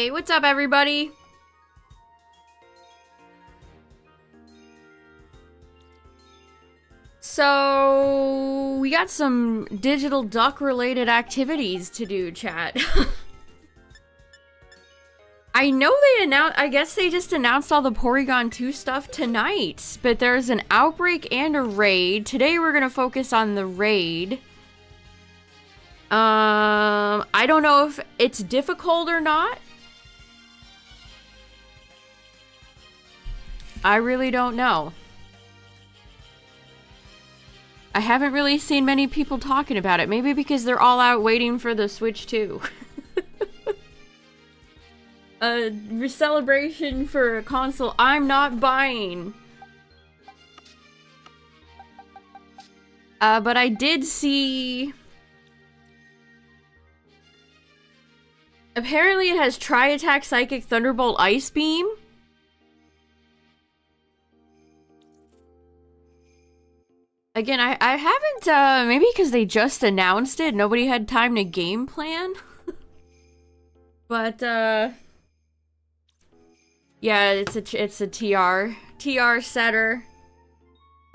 Hey, what's up, everybody? So, we got some digital duck-related activities to do, chat. I know I guess they just announced all the Porygon 2 stuff tonight, but there's an outbreak and a raid. Today we're gonna focus on the raid. I don't know if it's difficult or not. I really don't know. I haven't really seen many people talking about it. Maybe because they're all out waiting for the Switch 2. A celebration for a console I'm not buying. But I did see... Apparently it has Tri-Attack, Psychic, Thunderbolt, Ice Beam. Again, I haven't, maybe because they just announced it, nobody had time to game plan. But, yeah, it's a TR setter.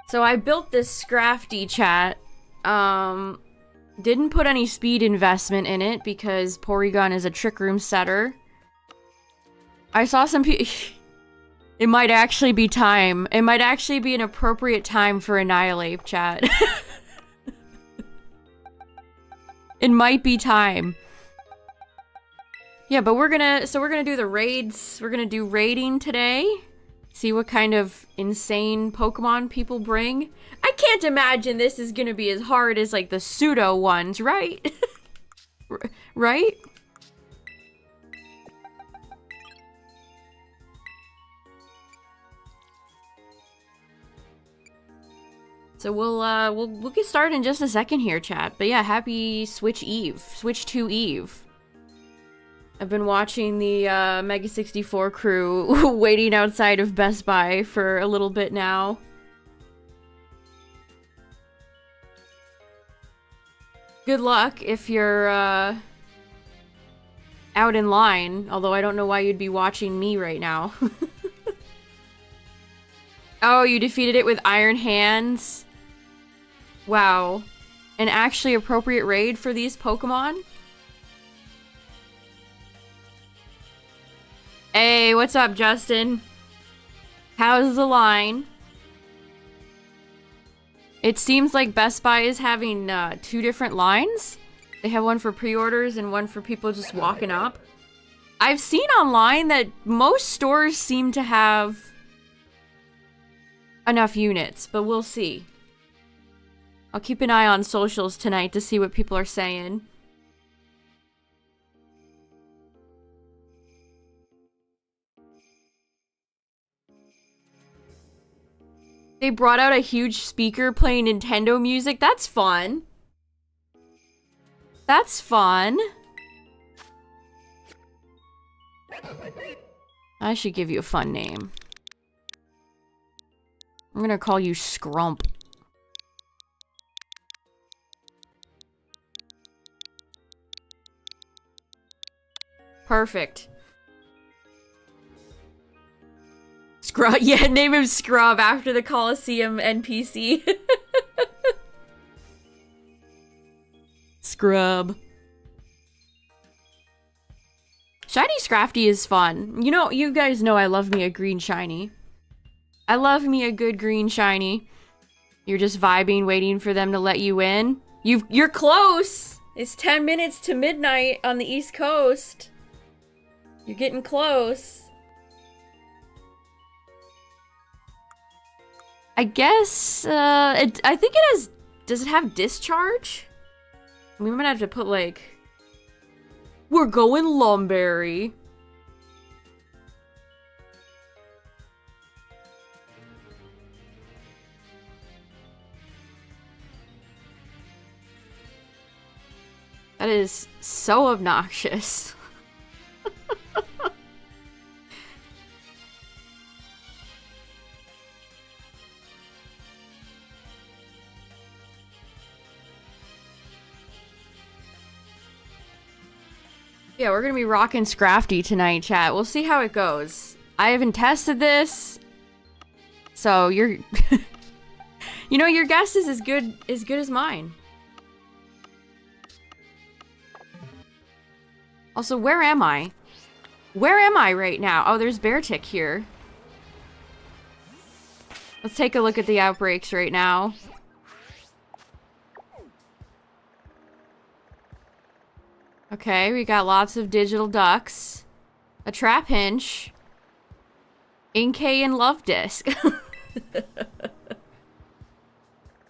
So I built this Scrafty, chat. Didn't put any speed investment in it because Porygon is a Trick Room setter. I saw some people... It might actually be time. It might actually be an appropriate time for Annihilate, chat. It might be time. Yeah, but we're gonna do the raids. We're gonna do raiding today. See what kind of insane Pokemon people bring. I can't imagine this is gonna be as hard as, like, the pseudo ones, right? Right? So we'll get started in just a second here, chat. But yeah, happy Switch Eve. Switch 2 Eve. I've been watching the Mega 64 crew waiting outside of Best Buy for a little bit now. Good luck if you're out in line, although I don't know why you'd be watching me right now. Oh, you defeated it with Iron Hands? Wow. An actually appropriate raid for these Pokemon? Hey, what's up, Justin? How's the line? It seems like Best Buy is having two different lines. They have one for pre-orders and one for people just walking up. I've seen online that most stores seem to have enough units, but we'll see. I'll keep an eye on socials tonight to see what people are saying. They brought out a huge speaker playing Nintendo music. That's fun. That's fun. I should give you a fun name. I'm gonna call you Scrump. Perfect. Scrub. Yeah, name him Scrub after the Coliseum NPC. Scrub. Shiny Scrafty is fun. You know, you guys know I love me a green shiny. I love me a good green shiny. You're just vibing, waiting for them to let you in. You're close! It's 10 minutes to midnight on the East Coast. You're getting close. I guess, I think it has... Does it have discharge? We might have to put, like... We're going Lumberry. That is so obnoxious. Yeah, we're gonna be rocking Scrafty tonight, chat. We'll see how it goes. I haven't tested this, so you're... you know, your guess is as good as mine. Also, where am I? Where am I right now? Oh, there's Beartick here. Let's take a look at the outbreaks right now. Okay, we got lots of digital ducks. A Trapinch. Inkay and Love Disc.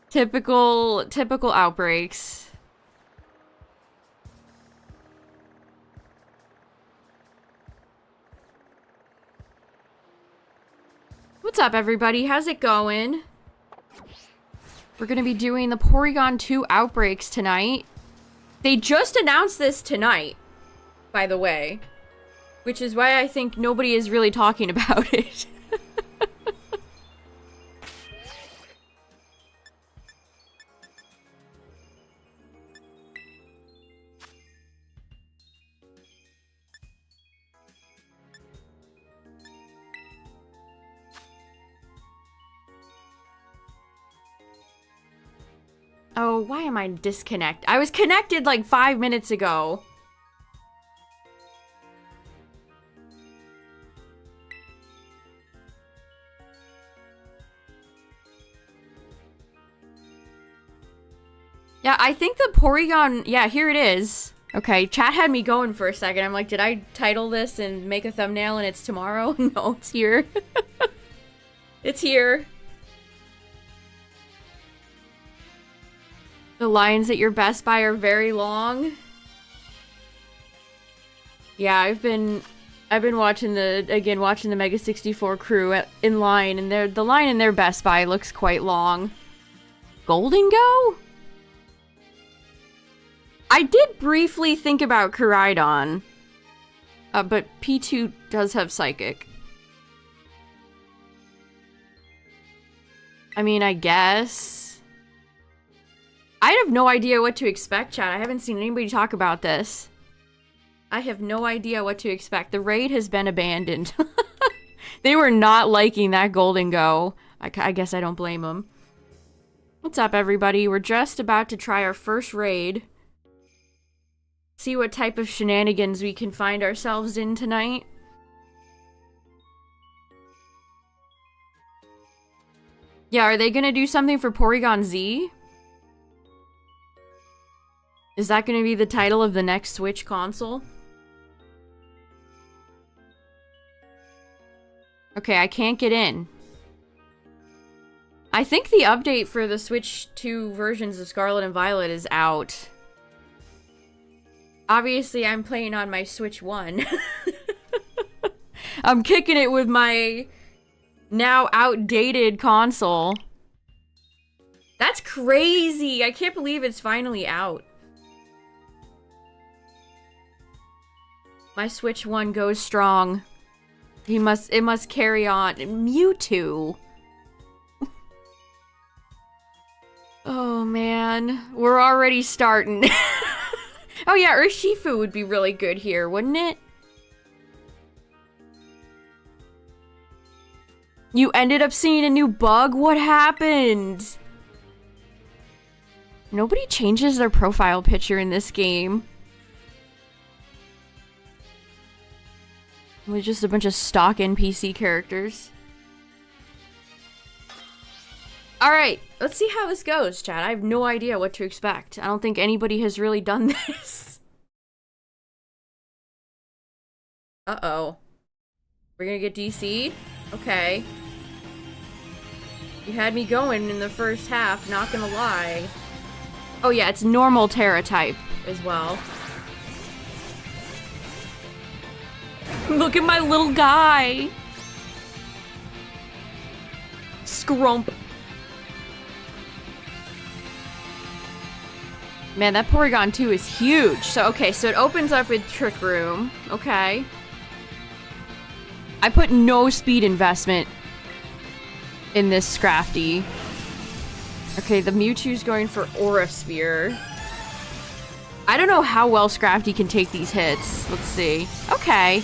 Typical outbreaks. What's up, everybody? How's it going? We're gonna be doing the Porygon 2 outbreaks tonight. They just announced this tonight, by the way. Which is why I think nobody is really talking about it. Oh, why am I disconnected? I was connected like 5 minutes ago. Yeah, I think the Porygon... Yeah, here it is. Okay, chat had me going for a second. I'm like, did I title this and make a thumbnail and it's tomorrow? No, it's here. It's here. The lines at your Best Buy are very long. Yeah, I've been watching the Mega 64 crew in line, and the line in their Best Buy looks quite long. Golden Go? I did briefly think about Koraidon, but P2 does have Psychic. I mean, I guess. I have no idea what to expect, chat. I haven't seen anybody talk about this. I have no idea what to expect. The raid has been abandoned. They were not liking that Golden Go. I guess I don't blame them. What's up, everybody? We're just about to try our first raid. See what type of shenanigans we can find ourselves in tonight. Yeah, are they gonna do something for Porygon Z? Is that gonna be the title of the next Switch console? Okay, I can't get in. I think the update for the Switch 2 versions of Scarlet and Violet is out. Obviously, I'm playing on my Switch 1. I'm kicking it with my now outdated console. That's crazy! I can't believe it's finally out. My Switch 1 goes strong. It must carry on. Mewtwo. Oh man, we're already starting. Oh yeah, Urshifu would be really good here, wouldn't it? You ended up seeing a new bug? What happened? Nobody changes their profile picture in this game. With just a bunch of stock NPC characters. Alright, let's see how this goes, chat. I have no idea what to expect. I don't think anybody has really done this. Uh-oh. We're gonna get DC'd? Okay. You had me going in the first half, not gonna lie. Oh yeah, it's normal Tera type as well. Look at my little guy! Scrump. Man, that Porygon 2 is huge. So, okay, so it opens up with Trick Room. Okay. I put no speed investment in this Scrafty. Okay, the Mewtwo's going for Aura Sphere. I don't know how well Scrafty can take these hits. Let's see. Okay.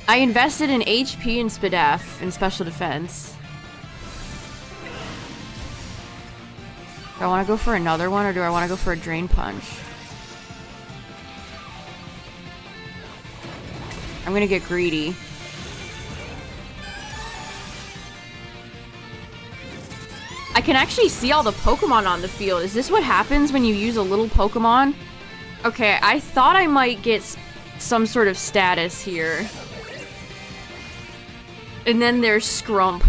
I invested in HP and SPDF in special defense. Do I want to go for another one or do I want to go for a Drain Punch? I'm gonna get greedy. I can actually see all the Pokemon on the field. Is this what happens when you use a little Pokemon? Okay, I thought I might get some sort of status here. And then there's Scrump.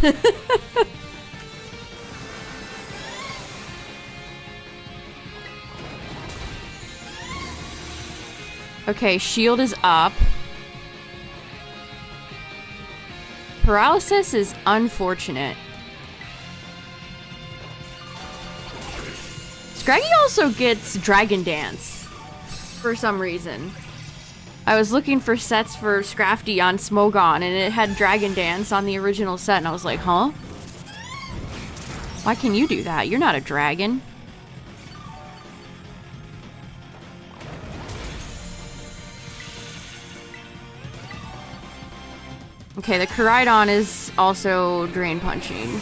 Okay, shield is up. Paralysis is unfortunate. Scraggy also gets Dragon Dance for some reason. I was looking for sets for Scrafty on Smogon and it had Dragon Dance on the original set and I was like, huh? Why can you do that? You're not a dragon. Okay, the Koraidon is also Drain Punching.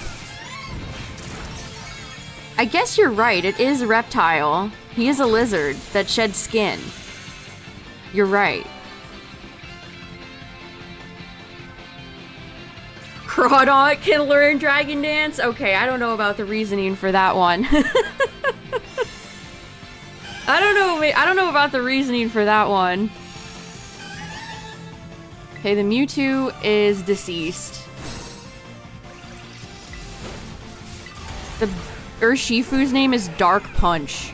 I guess you're right, it is a reptile. He is a lizard that sheds skin. You're right. Crawdaunt can learn Dragon Dance? Okay, I don't know about the reasoning for that one. I don't know about the reasoning for that one. Okay, the Mewtwo is deceased. The Urshifu's name is Dark Punch.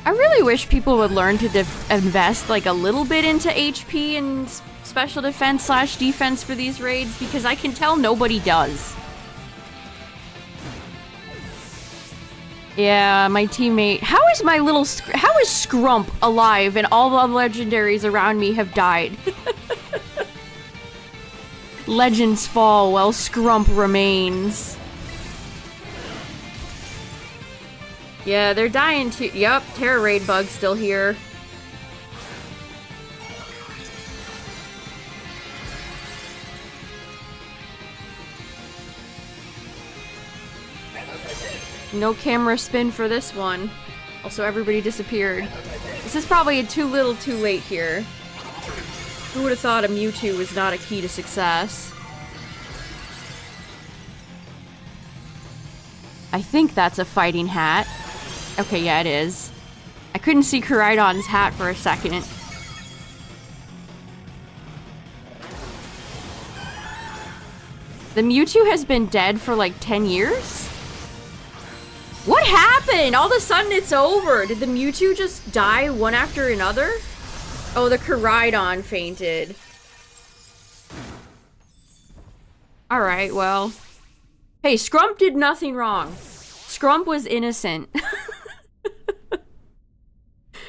I really wish people would learn to invest like a little bit into HP and special defense / defense for these raids because I can tell nobody does. Yeah, my teammate. How is Scrump alive and all the legendaries around me have died? Legends fall while Scrump remains. Yeah, they're dying too. Yup, Tera Raid Bug's still here. No camera spin for this one. Also, everybody disappeared. This is probably too little too late here. Who would have thought a Mewtwo was not a key to success? I think that's a fighting hat. Okay, yeah, it is. I couldn't see Koraidon's hat for a second. The Mewtwo has been dead for like 10 years? What happened? All of a sudden it's over. Did the Mewtwo just die one after another? Oh, the Koraidon fainted. Alright, well. Hey, Scrump did nothing wrong. Scrump was innocent.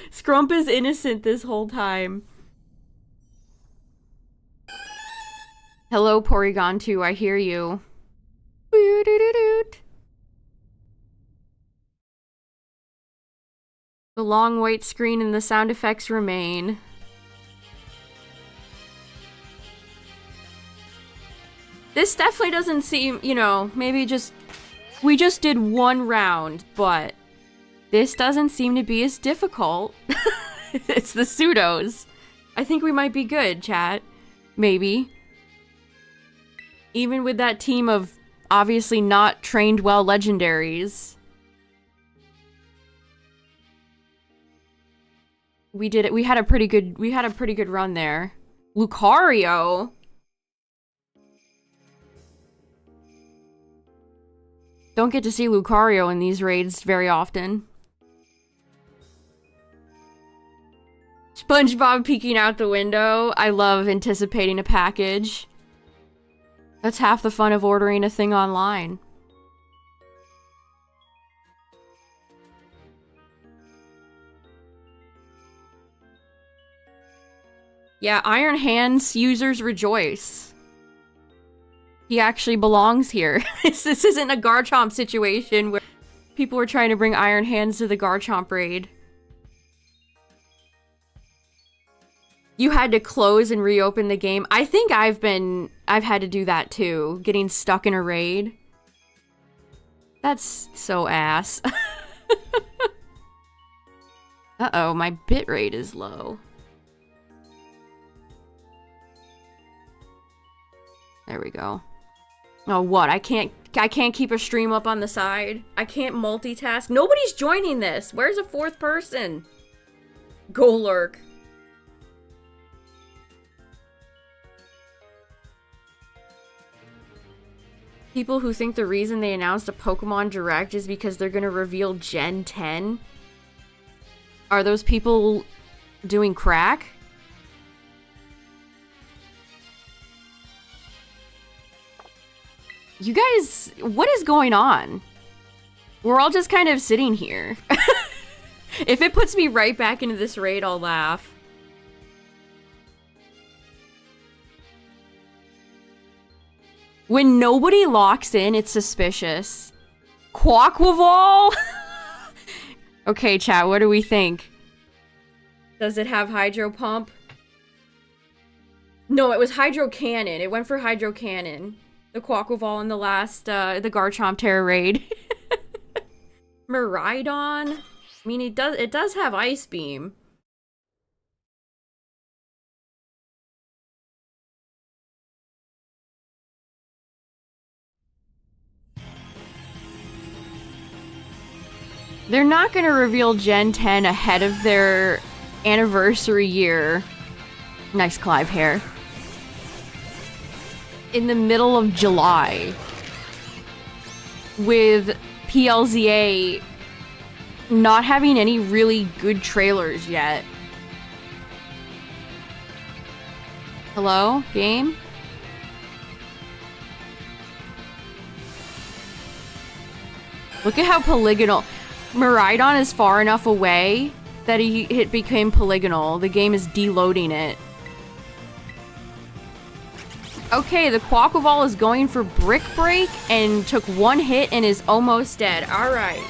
Scrump is innocent this whole time. Hello, Porygon 2, I hear you. The long white screen and the sound effects remain. This definitely doesn't seem, you know, maybe we just did one round, but this doesn't seem to be as difficult. It's the pseudos. I think we might be good, chat. Maybe. Even with that team of obviously not trained well legendaries. We did it. We had a pretty good run there. Lucario. Don't get to see Lucario in these raids very often. SpongeBob peeking out the window. I love anticipating a package. That's half the fun of ordering a thing online. Yeah, Iron Hands users rejoice. He actually belongs here. This isn't a Garchomp situation where people were trying to bring Iron Hands to the Garchomp raid. You had to close and reopen the game. I think I've had to do that too, getting stuck in a raid. That's so ass. Uh-oh, my bitrate is low. There we go. Oh, what? I can't keep a stream up on the side. I can't multitask. Nobody's joining this. Where's a fourth person? Go lurk. People who think the reason they announced a Pokemon Direct is because they're gonna reveal Gen 10? Are those people doing crack? You guys, what is going on? We're all just kind of sitting here. If it puts me right back into this raid, I'll laugh. When nobody locks in, it's suspicious. Quaquaval? Okay, chat, what do we think? Does it have Hydro Pump? No, it was Hydro Cannon. It went for Hydro Cannon. The Quaquaval in the last, the Garchomp Tera raid. Miraidon? I mean, it does have Ice Beam. They're not going to reveal Gen 10 ahead of their anniversary year. Nice Clive hair. In the middle of July. With PLZA not having any really good trailers yet. Hello? Game? Look at how polygonal. Miraidon is far enough away that it became polygonal. The game is deloading it. Okay, the Quaquaval is going for Brick Break and took one hit and is almost dead. Alright.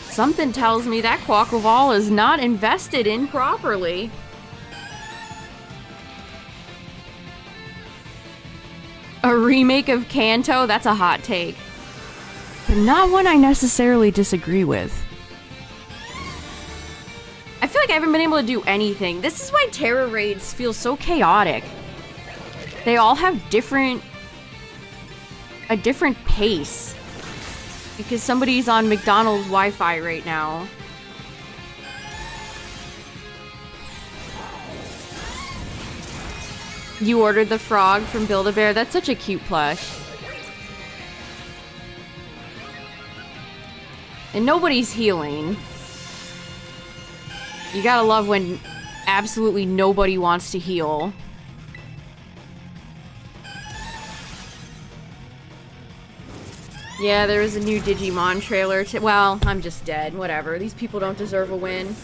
Something tells me that Quaquaval is not invested in properly. A remake of Kanto? That's a hot take. But not one I necessarily disagree with. I feel like I haven't been able to do anything. This is why Tera raids feel so chaotic. They all have a different pace. Because somebody's on McDonald's Wi-Fi right now. You ordered the frog from Build-A-Bear. That's such a cute plush. And nobody's healing. You gotta love when absolutely nobody wants to heal. Yeah, there was a new Digimon trailer. Well, I'm just dead. Whatever. These people don't deserve a win.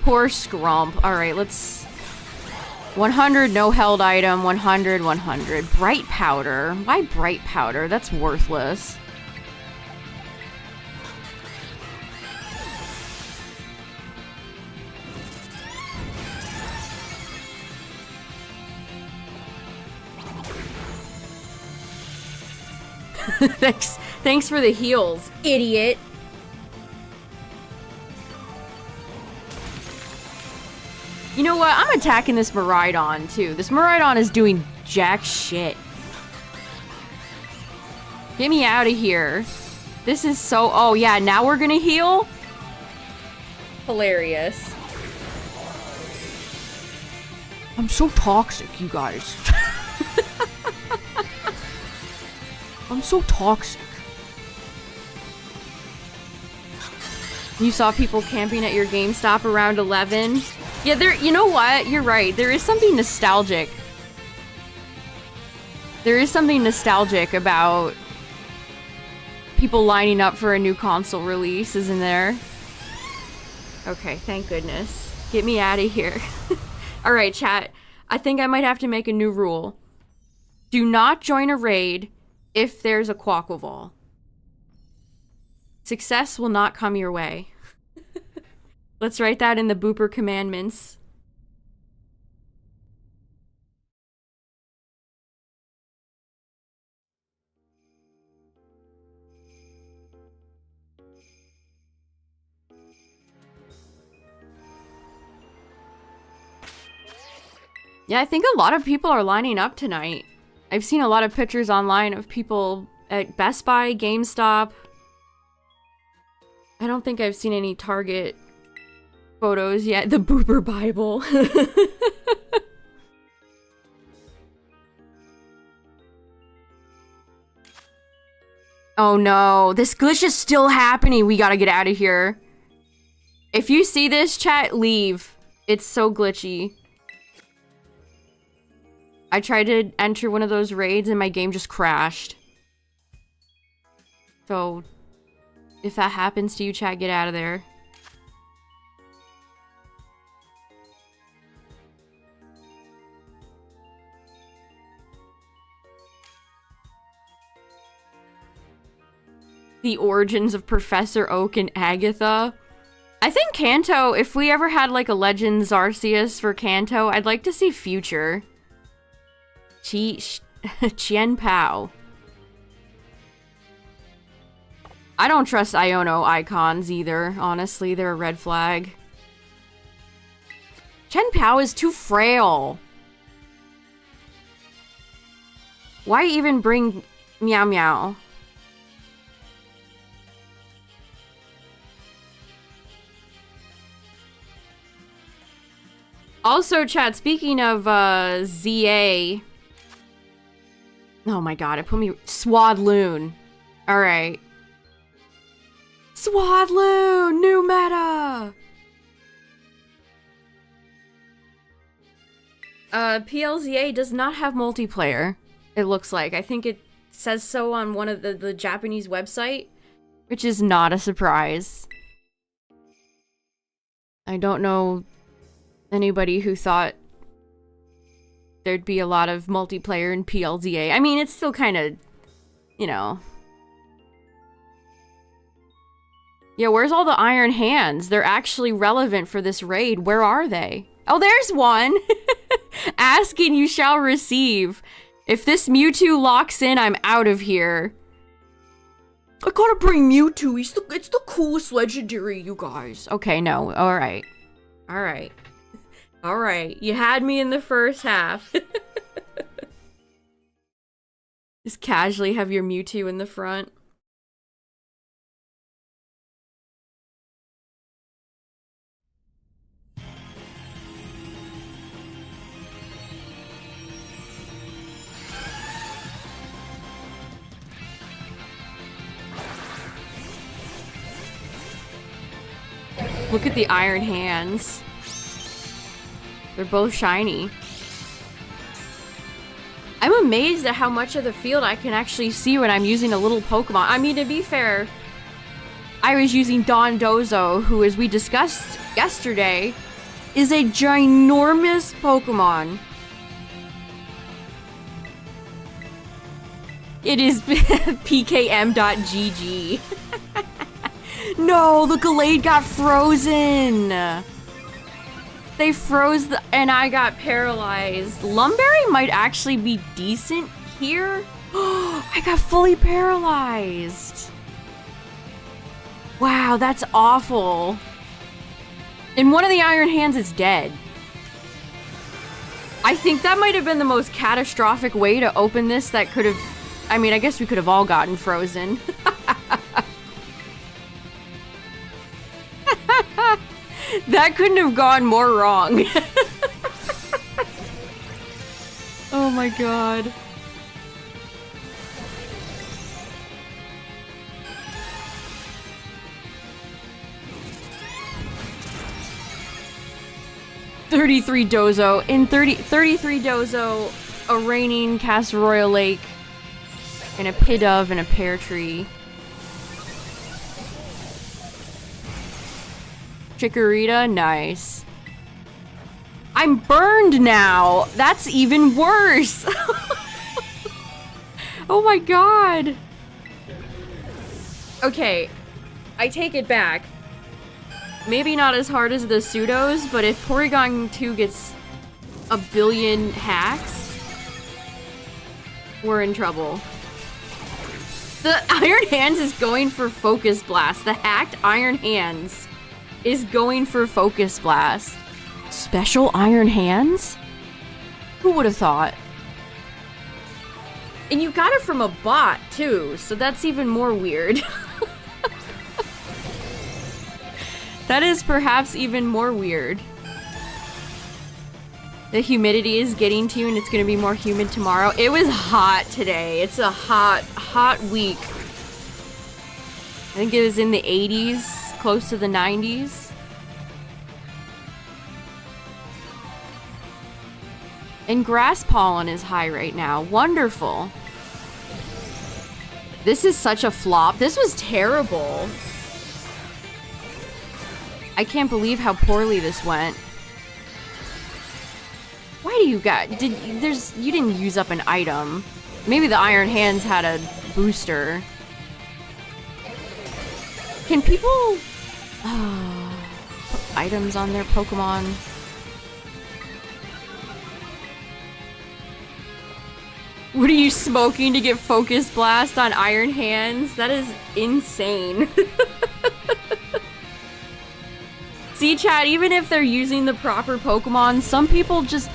Poor Scrump. Alright, let's... 100, no held item. 100, 100. Bright Powder. Why Bright Powder? That's worthless. Thanks for the heals, idiot. You know what? I'm attacking this Miraidon, too. This Miraidon is doing jack shit. Get me out of here. This is so... Oh, yeah, now we're gonna heal? Hilarious. I'm so toxic, you guys. I'm so toxic. You saw people camping at your GameStop around 11? Yeah, you know what? You're right. There is something nostalgic There is something nostalgic about people lining up for a new console release, isn't there? Okay, thank goodness. Get me out of here. Alright, chat. I think I might have to make a new rule. Do not join a raid if there's a Quaquaval. Success will not come your way. Let's write that in the Booper commandments. Yeah, I think a lot of people are lining up tonight. I've seen a lot of pictures online of people at Best Buy, GameStop. I don't think I've seen any Target photos yet. The Booper Bible. Oh no, this glitch is still happening. We gotta get out of here. If you see this, chat, leave. It's so glitchy. I tried to enter one of those raids and my game just crashed. So, if that happens to you, chat, get out of there. The origins of Professor Oak and Agatha. I think Kanto, if we ever had like a Legends Arceus for Kanto, I'd like to see Future. Chien Pao. I don't trust Iono icons either, honestly, they're a red flag. Chien Pao is too frail. Why even bring Meow Meow? Also, chat, speaking of ZA. Oh my god, it put me... Swadloon. Alright. Swadloon! New meta! PLZA does not have multiplayer, it looks like. I think it says so on one of the Japanese website, which is not a surprise. I don't know anybody who thought there'd be a lot of multiplayer in PLZA. I mean, it's still kind of, you know. Yeah, where's all the Iron Hands? They're actually relevant for this raid. Where are they? Oh, there's one! Ask and you shall receive. If this Mewtwo locks in, I'm out of here. I gotta bring Mewtwo. It's the coolest legendary, you guys. Okay, no. Alright. Alright. Alright. You had me in the first half. Just casually have your Mewtwo in the front. Look at the Iron Hands. They're both shiny. I'm amazed at how much of the field I can actually see when I'm using a little Pokemon. I mean, to be fair, I was using Dondozo, who, as we discussed yesterday, is a ginormous Pokemon. It is pkm.gg. No, the Gallade got frozen. They froze and I got paralyzed. Lumberry might actually be decent here. I got fully paralyzed. Wow, that's awful. And one of the Iron Hands is dead. I think that might have been the most catastrophic way to open this that could have... I mean, I guess we could have all gotten frozen. That couldn't have gone more wrong. Oh my god. $33 Dozo. In 33 Dozo. a raining castor lake, and a pidove and a pear tree. Chikorita, nice. I'm burned now. That's even worse. Oh my god. Okay, I take it back. Maybe not as hard as the pseudos, but if Porygon 2 gets a billion hacks, we're in trouble. The Iron Hands is going for Focus Blast. The hacked Iron Hands is going for Focus Blast. Special Iron Hands? Who would have thought? And you got it from a bot, too, so that's even more weird. That is perhaps even more weird. The humidity is getting to you and it's gonna be more humid tomorrow. It was hot today. It's a hot, hot week. I think it was in the 80s, close to the 90s. And grass pollen is high right now. Wonderful. This is such a flop. This was terrible. I can't believe how poorly this went. Why do you got... You didn't use up an item. Maybe the Iron Hands had a booster. Can people... put items on their Pokemon? What are you smoking to get Focus Blast on Iron Hands? That is insane. See, chat, even if they're using the proper Pokemon, some people just...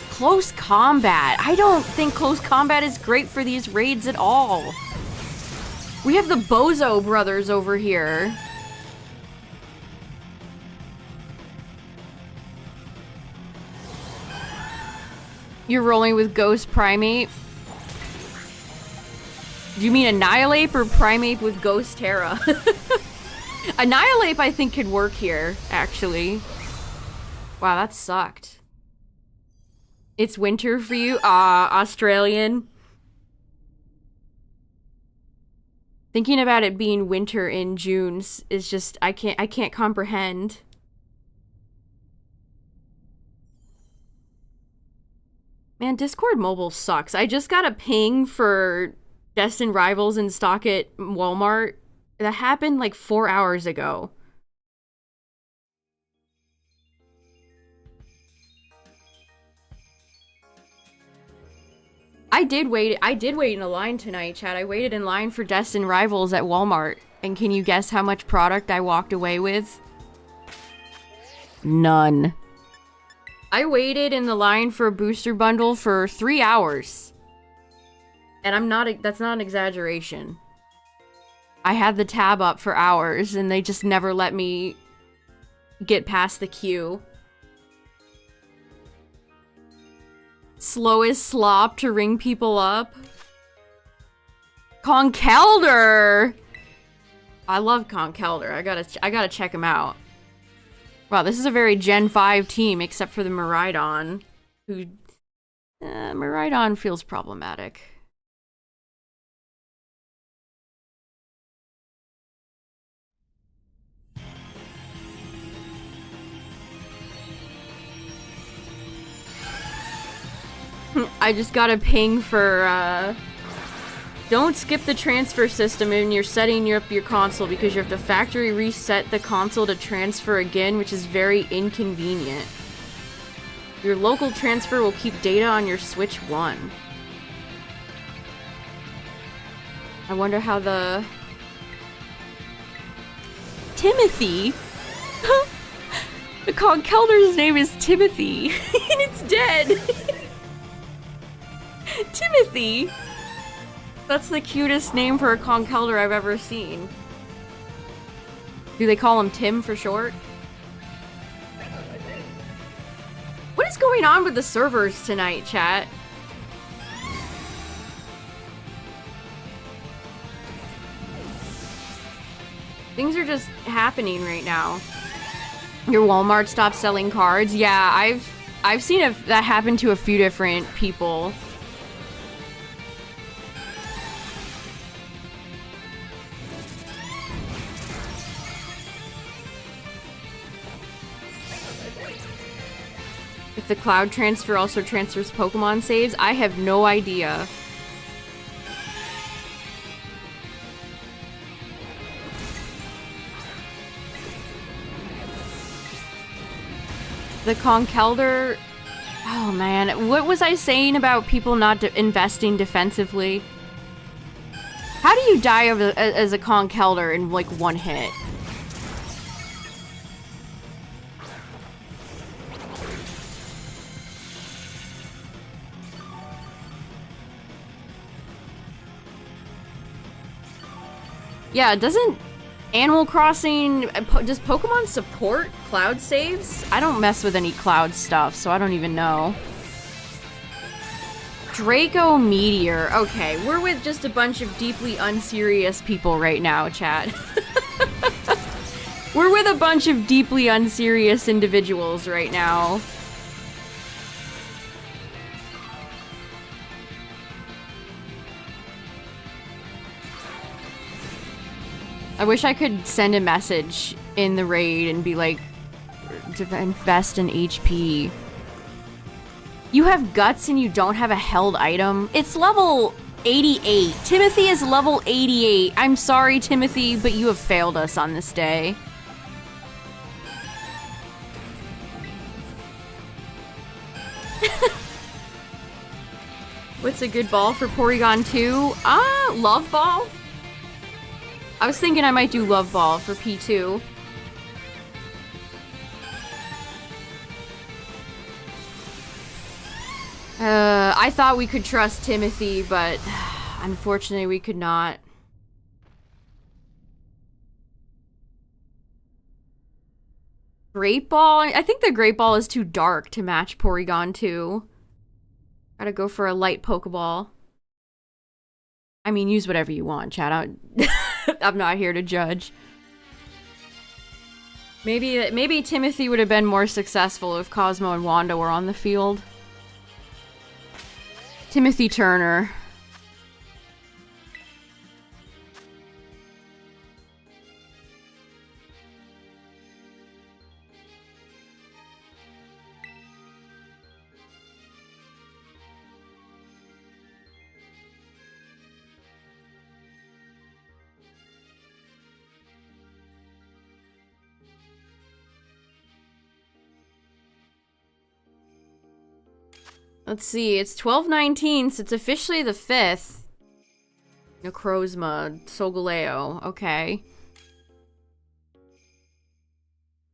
Close combat. I don't think close combat is great for these raids at all. We have the Bozo brothers over here. You're rolling with Ghost Primeape? Do you mean Annihilate or Primeape with Ghost Tera? Annihilate, I think, could work here, actually. Wow, that sucked. It's winter for you? Australian. Thinking about it being winter in June is just, I can't comprehend. Man, Discord Mobile sucks. I just got a ping for Destined Rivals in stock at Walmart. That happened like 4 hours ago. I did wait in a line tonight, chat. I waited in line for Destined Rivals at Walmart. And can you guess how much product I walked away with? None. I waited in the line for a booster bundle for 3 hours. And that's not an exaggeration. I had the tab up for hours and they just never let me get past the queue. Slowest slop to ring people up. Conkeldurr! I love Conkeldurr. I gotta check him out. Wow, this is a very Gen 5 team, except for the Miraidon, who... Miraidon feels problematic. I just got a ping for, don't skip the transfer system when you're setting up your console because you have to factory reset the console to transfer again, which is very inconvenient. Your local transfer will keep data on your Switch 1. I wonder how the... Timothy? The Conkeldurr's name is Timothy, and it's dead! Timothy! That's the cutest name for a Conkeldurr I've ever seen. Do they call him Tim for short? What is going on with the servers tonight, chat? Things are just happening right now. Your Walmart stopped selling cards? Yeah, I've seen that happen to a few different people. If the cloud transfer also transfers Pokemon saves, I have no idea. The Conkeldurr... Oh man, what was I saying about people not investing defensively? How do you die as a Conkeldurr in like one hit? Yeah, doesn't Animal Crossing... Does Pokemon support cloud saves? I don't mess with any cloud stuff, so I don't even know. Draco Meteor. Okay, we're with just a bunch of deeply unserious people right now, chat. We're with a bunch of deeply unserious individuals right now. I wish I could send a message in the raid and be like, to invest in HP. You have guts and you don't have a held item? It's level 88. Timothy is level 88. I'm sorry, Timothy, but you have failed us on this day. What's a good ball for Porygon 2? Love Ball? I was thinking I might do Love Ball for P2. I thought we could trust Timothy, but unfortunately we could not. Great Ball? I think the Great Ball is too dark to match Porygon 2. Gotta go for a light Pokeball. I mean, use whatever you want, chat. I'm not here to judge. Maybe Timothy would have been more successful if Cosmo and Wanda were on the field. Timothy Turner. Let's see, it's 12/19, so it's officially the 5th. Necrozma, Solgaleo, okay.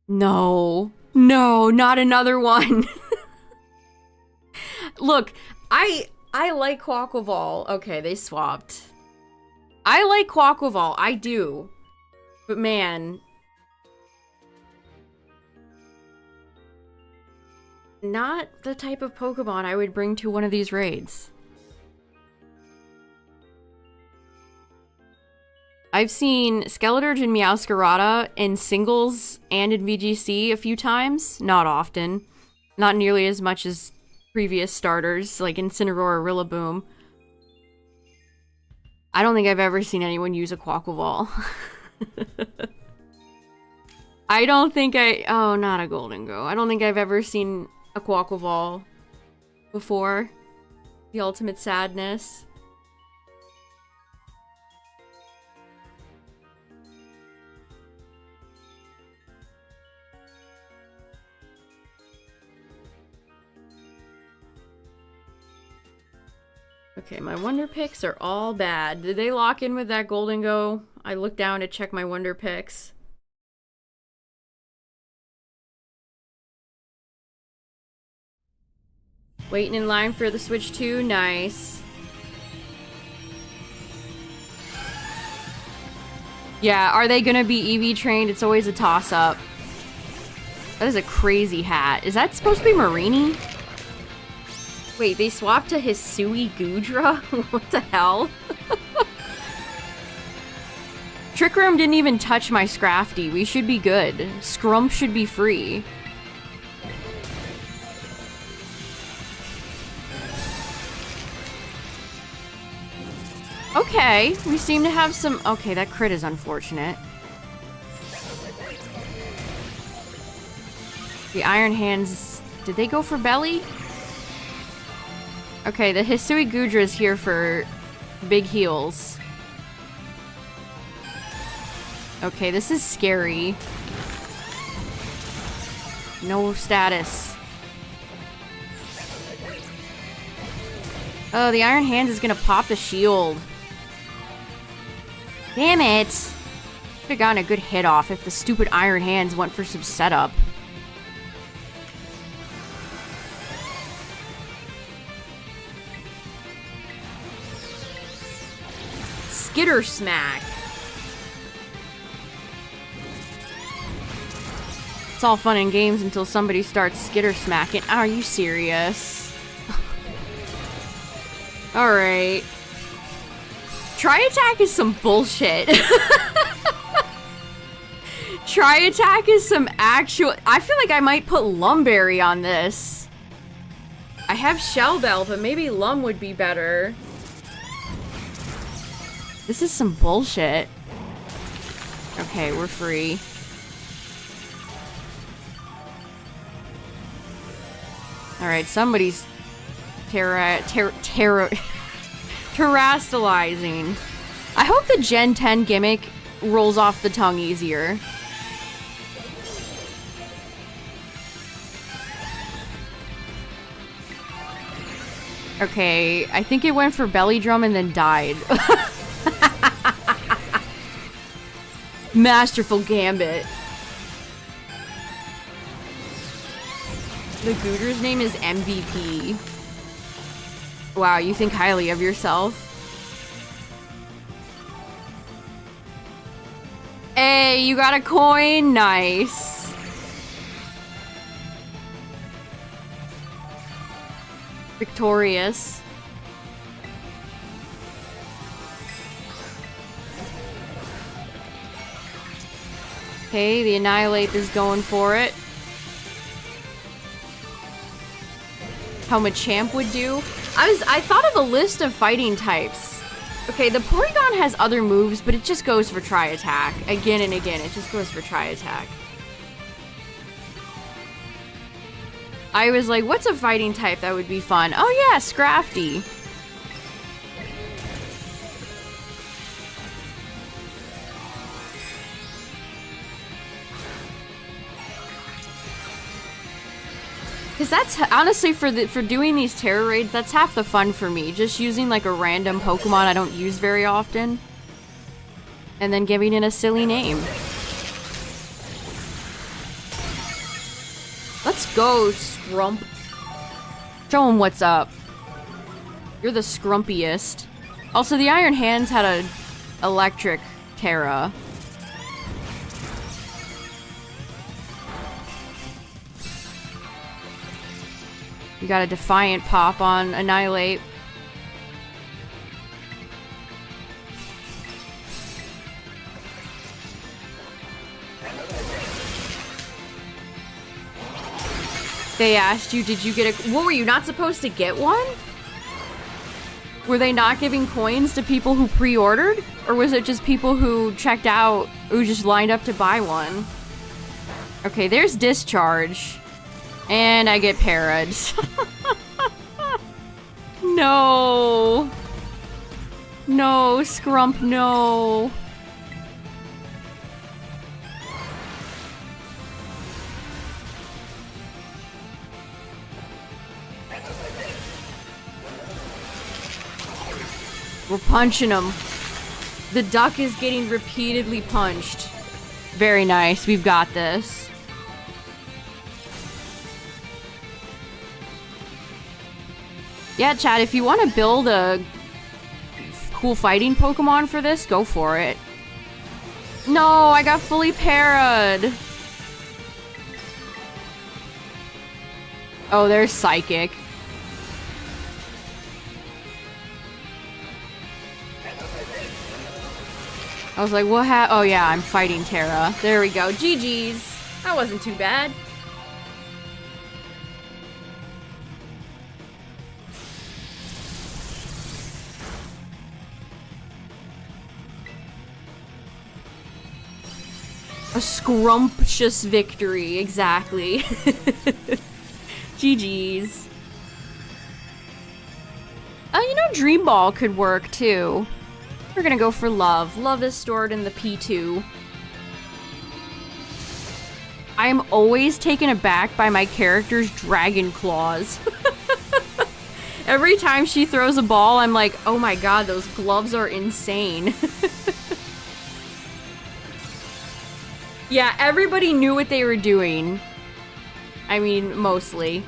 No. No, not another one. Look, I like Quaquaval. Okay, they swapped. I like Quaquaval, I do. But man... not the type of Pokemon I would bring to one of these raids. I've seen Skeleturge and Meowscarada in singles and in VGC a few times. Not often. Not nearly as much as previous starters, like Incineroar or Rillaboom. I don't think I've ever seen anyone use a Quaquaval. I don't think oh, not a Golden Go. I don't think I've ever seen a Quaquaval before. The ultimate sadness. Okay, my Wonder Picks are all bad. Did they lock in with that Golden Go? I looked down to check my Wonder Picks. Waiting in line for the Switch 2? Nice. Yeah, are they gonna be EV trained? It's always a toss-up. That is a crazy hat. Is that supposed to be Marini? Wait, they swapped to Hisui Gudra? What the hell? Trick Room didn't even touch my Scrafty. We should be good. Scrump should be free. Okay, we seem to have some... Okay, that crit is unfortunate. The Iron Hands... Did they go for belly? Okay, the Hisui Gudra is here for big heals. Okay, this is scary. No status. Oh, the Iron Hands is gonna pop the shield. Damn it! Could've gotten a good hit off if the stupid Iron Hands went for some setup. Skitter Smack. It's all fun and games until somebody starts skitter smacking. Are you serious? Alright. Tri-attack is some bullshit. Tri-attack is some actual... I feel like I might put Lumberry on this. I have Shell Bell, but maybe Lum would be better. This is some bullshit. Okay, we're free. Alright, somebody's terastalizing. I hope the Gen 10 gimmick rolls off the tongue easier. Okay, I think it went for belly drum and then died. Masterful Gambit. The Gooder's name is MVP. Wow, you think highly of yourself. Hey, you got a coin? Nice. Victorious. Okay, the Annihilate is going for it. How Machamp would do. I thought of a list of fighting types. Okay, the Porygon has other moves, but it just goes for Tri-Attack. Again and again, it just goes for Tri-Attack. I was like, what's a fighting type that would be fun? Oh yeah, Scrafty. Because that's honestly for doing these Tera raids, that's half the fun for me. Just using like a random Pokemon I don't use very often, and then giving it a silly name. Let's go, Scrump. Show him what's up. You're the scrumpiest. Also, the Iron Hands had a electric Tera. You got a Defiant Pop on Annihilate. They asked you, did you get a... What, were you not supposed to get one? Were they not giving coins to people who pre-ordered? Or was it just people who checked out, who just lined up to buy one? Okay, there's Discharge. And I get parried. No. No, Scrump, no. We're punching him. The duck is getting repeatedly punched. Very nice, we've got this. Yeah, chat, if you want to build a cool fighting Pokemon for this, go for it. No, I got fully parried. Oh, there's Psychic. I was like, what oh yeah, I'm fighting Tera. There we go. GG's. That wasn't too bad. A scrumptious victory, exactly. GG's. You know, Dream Ball could work too. We're gonna go for Love. Love is stored in the P2. I am always taken aback by my character's dragon claws. Every time she throws a ball, I'm like, oh my god, those gloves are insane. Yeah, everybody knew what they were doing. I mean, mostly.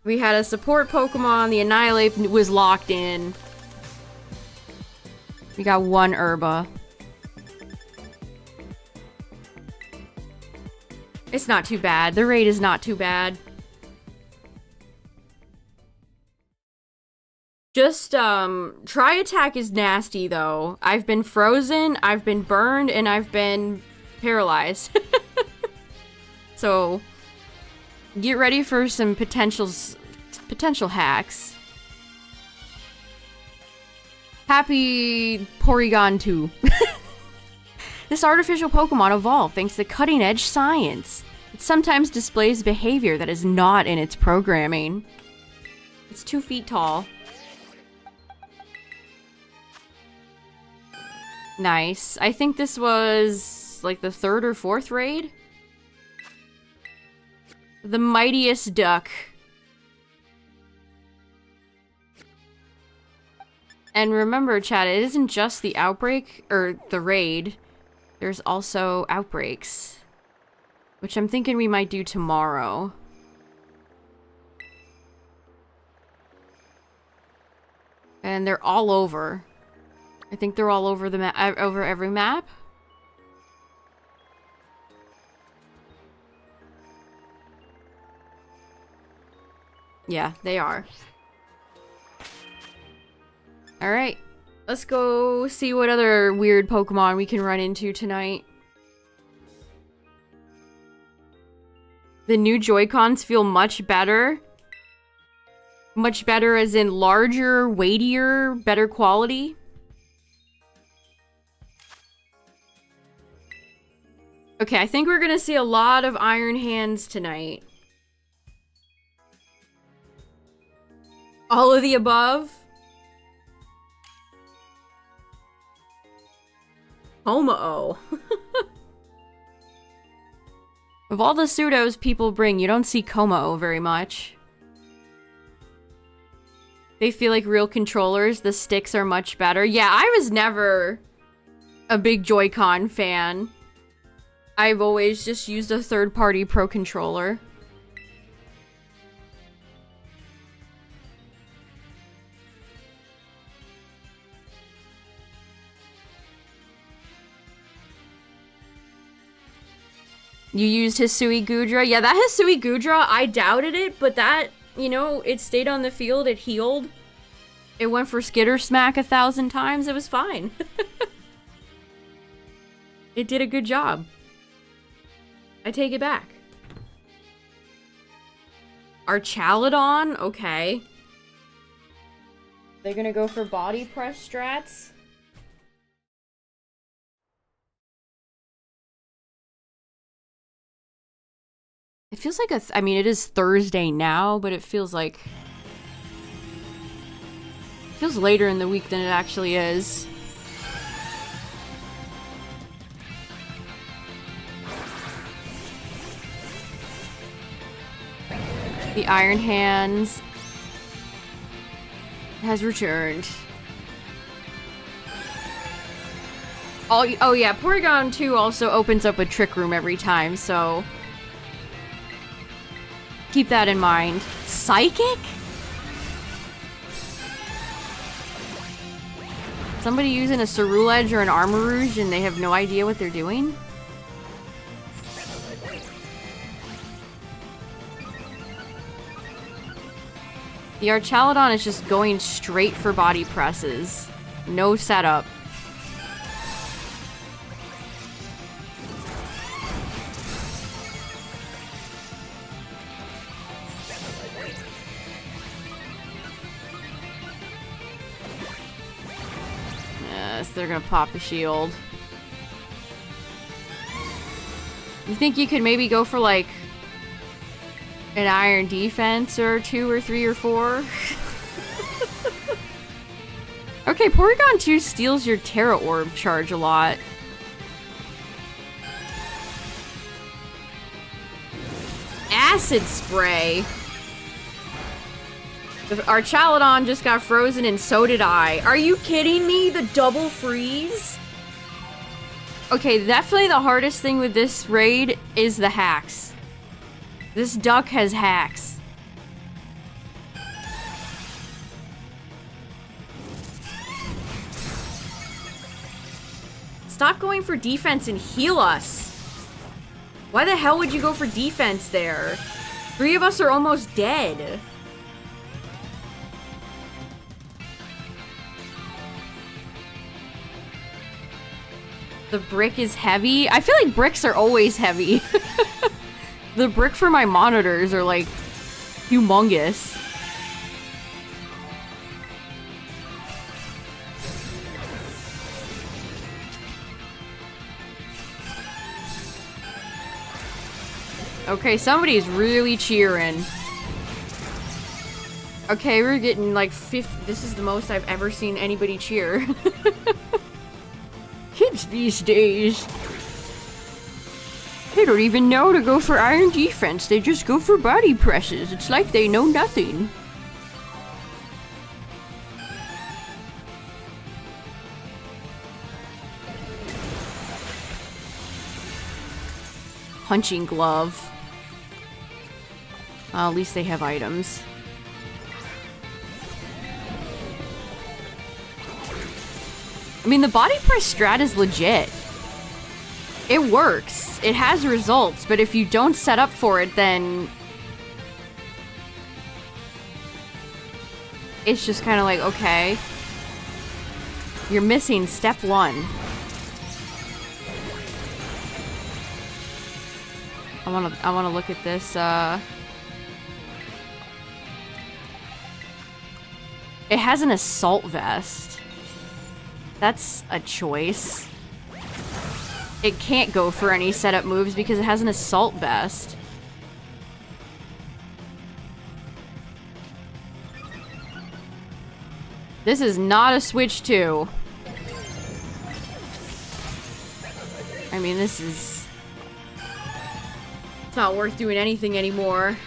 We had a support Pokemon, the Annihilate was locked in. We got one Herba. It's not too bad. The raid is not too bad. Just, Tri-Attack is nasty, though. I've been frozen, I've been burned, and I've been paralyzed. So, get ready for some potential hacks. Happy Porygon 2. This artificial Pokemon evolved thanks to cutting-edge science. It sometimes displays behavior that is not in its programming. It's 2 feet tall. Nice. I think this was like the 3rd or 4th raid? The Mightiest Duck. And remember, chat, it isn't just the outbreak, or the raid. There's also outbreaks. Which I'm thinking we might do tomorrow. And they're all over. I think they're all over the map, over every map. Yeah, they are. Alright. Let's go see what other weird Pokemon we can run into tonight. The new Joy-Cons feel much better. Much better as in larger, weightier, better quality. Okay, I think we're gonna see a lot of Iron Hands tonight. All of the above? Homo. Of all the pseudos people bring, you don't see Como very much. They feel like real controllers. The sticks are much better. Yeah, I was never a big Joy-Con fan. I've always just used a third-party Pro Controller. You used Hisui Gudra? Yeah, that Hisui Gudra, I doubted it, but that, you know, it stayed on the field, it healed. It went for Skitter Smack 1,000 times, it was fine. It did a good job. I take it back. Archaludon? Okay. They're gonna go for body press strats? It feels like I mean, it is Thursday now, but it feels like... It feels later in the week than it actually is. The Iron Hands has returned. Oh yeah, Porygon 2 also opens up a Trick Room every time, so... Keep that in mind. Psychic? Somebody using a Cerulege or an Armarouge and they have no idea what they're doing? The Archaludon is just going straight for body presses. No setup. Yes, they're gonna pop the shield. You think you could maybe go for like an iron defense or 2 or 3 or 4? Okay, Porygon 2 steals your Tera Orb charge a lot. Acid Spray. Our Chaladon just got frozen and so did I. Are you kidding me? The double freeze? Okay, definitely the hardest thing with this raid is the hacks. This duck has hacks. Stop going for defense and heal us. Why the hell would you go for defense there? 3 of us are almost dead. The brick is heavy? I feel like bricks are always heavy. The brick for my monitors are like humongous. Okay, somebody's really cheering. Okay, we're getting like 50. This is the most I've ever seen anybody cheer. Kids these days, they don't even know to go for iron defense. They just go for body presses. It's like they know nothing. Punching glove. At least they have items. I mean, the body press strat is legit. It works. It has results, but if you don't set up for it, then it's just kind of like, okay, you're missing step 1. I wanna look at this. It has an assault vest. That's a choice. It can't go for any setup moves because it has an assault vest. This is not a Switch 2. I mean, this is... It's not worth doing anything anymore.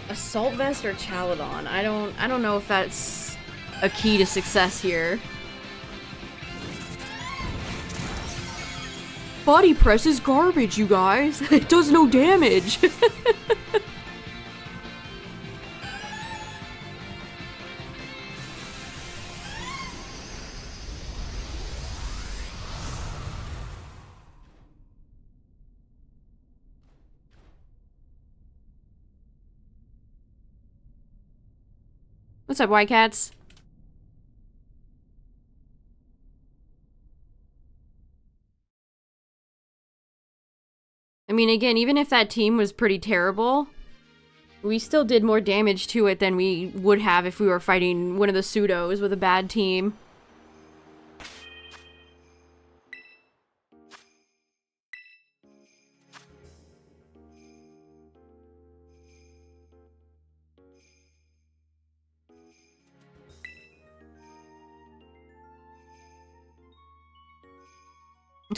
Assault vest or Chaladon? I don't know if that's a key to success here. Body press is garbage, you guys. It does no damage. What's up, White Cats? I mean, again, even if that team was pretty terrible, we still did more damage to it than we would have if we were fighting one of the pseudos with a bad team.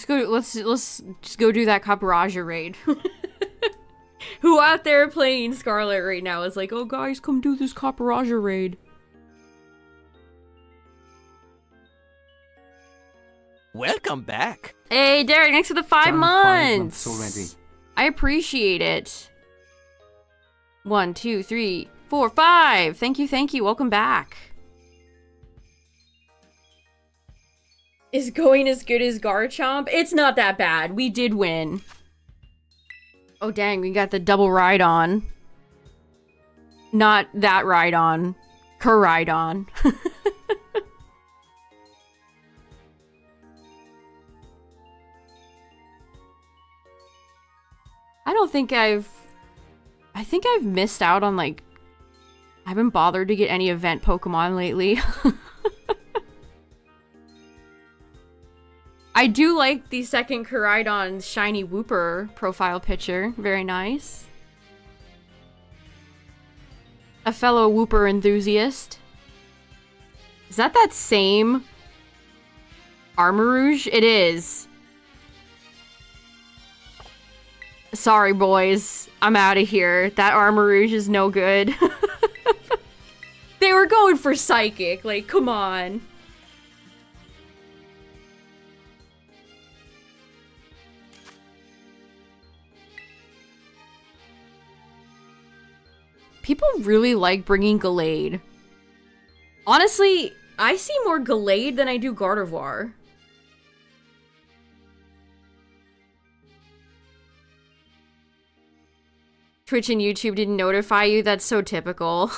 Let's just go do that Caparaja raid. Who out there playing Scarlet right now is like, oh guys, come do this Caparaja raid. Welcome back. Hey Derek, thanks for the 5 months. 5 months already. I appreciate it. 1, 2, 3, 4, 5. Thank you, welcome back. Is going as good as Garchomp? It's not that bad. We did win. Oh dang, we got the double ride on. Not that ride on. Ride on. I think I've missed out on like, I haven't bothered to get any event Pokemon lately. I do like the second Koraidon's shiny Wooper profile picture. Very nice. A fellow Wooper enthusiast. Is that same Armarouge? It is. Sorry, boys. I'm out of here. That Armarouge is no good. They were going for Psychic. Like, come on. People really like bringing Gallade. Honestly, I see more Gallade than I do Gardevoir. Twitch and YouTube didn't notify you? That's so typical.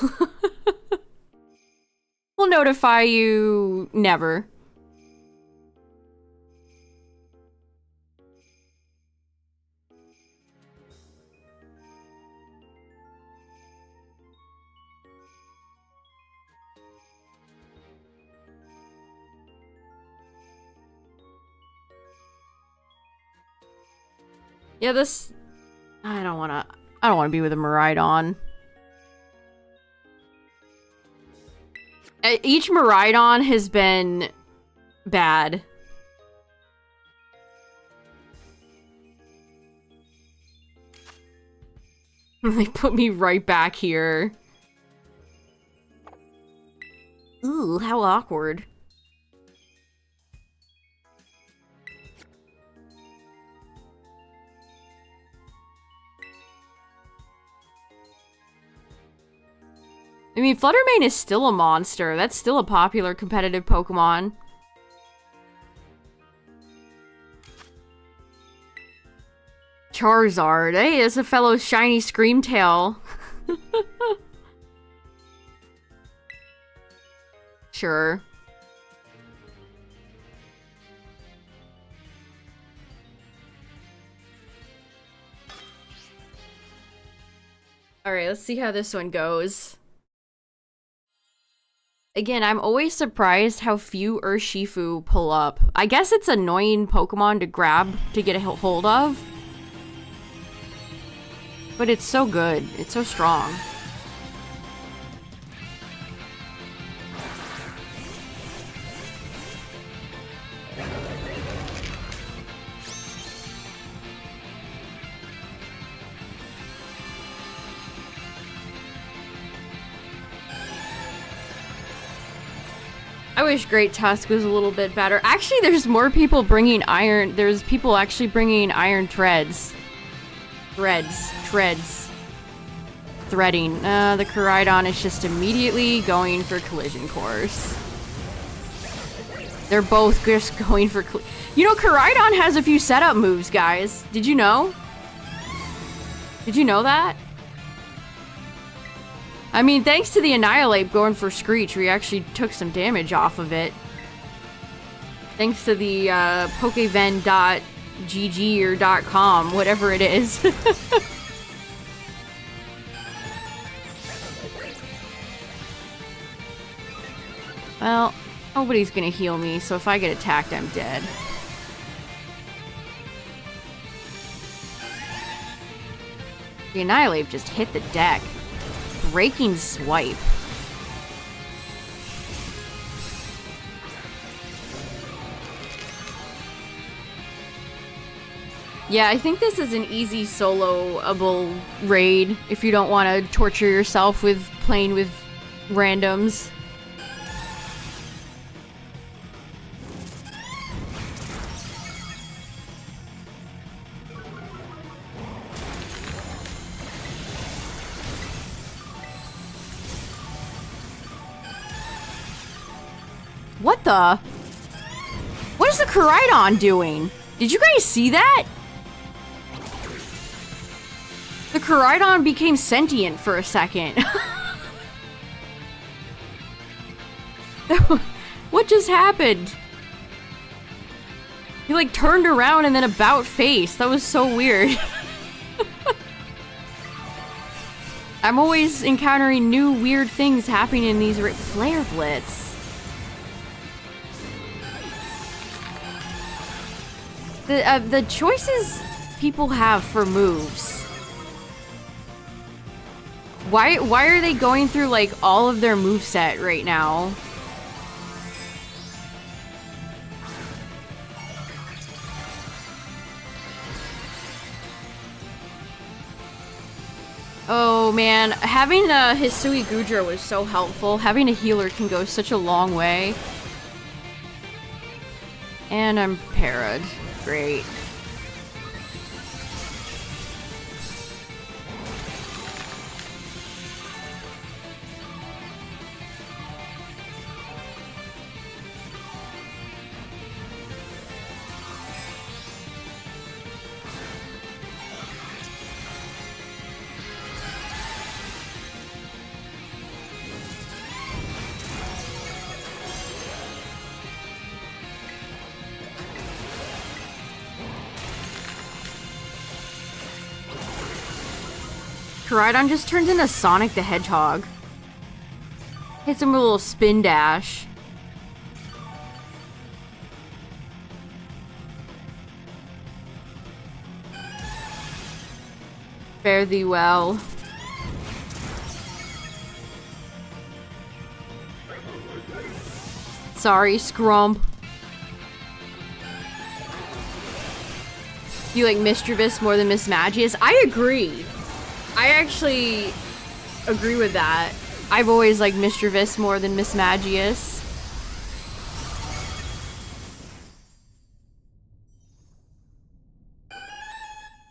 We'll notify you never. Yeah, this... I don't wanna be with a Miraidon. Each Miraidon has been bad. They put me right back here. Ooh, how awkward. I mean, Fluttermane is still a monster. That's still a popular competitive Pokemon. Charizard. Hey, it's a fellow shiny Screamtail. Sure. Alright, let's see how this one goes. Again, I'm always surprised how few Urshifu pull up. I guess it's annoying Pokemon to grab to get a hold of. But it's so good. It's so strong. I wish Great Tusk was a little bit better. Actually, there's more people bringing iron. There's people actually bringing iron treads. Treads. Threading. The Koraidon is just immediately going for collision course. They're both just going for... You know, Koraidon has a few setup moves, guys. Did you know? Did you know that? I mean, thanks to the Annihilate going for Screech, we actually took some damage off of it. Thanks to the Pokeven.gg or .com, whatever it is. Well, nobody's gonna heal me, so if I get attacked, I'm dead. The Annihilate just hit the deck. Breaking Swipe. Yeah, I think this is an easy soloable raid if you don't want to torture yourself with playing with randoms. What the? What is the Koraidon doing? Did you guys see that? The Koraidon became sentient for a second. What just happened? He like turned around and then about face. That was so weird. I'm always encountering new weird things happening in these Flare Blitz. The choices people have for moves. Why are they going through like all of their moveset right now? Oh man, having a Hisui Gudra was so helpful. Having a healer can go such a long way. And I'm para'd. Great. Porygon just turns into Sonic the Hedgehog. Hits him with a little spin dash. Fare thee well. Sorry, Scrump. You like Mischievous more than Mismagius? I agree. I actually agree with that. I've always liked Mischievous more than Mismagius.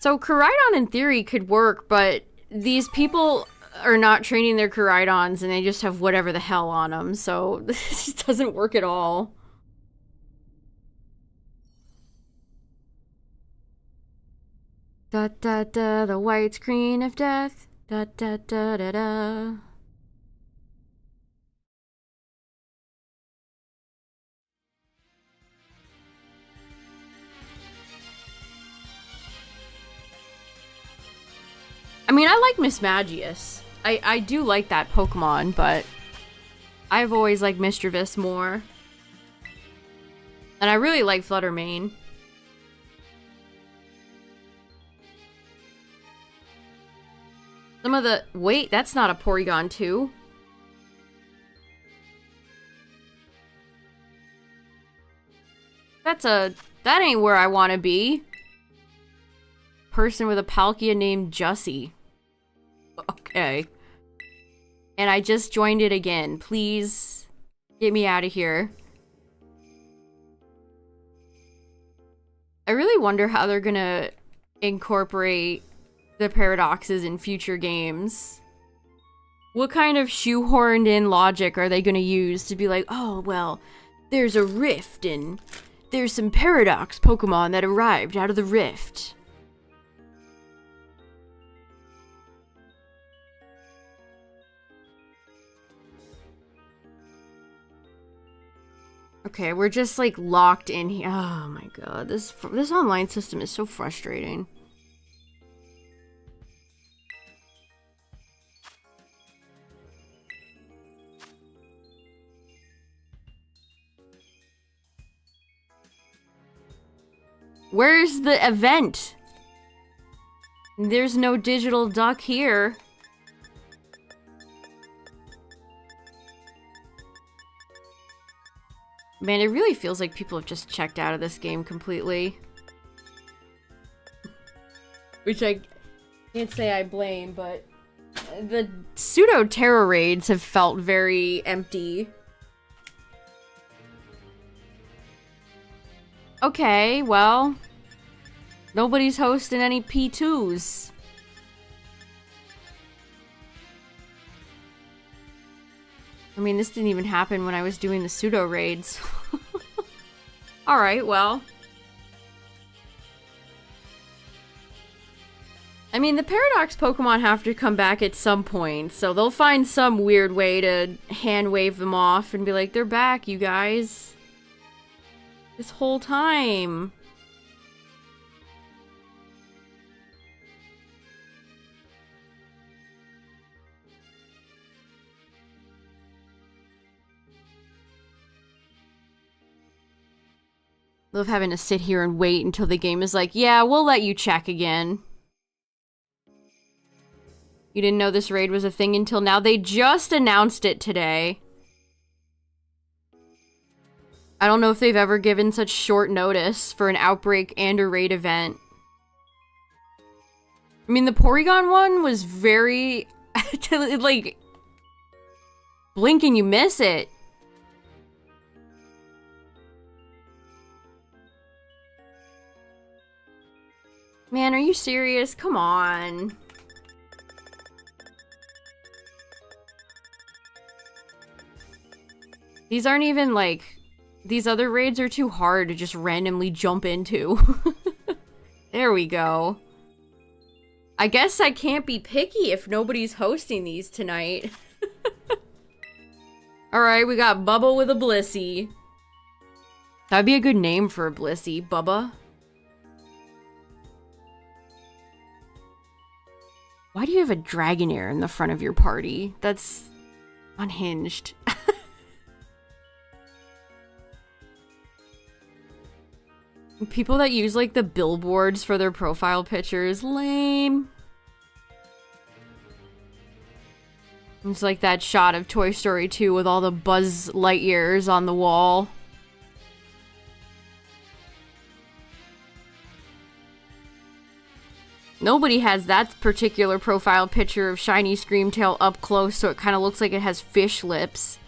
So Koraidon in theory could work, but these people are not training their Koraidons and they just have whatever the hell on them, so this doesn't work at all. Da da da, the white screen of death. Da da da da da. I mean, I like Mismagius. I do like that Pokemon, but I've always liked Mischievous more. And I really like Fluttermane. Some of the... Wait, that's not a Porygon 2. That's a... That ain't where I want to be. Person with a Palkia named Jussie. Okay. And I just joined it again. Please get me out of here. I really wonder how they're gonna incorporate the paradoxes in future games. What kind of shoehorned in logic are they gonna use to be like, oh, well, there's a rift and there's some paradox Pokemon that arrived out of the rift. Okay, we're just like locked in here. Oh my god, this online system is so frustrating. Where's the event? There's no digital duck here. Man, it really feels like people have just checked out of this game completely. Which I can't say I blame, but the pseudo Tera raids have felt very empty. Okay, well, nobody's hosting any P2s. I mean, this didn't even happen when I was doing the pseudo raids. Alright, well. I mean, the Paradox Pokemon have to come back at some point, so they'll find some weird way to hand wave them off and be like, they're back, you guys. This whole time. Love having to sit here and wait until the game is like, yeah, we'll let you check again. You didn't know this raid was a thing until now. They just announced it today. I don't know if they've ever given such short notice for an outbreak and a raid event. I mean, the Porygon one was very... like... blink and you miss it. Man, are you serious? Come on. These aren't even, like... These other raids are too hard to just randomly jump into. There we go. I guess I can't be picky if nobody's hosting these tonight. Alright, we got Bubba with a Blissey. That'd be a good name for a Blissey. Bubba. Why do you have a Dragonair in the front of your party? That's unhinged. People that use, like, the billboards for their profile pictures. Lame. It's like that shot of Toy Story 2 with all the Buzz Lightyears on the wall. Nobody has that particular profile picture of Shiny Screamtail up close, so it kind of looks like it has fish lips.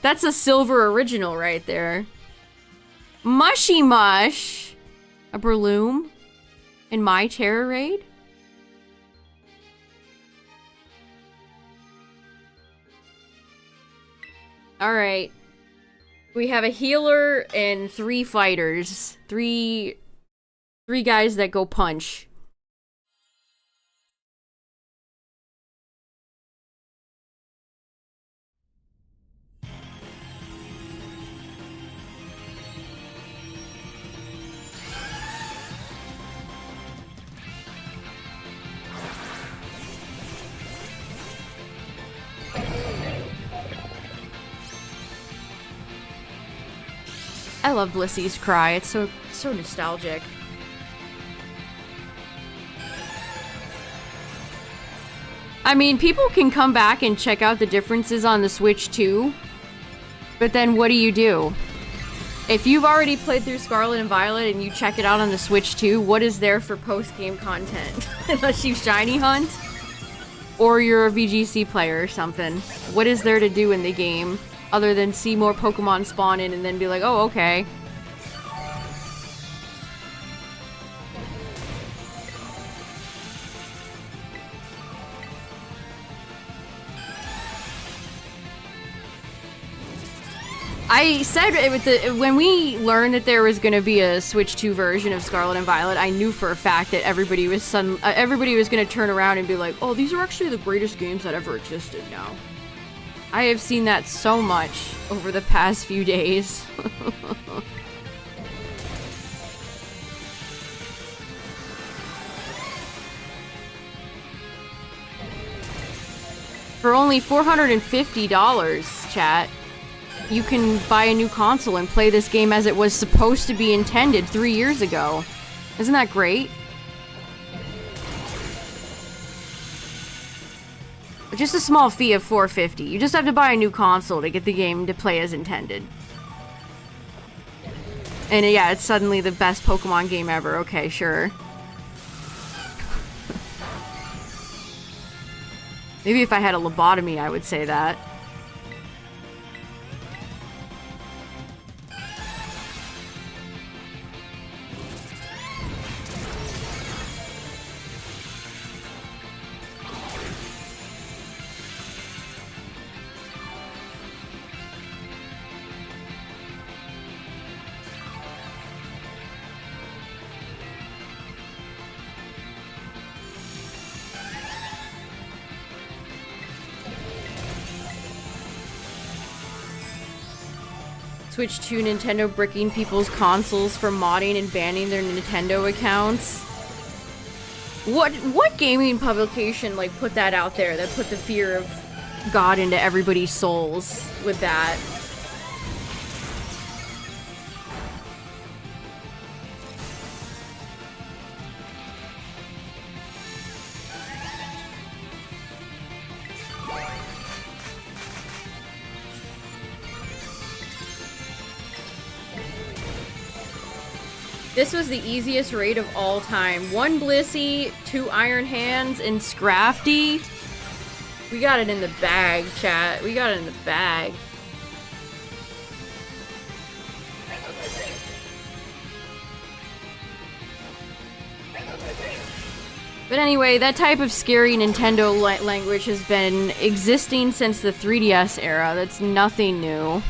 That's a silver original right there. Mushy Mush! A Breloom? In my Tera raid? Alright. We have a healer and 3 fighters. Three guys that go punch. I love Blissey's cry. It's so nostalgic. I mean, people can come back and check out the differences on the Switch too. But then what do? If you've already played through Scarlet and Violet and you check it out on the Switch too, what is there for post-game content? Unless you shiny hunt? Or you're a VGC player or something. What is there to do in the game? Other than see more Pokemon spawn in and then be like, oh, okay. I said when we learned that there was going to be a Switch 2 version of Scarlet and Violet, I knew for a fact that everybody was going to turn around and be like, oh, these are actually the greatest games that ever existed now. I have seen that so much over the past few days. For only $450, chat, you can buy a new console and play this game as it was supposed to be intended 3 years ago. Isn't that great? Just a small fee of $450. You just have to buy a new console to get the game to play as intended. And yeah, it's suddenly the best Pokemon game ever. Okay, sure. Maybe if I had a lobotomy, I would say that. Switch 2 Nintendo bricking people's consoles for modding and banning their Nintendo accounts. What gaming publication like put that out there that put the fear of God into everybody's souls with that? This was the easiest raid of all time. 1 Blissey, 2 Iron Hands, and Scrafty. We got it in the bag, chat. We got it in the bag. But anyway, that type of scary Nintendo language has been existing since the 3DS era. That's nothing new.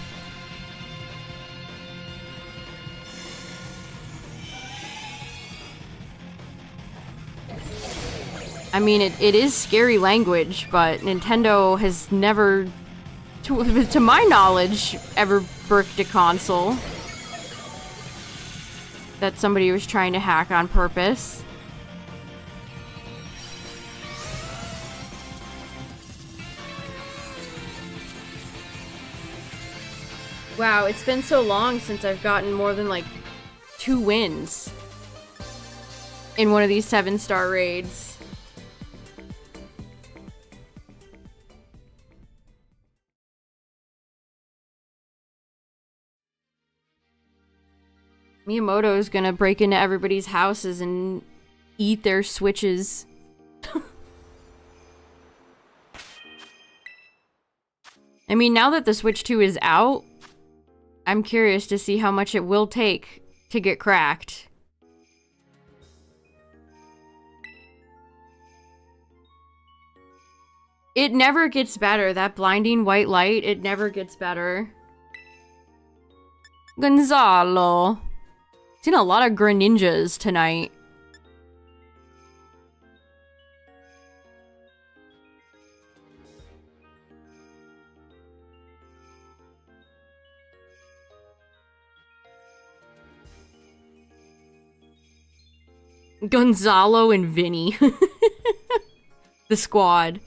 I mean, it is scary language, but Nintendo has never, to my knowledge, ever bricked a console that somebody was trying to hack on purpose. Wow, it's been so long since I've gotten more than like 2 wins in one of these 7-star raids. Miyamoto's gonna break into everybody's houses and eat their Switches. I mean, now that the Switch 2 is out, I'm curious to see how much it will take to get cracked. It never gets better. That blinding white light, it never gets better. Gonzalo. Seen a lot of Greninjas tonight. Gonzalo and Vinny. The squad.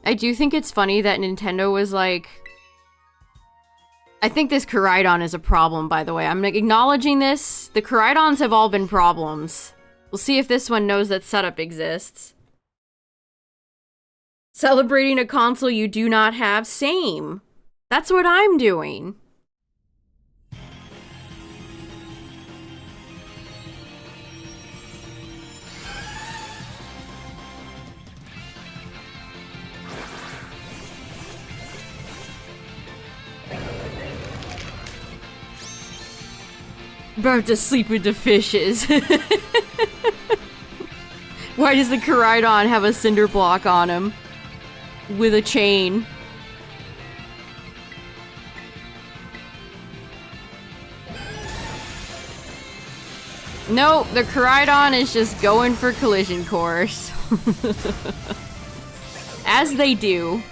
I do think it's funny that Nintendo was like... I think this Koraidon is a problem, by the way. I'm acknowledging this. The Koraidons have all been problems. We'll see if this one knows that setup exists. Celebrating a console you do not have? Same. That's what I'm doing. About to sleep with the fishes. Why does the Koraidon have a cinder block on him? With a chain. No, the Koraidon is just going for collision course. As they do.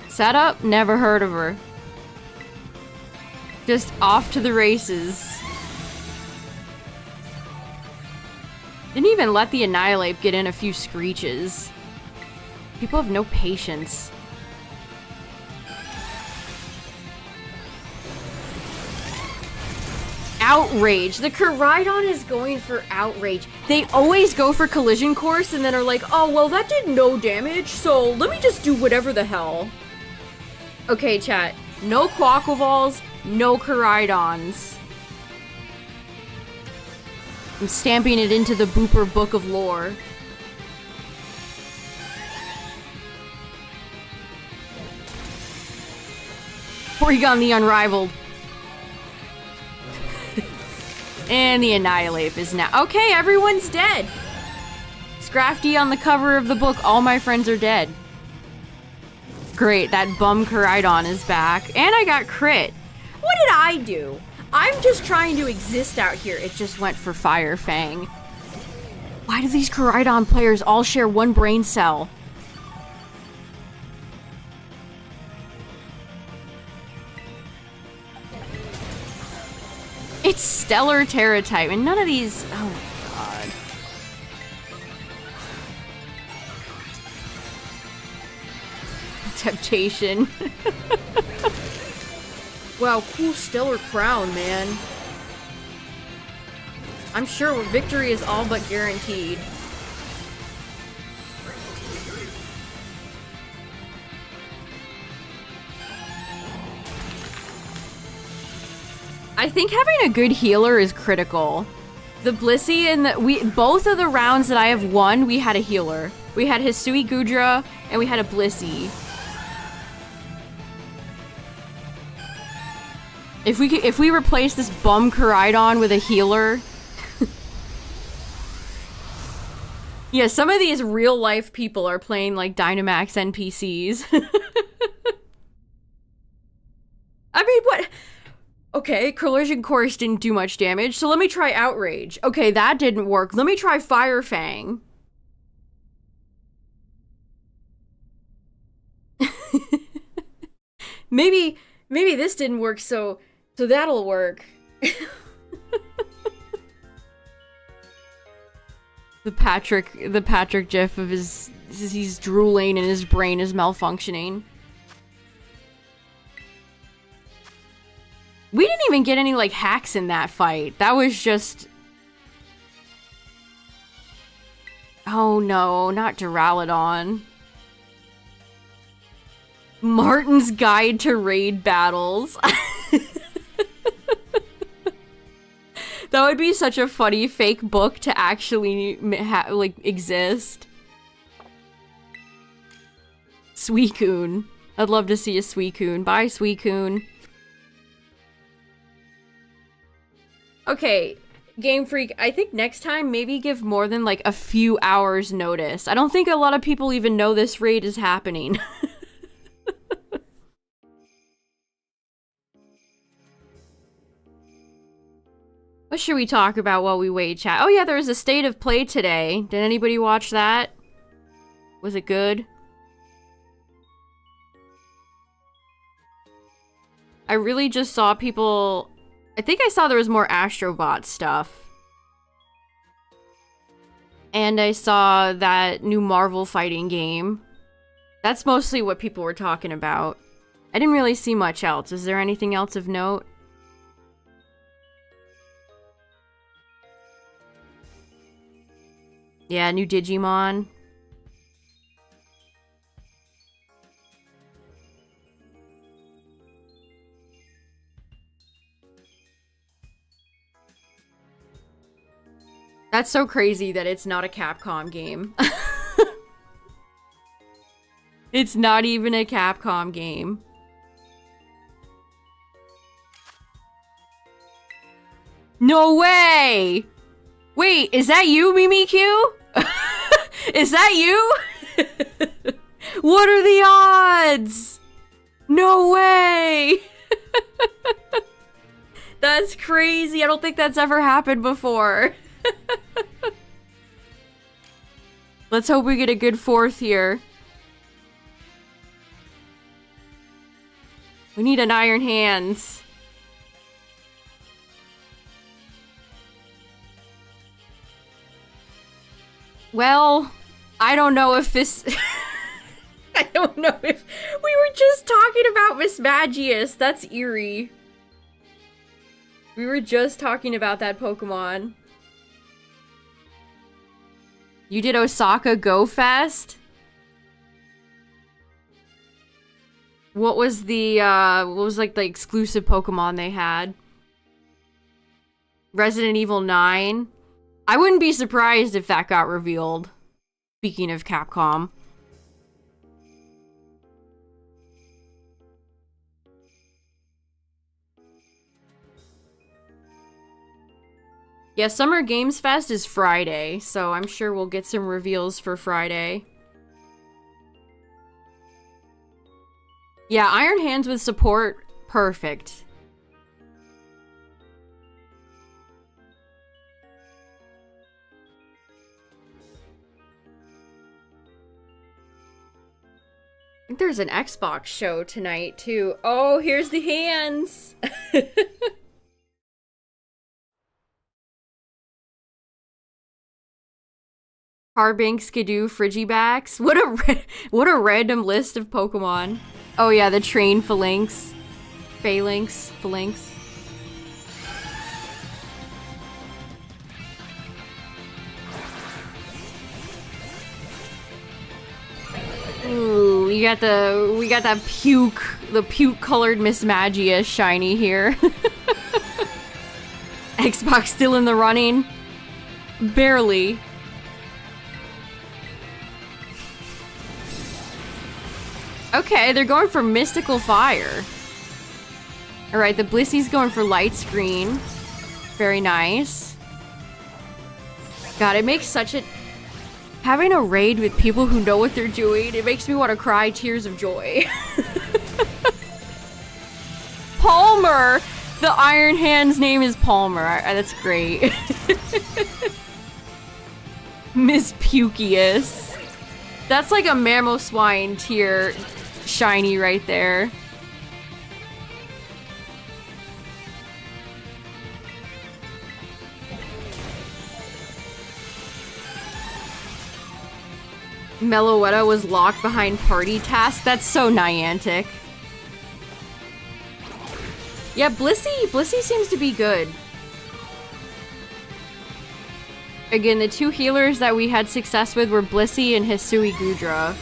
Setup? Never heard of her. Just off to the races. Didn't even let the Annihilate get in a few screeches. People have no patience. Outrage. The Koraidon is going for outrage. They always go for collision course and then are like, oh, well, that did no damage, so let me just do whatever the hell. Okay, chat. No Quaquavalls, no Koraidons. I'm stamping it into the Booper Book of Lore. Porygon the Unrivaled. And the Annihilate is now... Okay, everyone's dead! Scrafty on the cover of the book, all my friends are dead. Great, that bum Koraidon is back. And I got crit. What did I do? I'm just trying to exist out here. It just went for Fire Fang. Why do these Koraidon players all share one brain cell? It's Stellar Tera type, and none of these... Oh my god. Temptation. Wow, cool Stellar Crown, man. I'm sure victory is all but guaranteed. I think having a good healer is critical. The Blissey and both of the rounds that I have won, we had a healer. We had Hisui Gudra and we had a Blissey. If we replace this bum Koraidon with a healer. Yeah, some of these real life people are playing like Dynamax NPCs. I mean, what? Okay, Collision Course didn't do much damage, so let me try Outrage. Okay, that didn't work. Let me try Fire Fang. maybe this didn't work, so that'll work. The Patrick gif of he's drooling and his brain is malfunctioning. We didn't even get any, like, hacks in that fight. That was just... Oh no, not Duraludon. Martin's Guide to Raid Battles. That would be such a funny fake book to actually, like, exist. Suicune. I'd love to see a Suicune. Bye, Suicune. Okay, Game Freak, I think next time maybe give more than like a few hours notice. I don't think a lot of people even know this raid is happening. What should we talk about while we wait, chat? Oh yeah, there was a State of Play today. Did anybody watch that? Was it good? I really just saw people... I think I saw there was more Astrobot stuff. And I saw that new Marvel fighting game. That's mostly what people were talking about. I didn't really see much else. Is there anything else of note? Yeah, new Digimon. That's so crazy that it's not a Capcom game. It's not even a Capcom game. No way! Wait, is that you, Mimikyu? Is that you? What are the odds? No way! That's crazy. I don't think that's ever happened before. Let's hope we get a good fourth here. We need an Iron Hands. Well, I don't know if this... I don't know if... We were just talking about Miss Magius. That's eerie. We were just talking about that Pokemon. You did Osaka Go Fest? What was the, what was like the exclusive Pokemon they had? Resident Evil 9? I wouldn't be surprised if that got revealed. Speaking of Capcom. Yeah, Summer Games Fest is Friday, so I'm sure we'll get some reveals for Friday. Yeah, Iron Hands with support, perfect. I think there's an Xbox show tonight, too. Oh, here's the hands! Harbink, Skidoo, Frigibax. What a random list of Pokemon. Oh yeah, the train Phalanx. Phalanx. Ooh, we got that puke colored Miss Magia shiny here. Xbox still in the running? Barely. Okay, they're going for Mystical Fire. Alright, the Blissy's going for Light Screen. Very nice. God, it makes such a... Having a raid with people who know what they're doing, it makes me want to cry tears of joy. Palmer! The Iron Hand's name is Palmer. That's great. Miss Pukius. That's like a Mamoswine tier shiny right there. Meloetta was locked behind party tasks. That's so Niantic. Yeah, Blissey seems to be good. Again, the two healers that we had success with were Blissey and Hisui Gudra.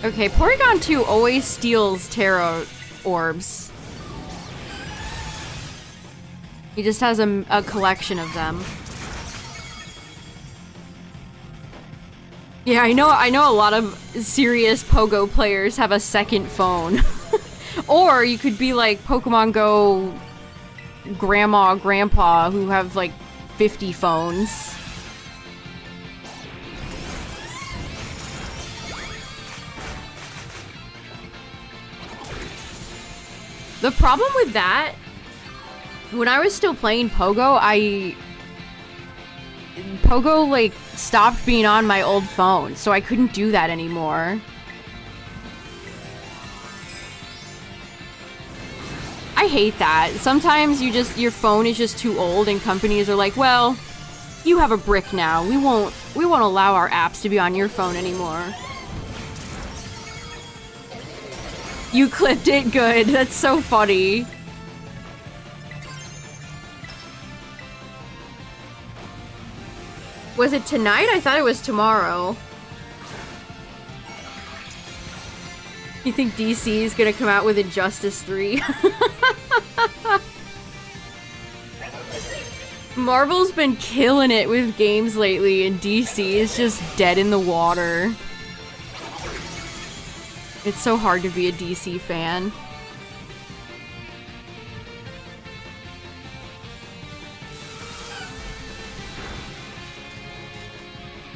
Okay, Porygon 2 always steals Tera orbs. He just has a collection of them. Yeah, I know a lot of serious Pogo players have a second phone. Or you could be like Pokemon Go grandma, grandpa who have like 50 phones. The problem with that, when I was still playing Pogo, Pogo, like, stopped being on my old phone, so I couldn't do that anymore. I hate that. Sometimes your phone is just too old and companies are like, well, you have a brick now. We won't allow our apps to be on your phone anymore. You clipped it? Good. That's so funny. Was it tonight? I thought it was tomorrow. You think DC is gonna come out with Injustice 3? Marvel's been killing it with games lately, and DC is just dead in the water. It's so hard to be a DC fan.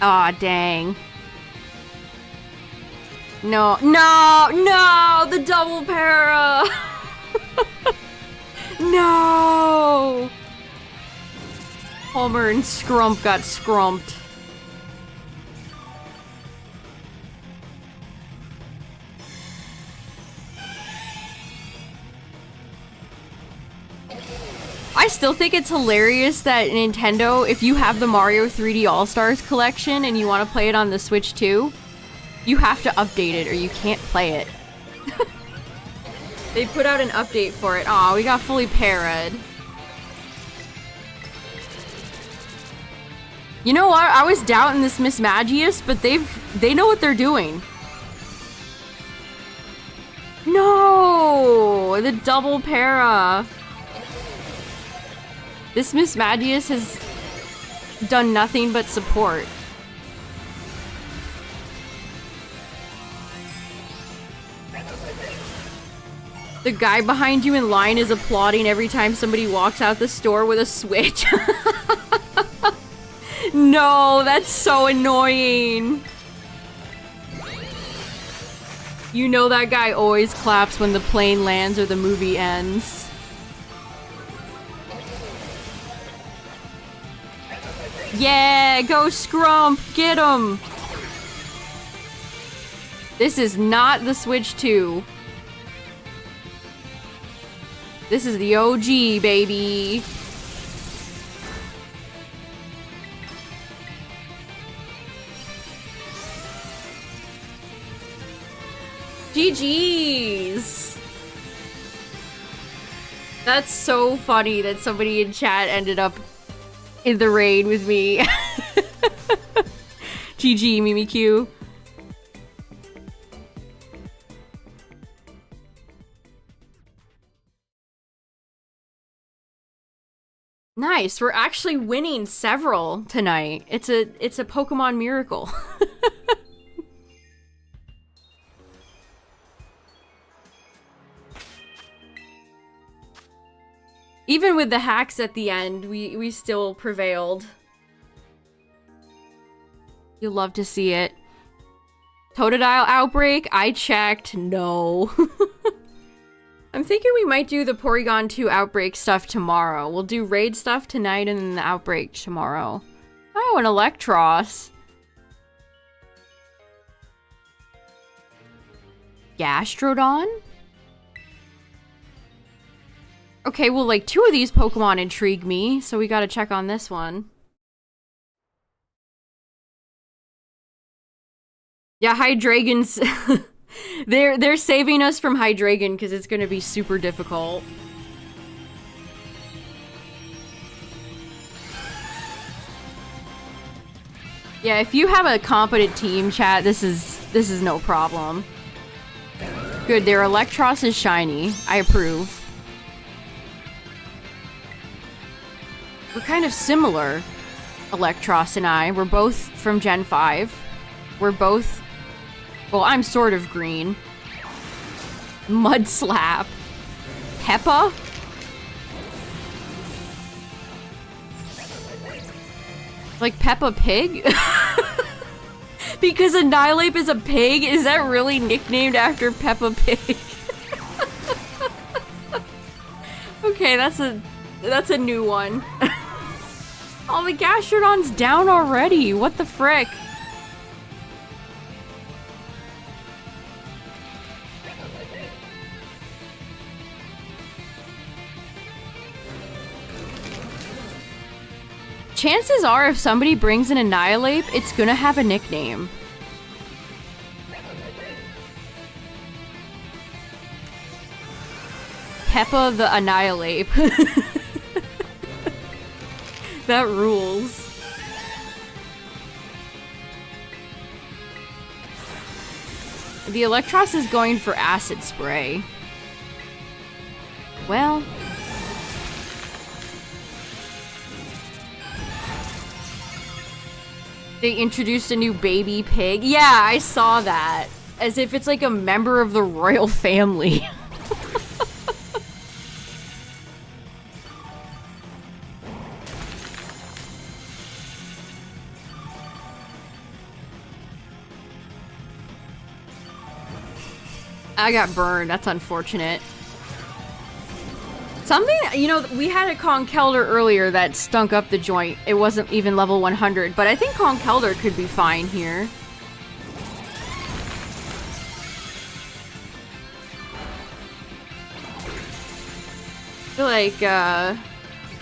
Aw, dang. No, the double para! No! Homer and Scrump got scrumped. I still think it's hilarious that Nintendo, if you have the Mario 3D All-Stars collection and you want to play it on the Switch too, you have to update it or you can't play it. They put out an update for it. Aw, we got fully para'd. You know what? I was doubting this Miss Magius, but they know what they're doing. No! The double para. This Miss Magius has done nothing but support. The guy behind you in line is applauding every time somebody walks out the store with a Switch. No, that's so annoying. You know that guy always claps when the plane lands or the movie ends. Yeah, go Scrump, get him! This is not the Switch 2. This is the OG, baby. GG's. That's so funny that somebody in chat ended up in the raid with me. GG, Mimikyu. Nice, we're actually winning several tonight. It's a Pokemon miracle. Even with the hacks at the end, we still prevailed. You'll love to see it. Totodile outbreak? I checked. No. I'm thinking we might do the Porygon 2 outbreak stuff tomorrow. We'll do raid stuff tonight and then the outbreak tomorrow. Oh, an Electros. Gastrodon? Okay, well, like, 2 of these Pokemon intrigue me, so we gotta check on this one. Yeah, Hydreigon's... they're saving us from Hydreigon because it's gonna be super difficult. Yeah, if you have a competent team, chat, this is no problem. Good, their Electros is shiny. I approve. We're kind of similar, Electros and I. We're both from Gen 5. We're both... Well, I'm sort of green. Mud Slap. Peppa? Like Peppa Pig? Because Annihilape is a pig? Is that really nicknamed after Peppa Pig? Okay, that's a new one. Oh, the Gastrodon's down already. What the frick? Chances are, if somebody brings an Annihilape, it's gonna have a nickname. Peppa the Annihilape. That rules. The Electros is going for Acid Spray. Well... They introduced a new baby pig. Yeah, I saw that. As if it's like a member of the royal family. I got burned. That's unfortunate. Something, you know, we had a Conkeldurr earlier that stunk up the joint. It wasn't even level 100, but I think Conkeldurr could be fine here. I feel like,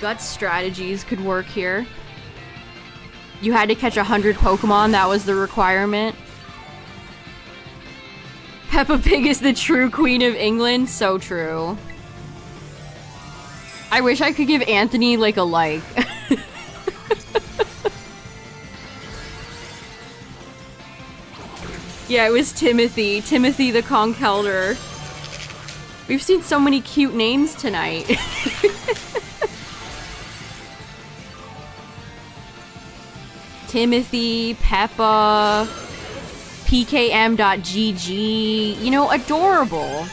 gut strategies could work here. You had to catch 100 Pokemon, that was the requirement. Peppa Pig is the true Queen of England, so true. I wish I could give Anthony, like, a like. Yeah, it was Timothy. Timothy the Conkeldurr. We've seen so many cute names tonight. Timothy, Peppa, PKM.GG. You know, adorable.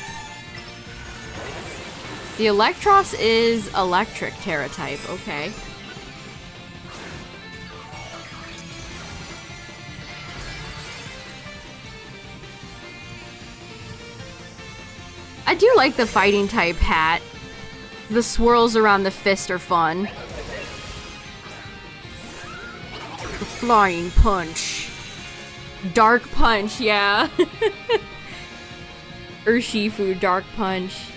The Electros is electric Tera type, okay. I do like the fighting type hat. The swirls around the fist are fun. The flying punch. Dark punch, yeah. Urshifu, dark punch.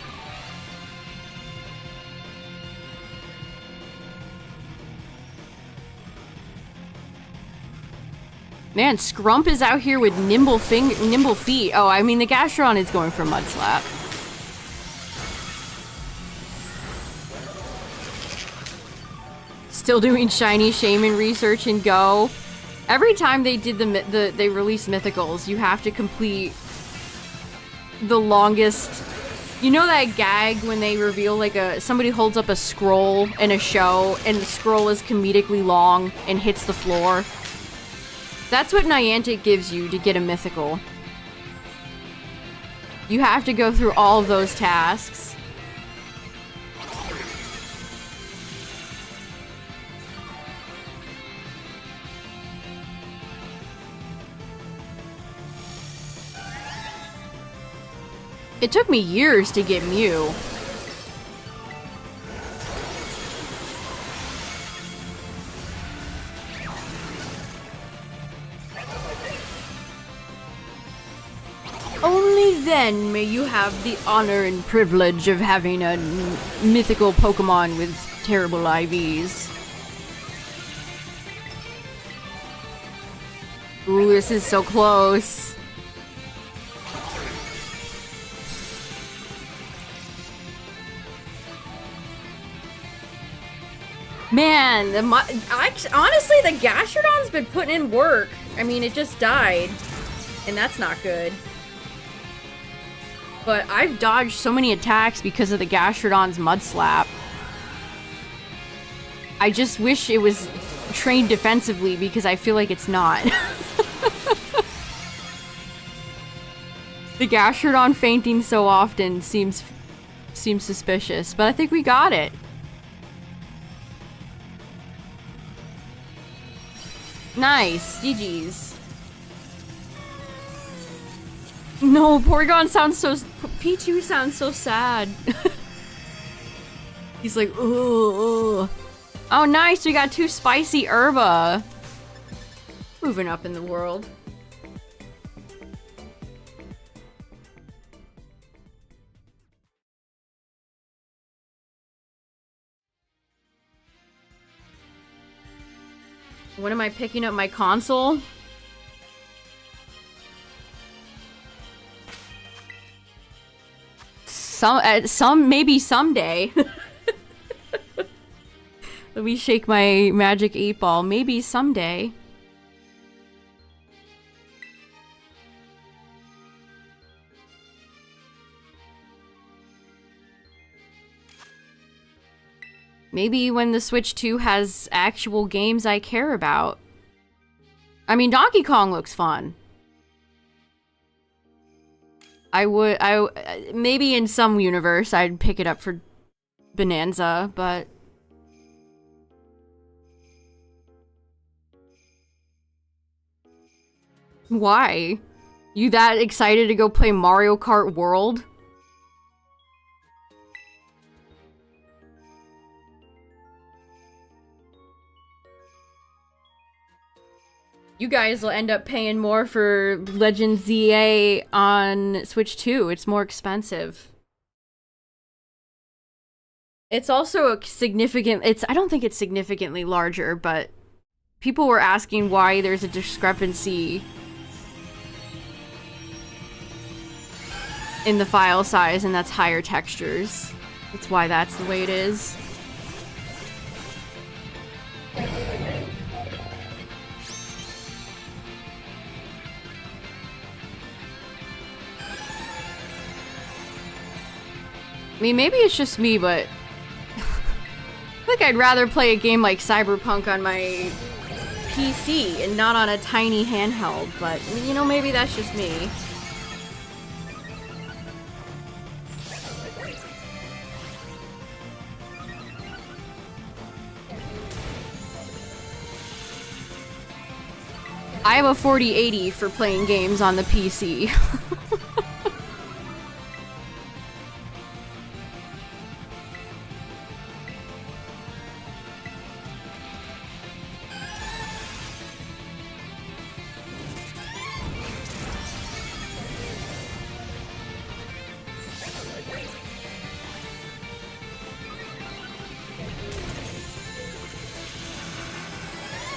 Man, Scrump is out here with nimble feet. Oh, I mean, the Gastrodon is going for Mud Slap. Still doing shiny shaman research in Go. Every time they did they release mythicals, you have to complete the longest. You know that gag when they reveal like somebody holds up a scroll in a show and the scroll is comedically long and hits the floor? That's what Niantic gives you to get a mythical. You have to go through all of those tasks. It took me years to get Mew. Only then may you have the honor and privilege of having a mythical Pokemon with terrible IVs. Ooh, this is so close. Man, honestly, the Gastrodon's been putting in work. I mean, it just died, and that's not good. But I've dodged so many attacks because of the Gastrodon's Mud Slap. I just wish it was trained defensively because I feel like it's not. The Gastrodon fainting so often seems suspicious, but I think we got it. Nice, GG's. No, Porygon sounds so... P2 sounds so sad. He's like, ugh. Oh, nice, we got 2 spicy herba. Moving up in the world. When am I picking up my console? Maybe someday. Let me shake my magic 8-ball. Maybe someday. Maybe when the Switch 2 has actual games I care about. I mean, Donkey Kong looks fun. Maybe in some universe I'd pick it up for Bonanza, but... Why? You that excited to go play Mario Kart World? You guys will end up paying more for Legend ZA on Switch 2. It's more expensive. It's also a significant... I don't think it's significantly larger, but people were asking why there's a discrepancy in the file size, and that's higher textures. That's why that's the way it is. I mean, maybe it's just me, but I think I'd rather play a game like Cyberpunk on my PC and not on a tiny handheld, but, you know, maybe that's just me. I have a 4080 for playing games on the PC.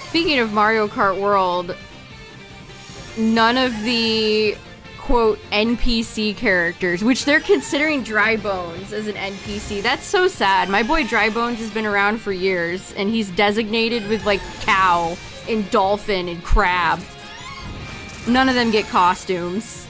Speaking of Mario Kart World, none of the quote NPC characters, which they're considering Dry Bones as an NPC. That's so sad. My boy Dry Bones has been around for years, and he's designated with like cow and dolphin and crab. None of them get costumes.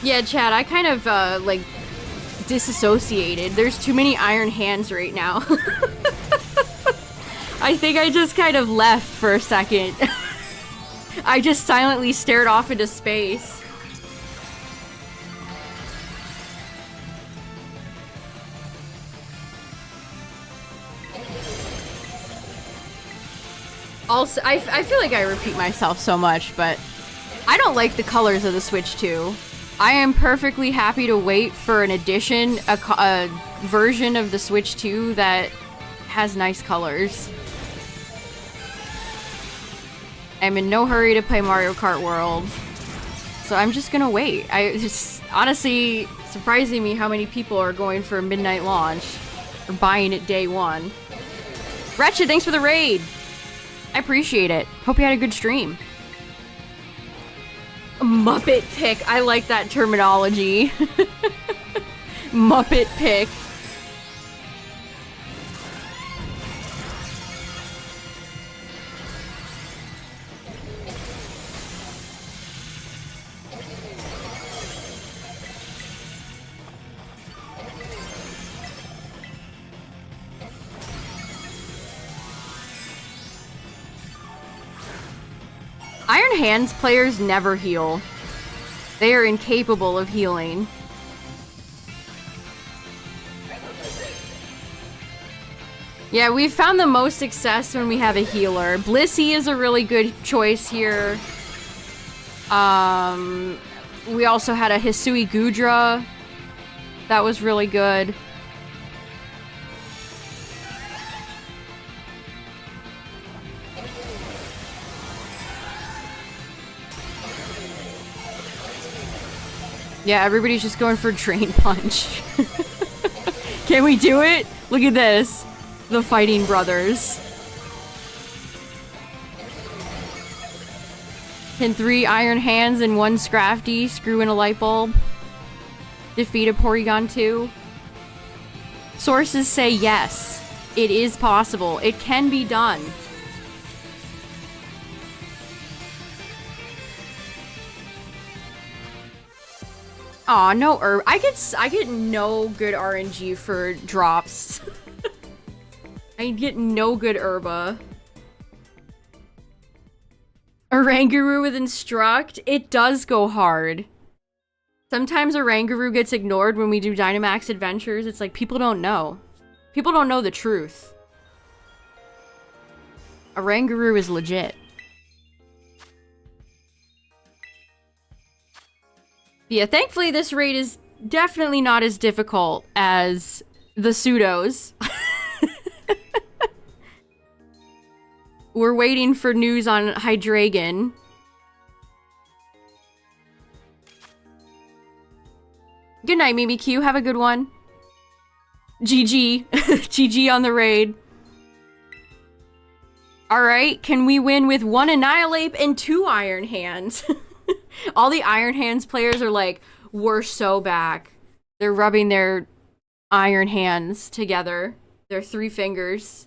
Yeah, Chad, I kind of, like, disassociated. There's too many iron hands right now. I think I just kind of left for a second. I just silently stared off into space. Also, I feel like I repeat myself so much, but I don't like the colors of the Switch 2. I am perfectly happy to wait for an edition, a version of the Switch 2 that has nice colors. I'm in no hurry to play Mario Kart World, so I'm just gonna wait. It's honestly surprising me how many people are going for a midnight launch, or buying it day one. Wretched, thanks for the raid! I appreciate it. Hope you had a good stream. Muppet pick. I like that terminology. Muppet pick. Iron Hands players never heal. They are incapable of healing. Yeah, we've found the most success when we have a healer. Blissey is a really good choice here. We also had a Hisui Gudra. That was really good. Yeah, everybody's just going for Drain Punch. Can we do it? Look at this. The Fighting Brothers. Can 3 Iron Hands and 1 Scrafty screw in a light bulb? Defeat a Porygon 2? Sources say yes. It is possible. It can be done. Aw, no herb. I get no good RNG for drops. I get no good herba. Oranguru with Instruct, it does go hard. Sometimes Oranguru gets ignored when we do Dynamax Adventures. It's like, people don't know. People don't know the truth. Oranguru is legit. Yeah, thankfully this raid is definitely not as difficult as the pseudos. We're waiting for news on Hydreigon. Good night, Mimikyu. Have a good one. GG. GG on the raid. Alright, can we win with 1 Annihilate and 2 Iron Hands? All the Iron Hands players are like, we're so back. They're rubbing their Iron Hands together. Their 3 fingers.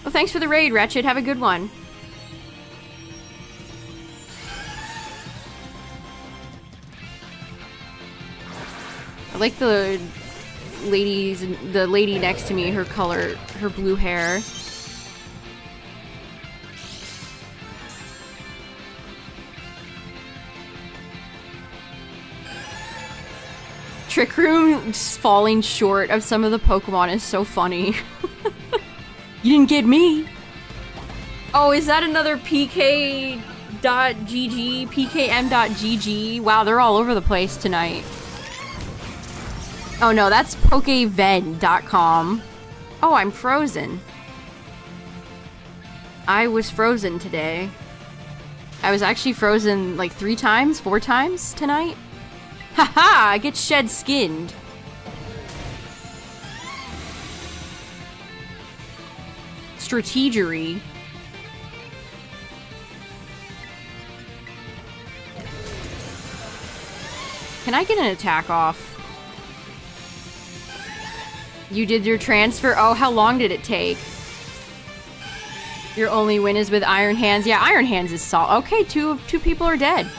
Well, thanks for the raid, Wretched. Have a good one. I like the lady next to me, her color, her blue hair. Trick Room just falling short of some of the Pokemon is so funny. You didn't get me. Oh, is that another PK.GG? PKM.GG? Wow, they're all over the place tonight. Oh no, that's Pokeven.com. Oh, I'm frozen. I was frozen today. I was actually frozen like 3 times, 4 times tonight. Haha, I get shed skinned. Strategery. Can I get an attack off? You did your transfer? Oh, how long did it take? Your only win is with Iron Hands. Yeah, Iron Hands is solid. Okay, two people are dead.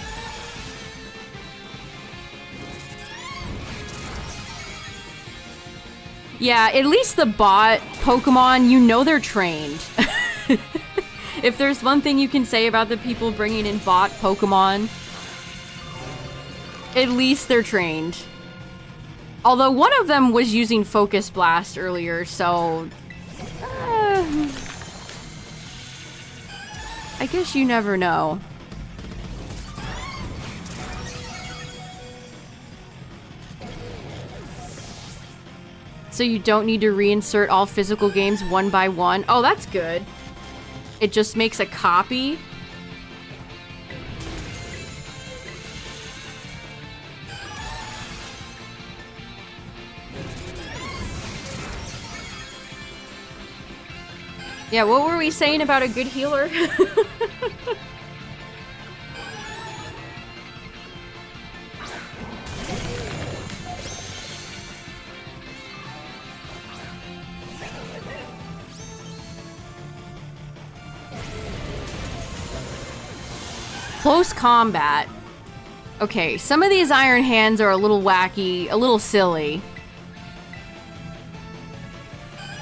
Yeah, at least the bot Pokemon, you know they're trained. If there's one thing you can say about the people bringing in bot Pokemon, at least they're trained. Although one of them was using Focus Blast earlier, so... I guess you never know. So you don't need to reinsert all physical games one by one. Oh, that's good. It just makes a copy. Yeah, what were we saying about a good healer? Close combat. Okay, some of these Iron Hands are a little wacky, a little silly.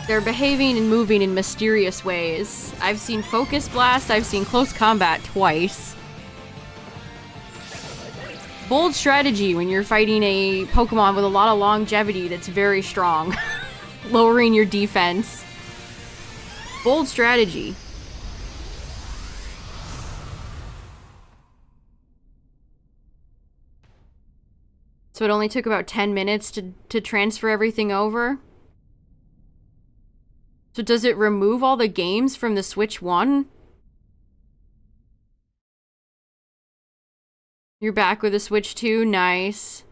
They're behaving and moving in mysterious ways. I've seen Focus Blast, I've seen Close Combat twice. Bold strategy when you're fighting a Pokemon with a lot of longevity that's very strong. Lowering your defense. Bold strategy. So it only took about 10 minutes to transfer everything over? So does it remove all the games from the Switch 1? You're back with the Switch 2? Nice.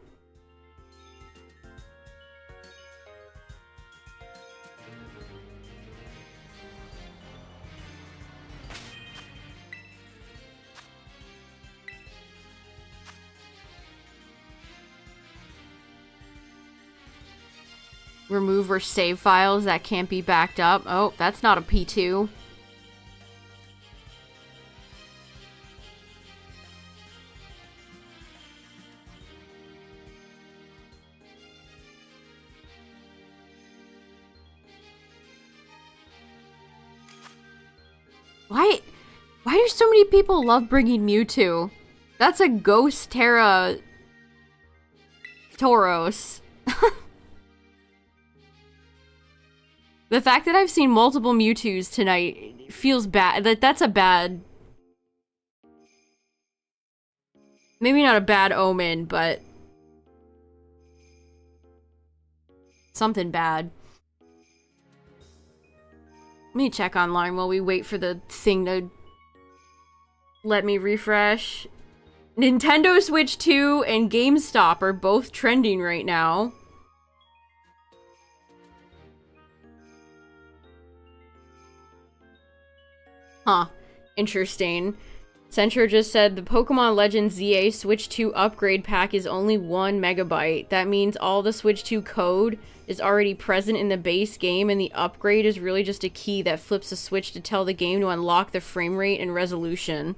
Remove or save files that can't be backed up. Oh, that's not a P2. Why do so many people love bringing Mewtwo? That's a ghost Tera Tauros. The fact that I've seen multiple Mewtwo's tonight feels bad. That's a bad... Maybe not a bad omen, but... something bad. Let me check online while we wait for the thing to... let me refresh. Nintendo Switch 2 and GameStop are both trending right now. Huh. Interesting. Centro just said the Pokemon Legends ZA Switch 2 upgrade pack is only 1 megabyte. That means all the Switch 2 code is already present in the base game, and the upgrade is really just a key that flips a switch to tell the game to unlock the frame rate and resolution.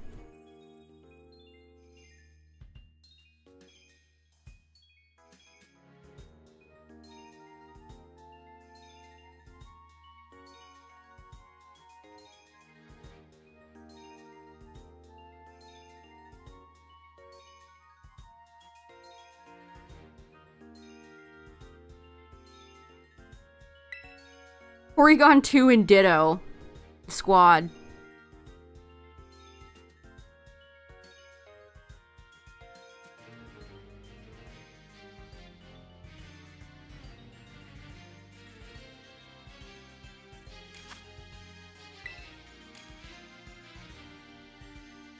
Porygon 2 and Ditto. Squad.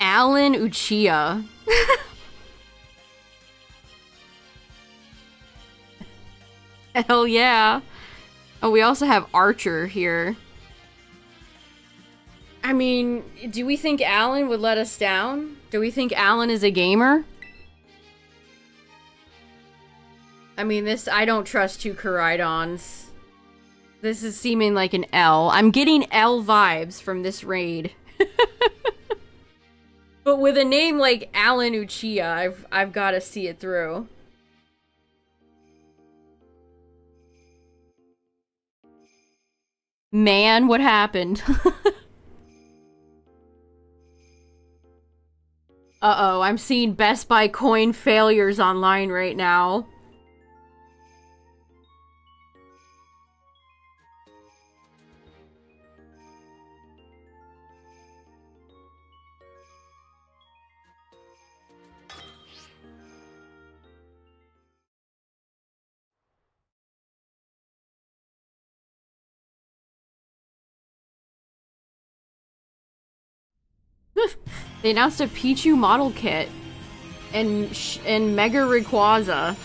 Alan Uchiha. Hell yeah. Oh, we also have Archer here. I mean, do we think Alan would let us down? Do we think Alan is a gamer? I mean, I don't trust two Koraidons. This is seeming like an L. I'm getting L vibes from this raid. But with a name like Alan Uchiha, I've got to see it through. Man, what happened? Uh-oh, I'm seeing Best Buy coin failures online right now. They announced a Pichu model kit and Mega Rayquaza.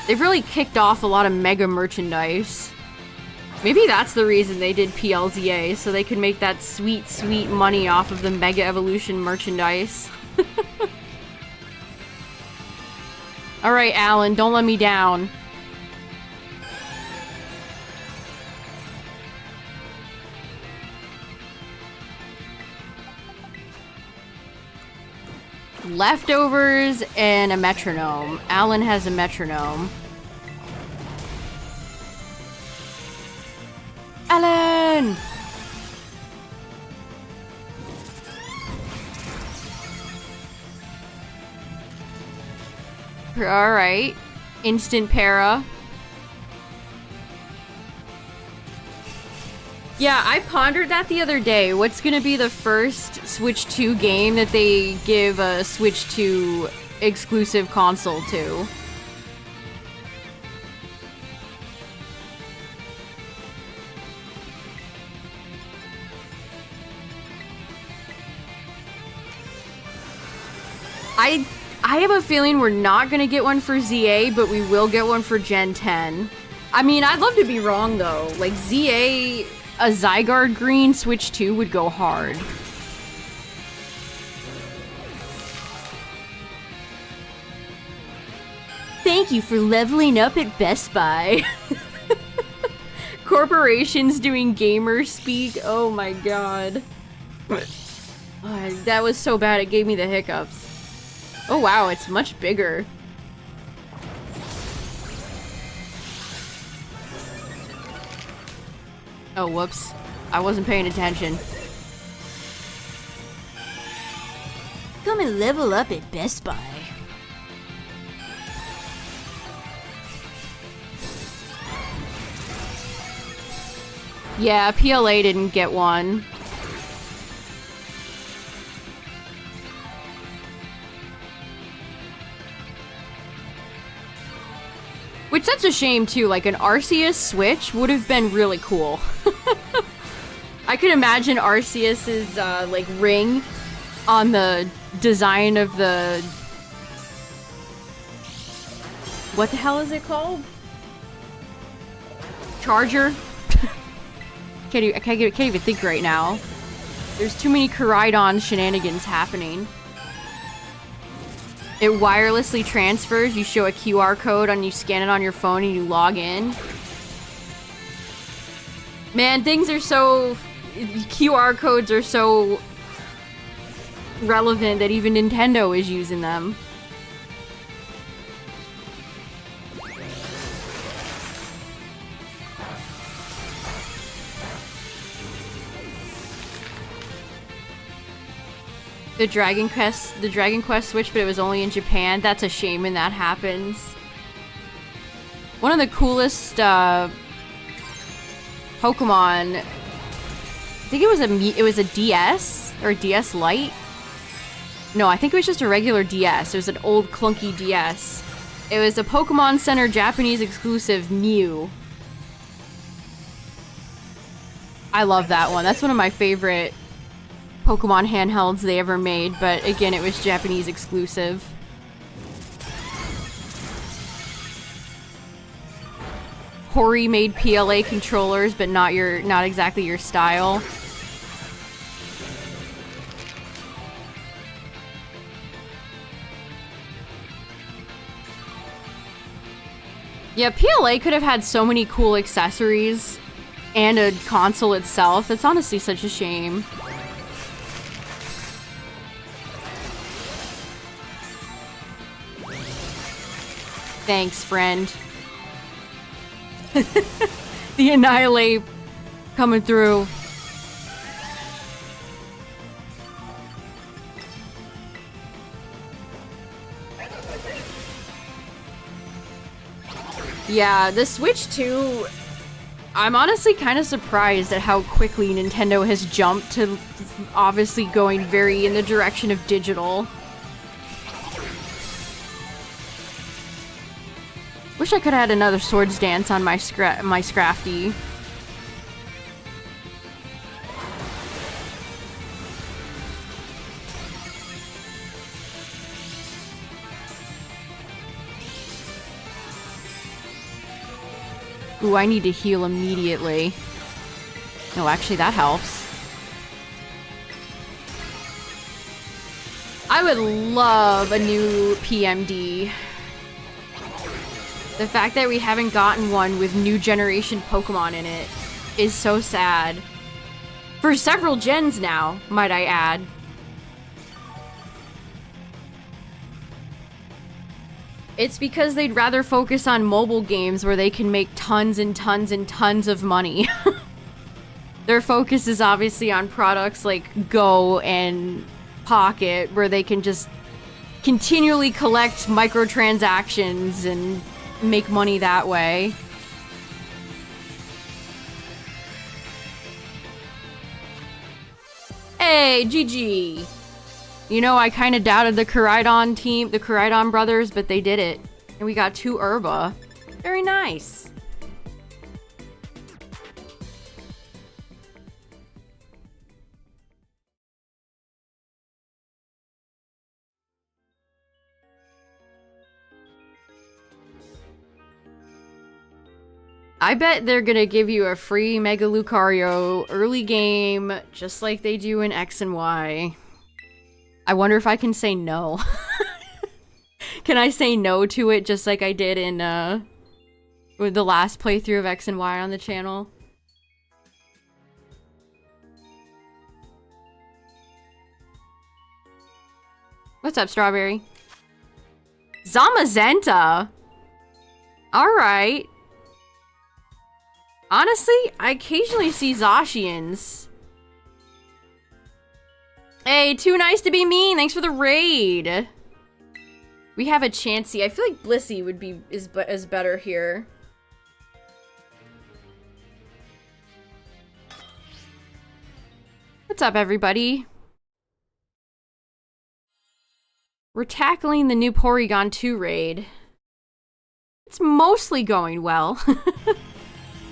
They've really kicked off a lot of Mega merchandise. Maybe that's the reason they did PLZA, so they could make that sweet, sweet money off of the Mega Evolution merchandise. Alright, Alan, don't let me down. Leftovers and a metronome. Alan has a metronome. Alan! Alright. Instant para. Yeah, I pondered that the other day. What's gonna be the first Switch 2 game that they give a Switch 2 exclusive console to? I have a feeling we're not gonna get one for ZA, but we will get one for Gen 10. I mean, I'd love to be wrong though. Like ZA, a Zygarde Green Switch 2 would go hard. Thank you for leveling up at Best Buy. Corporations doing gamer speak. Oh my god. That was so bad it gave me the hiccups. Oh wow, it's much bigger. Oh, whoops. I wasn't paying attention. Come and level up at Best Buy. Yeah, PLA didn't get one. Which, that's a shame, too. Like, an Arceus Switch would have been really cool. I could imagine Arceus's, like, ring on the design of the... What the hell is it called? Charger? I can't even think right now. There's too many Koraidon shenanigans happening. It wirelessly transfers. You show a QR code and you scan it on your phone and you log in. Man, things are so... QR codes are so relevant that even Nintendo is using them. The Dragon Quest Switch, but it was only in Japan. That's a shame when that happens. One of the coolest Pokemon. I think it was a DS or a DS Lite. No, I think it was just a regular DS. It was an old clunky DS. It was a Pokemon Center Japanese exclusive Mew. I love that one. That's one of my favorite Pokemon handhelds they ever made, but again, it was Japanese exclusive. Hori made PLA controllers, but not exactly your style. Yeah, PLA could have had so many cool accessories and a console itself. It's honestly such a shame. Thanks, friend. The Annihilate coming through. Yeah, the Switch 2, I'm honestly kind of surprised at how quickly Nintendo has jumped to obviously going very in the direction of digital. Wish I could have had another Swords Dance on my Scrafty. Ooh, I need to heal immediately. No, actually, that helps. I would love a new PMD. The fact that we haven't gotten one with new generation Pokemon in it is so sad. For several gens now, might I add. It's because they'd rather focus on mobile games where they can make tons and tons and tons of money. Their focus is obviously on products like Go and Pocket, where they can just continually collect microtransactions and make money that way. Hey, GG. You know, I kind of doubted the Koraidon team, the Koraidon brothers, but they did it. And we got 2 Herba. Very nice. I bet they're gonna give you a free Mega Lucario early game, just like they do in X and Y. I wonder if I can say no. Can I say no to it just like I did in with the last playthrough of X and Y on the channel? What's up, Strawberry? Zamazenta? Alright. Honestly, I occasionally see Zacians. Hey, too nice to be mean. Thanks for the raid. We have a Chansey. I feel like Blissey would be is better here. What's up, everybody? We're tackling the new Porygon 2 raid. It's mostly going well.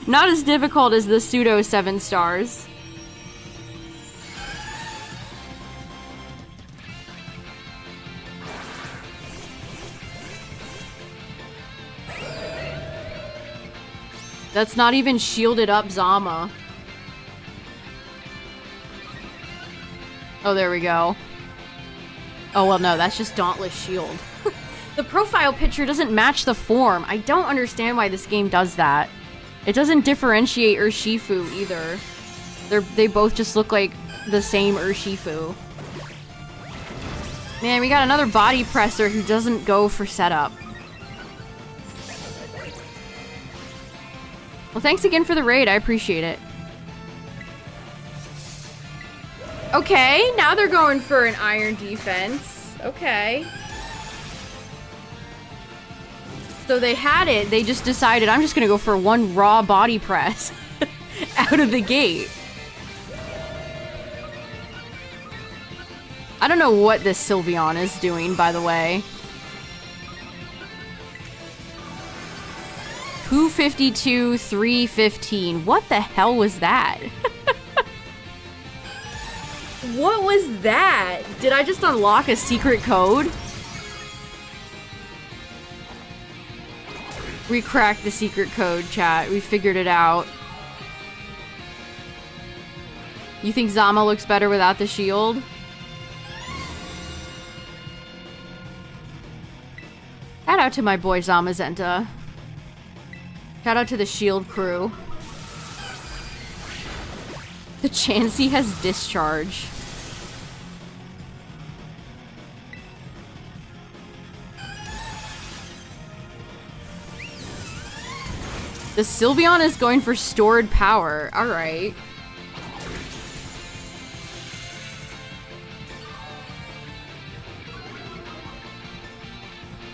Not as difficult as the pseudo 7 stars. That's not even shielded up Zama. Oh, there we go. Oh, well, no, that's just Dauntless Shield. The profile picture doesn't match the form. I don't understand why this game does that. It doesn't differentiate Urshifu either. They both just look like the same Urshifu. Man, we got another body presser who doesn't go for setup. Well, thanks again for the raid. I appreciate it. Okay, now they're going for an iron defense. Okay. So they had it, they just decided, I'm just gonna go for one raw body press. out of the gate. I don't know what this Sylveon is doing, by the way. 252, 315. What the hell was that? What was that? Did I just unlock a secret code? We cracked the secret code, chat. We figured it out. You think Zama looks better without the shield? Shout out to my boy Zamazenta. Shout out to the shield crew. The Chansey has discharge. The Sylveon is going for stored power. Alright.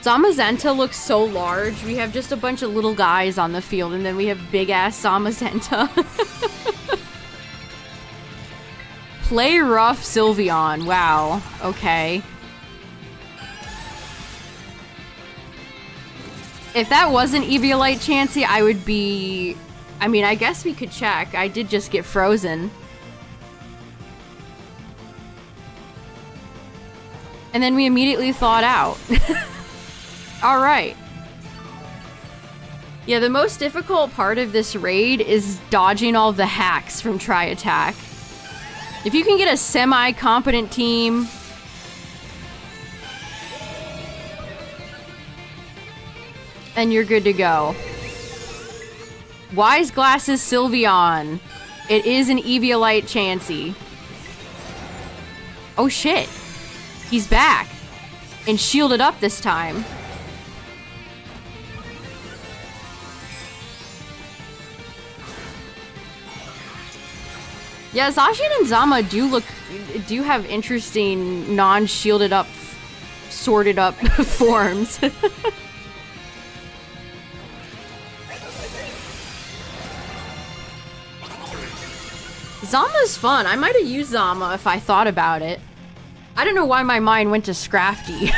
Zamazenta looks so large. We have just a bunch of little guys on the field, and then we have big-ass Zamazenta. Play rough Sylveon. Wow. Okay. If that wasn't Eviolite Chansey, I would be... I mean, I guess we could check. I did just get frozen. And then we immediately thawed out. Alright. Yeah, the most difficult part of this raid is dodging all the hacks from Tri-Attack. If you can get a semi-competent team... and you're good to go. Wise Glasses Sylveon. It is an Eviolite Chansey. Oh shit. He's back. And shielded up this time. Yeah, Zacian and Zama do have interesting non-shielded up, sorted up forms. Zama's fun. I might have used Zama if I thought about it. I don't know why my mind went to Scrafty.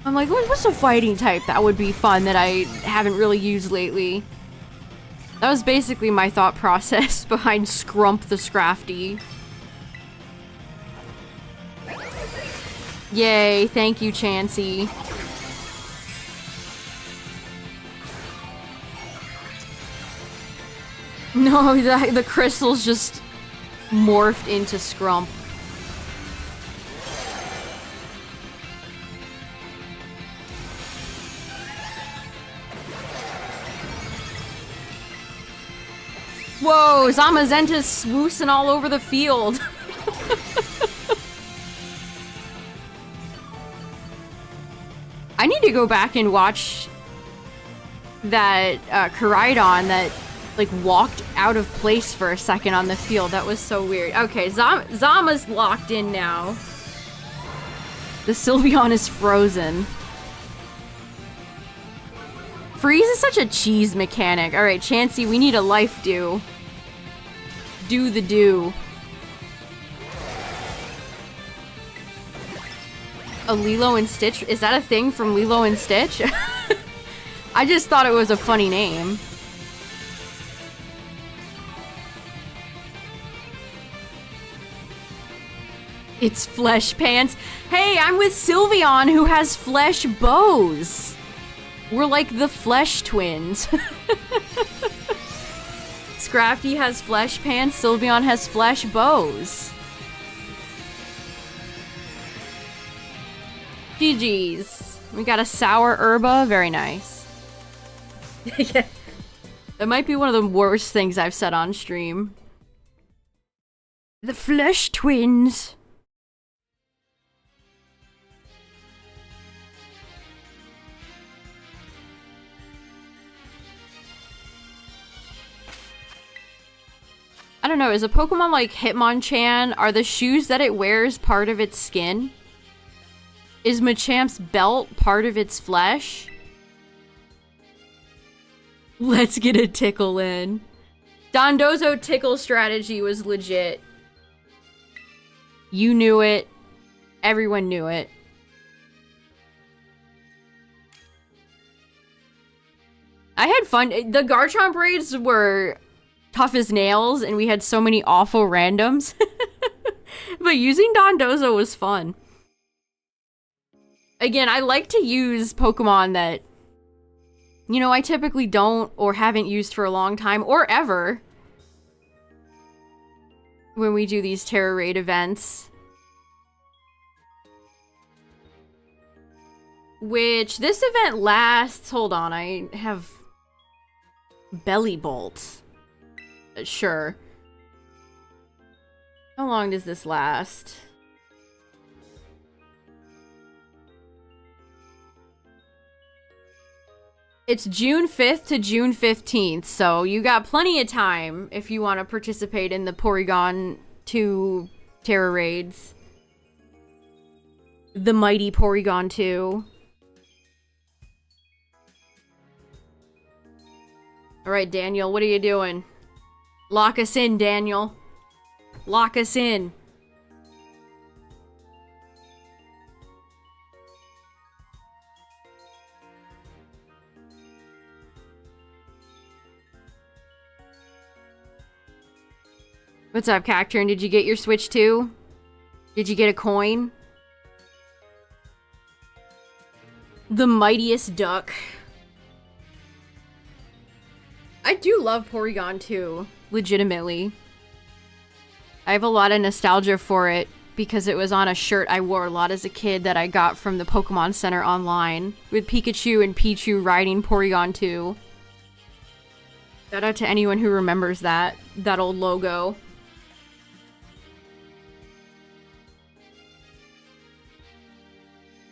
I'm like, what's a fighting type that would be fun that I haven't really used lately? That was basically my thought process behind Scrump the Scrafty. Yay, thank you, Chansey. No, the crystals just morphed into Scrump. Whoa, Zamazenta's swoosing all over the field. I need to go back and watch that Koraidon that like walked out of place for a second on the field. That was so weird. Okay, Zama's locked in now. The Sylveon is frozen. Freeze is such a cheese mechanic. Alright, Chansey, we need a life do. Do the do. A Lilo and Stitch? Is that a thing from Lilo and Stitch? I just thought it was a funny name. It's Flesh Pants. Hey, I'm with Sylveon who has flesh bows. We're like the Flesh Twins. Scrafty has flesh pants, Sylveon has flesh bows. GG's. We got a sour herba, very nice. Yeah. That might be one of the worst things I've said on stream. The Flesh Twins. I don't know, is a Pokemon like Hitmonchan, are the shoes that it wears part of its skin? Is Machamp's belt part of its flesh? Let's get a tickle in. Dondozo tickle strategy was legit. You knew it. Everyone knew it. I had fun. The Garchomp raids were tough as nails, and we had so many awful randoms. But using Dondozo was fun. Again, I like to use Pokemon that, you know, I typically don't or haven't used for a long time or ever when we do these Tera raid events. Which, this event lasts... Hold on, I have... Belly Bolt. Sure. How long does this last? It's June 5th to June 15th, so you got plenty of time if you want to participate in the Porygon 2 Tera raids. The mighty Porygon 2. Alright, Daniel, what are you doing? Lock us in, Daniel. Lock us in. What's up, Cacturn? Did you get your Switch too? Did you get a coin? The mightiest duck. I do love Porygon too, legitimately. I have a lot of nostalgia for it because it was on a shirt I wore a lot as a kid that I got from the Pokemon Center online with Pikachu and Pichu riding Porygon 2. Shout out to anyone who remembers that old logo.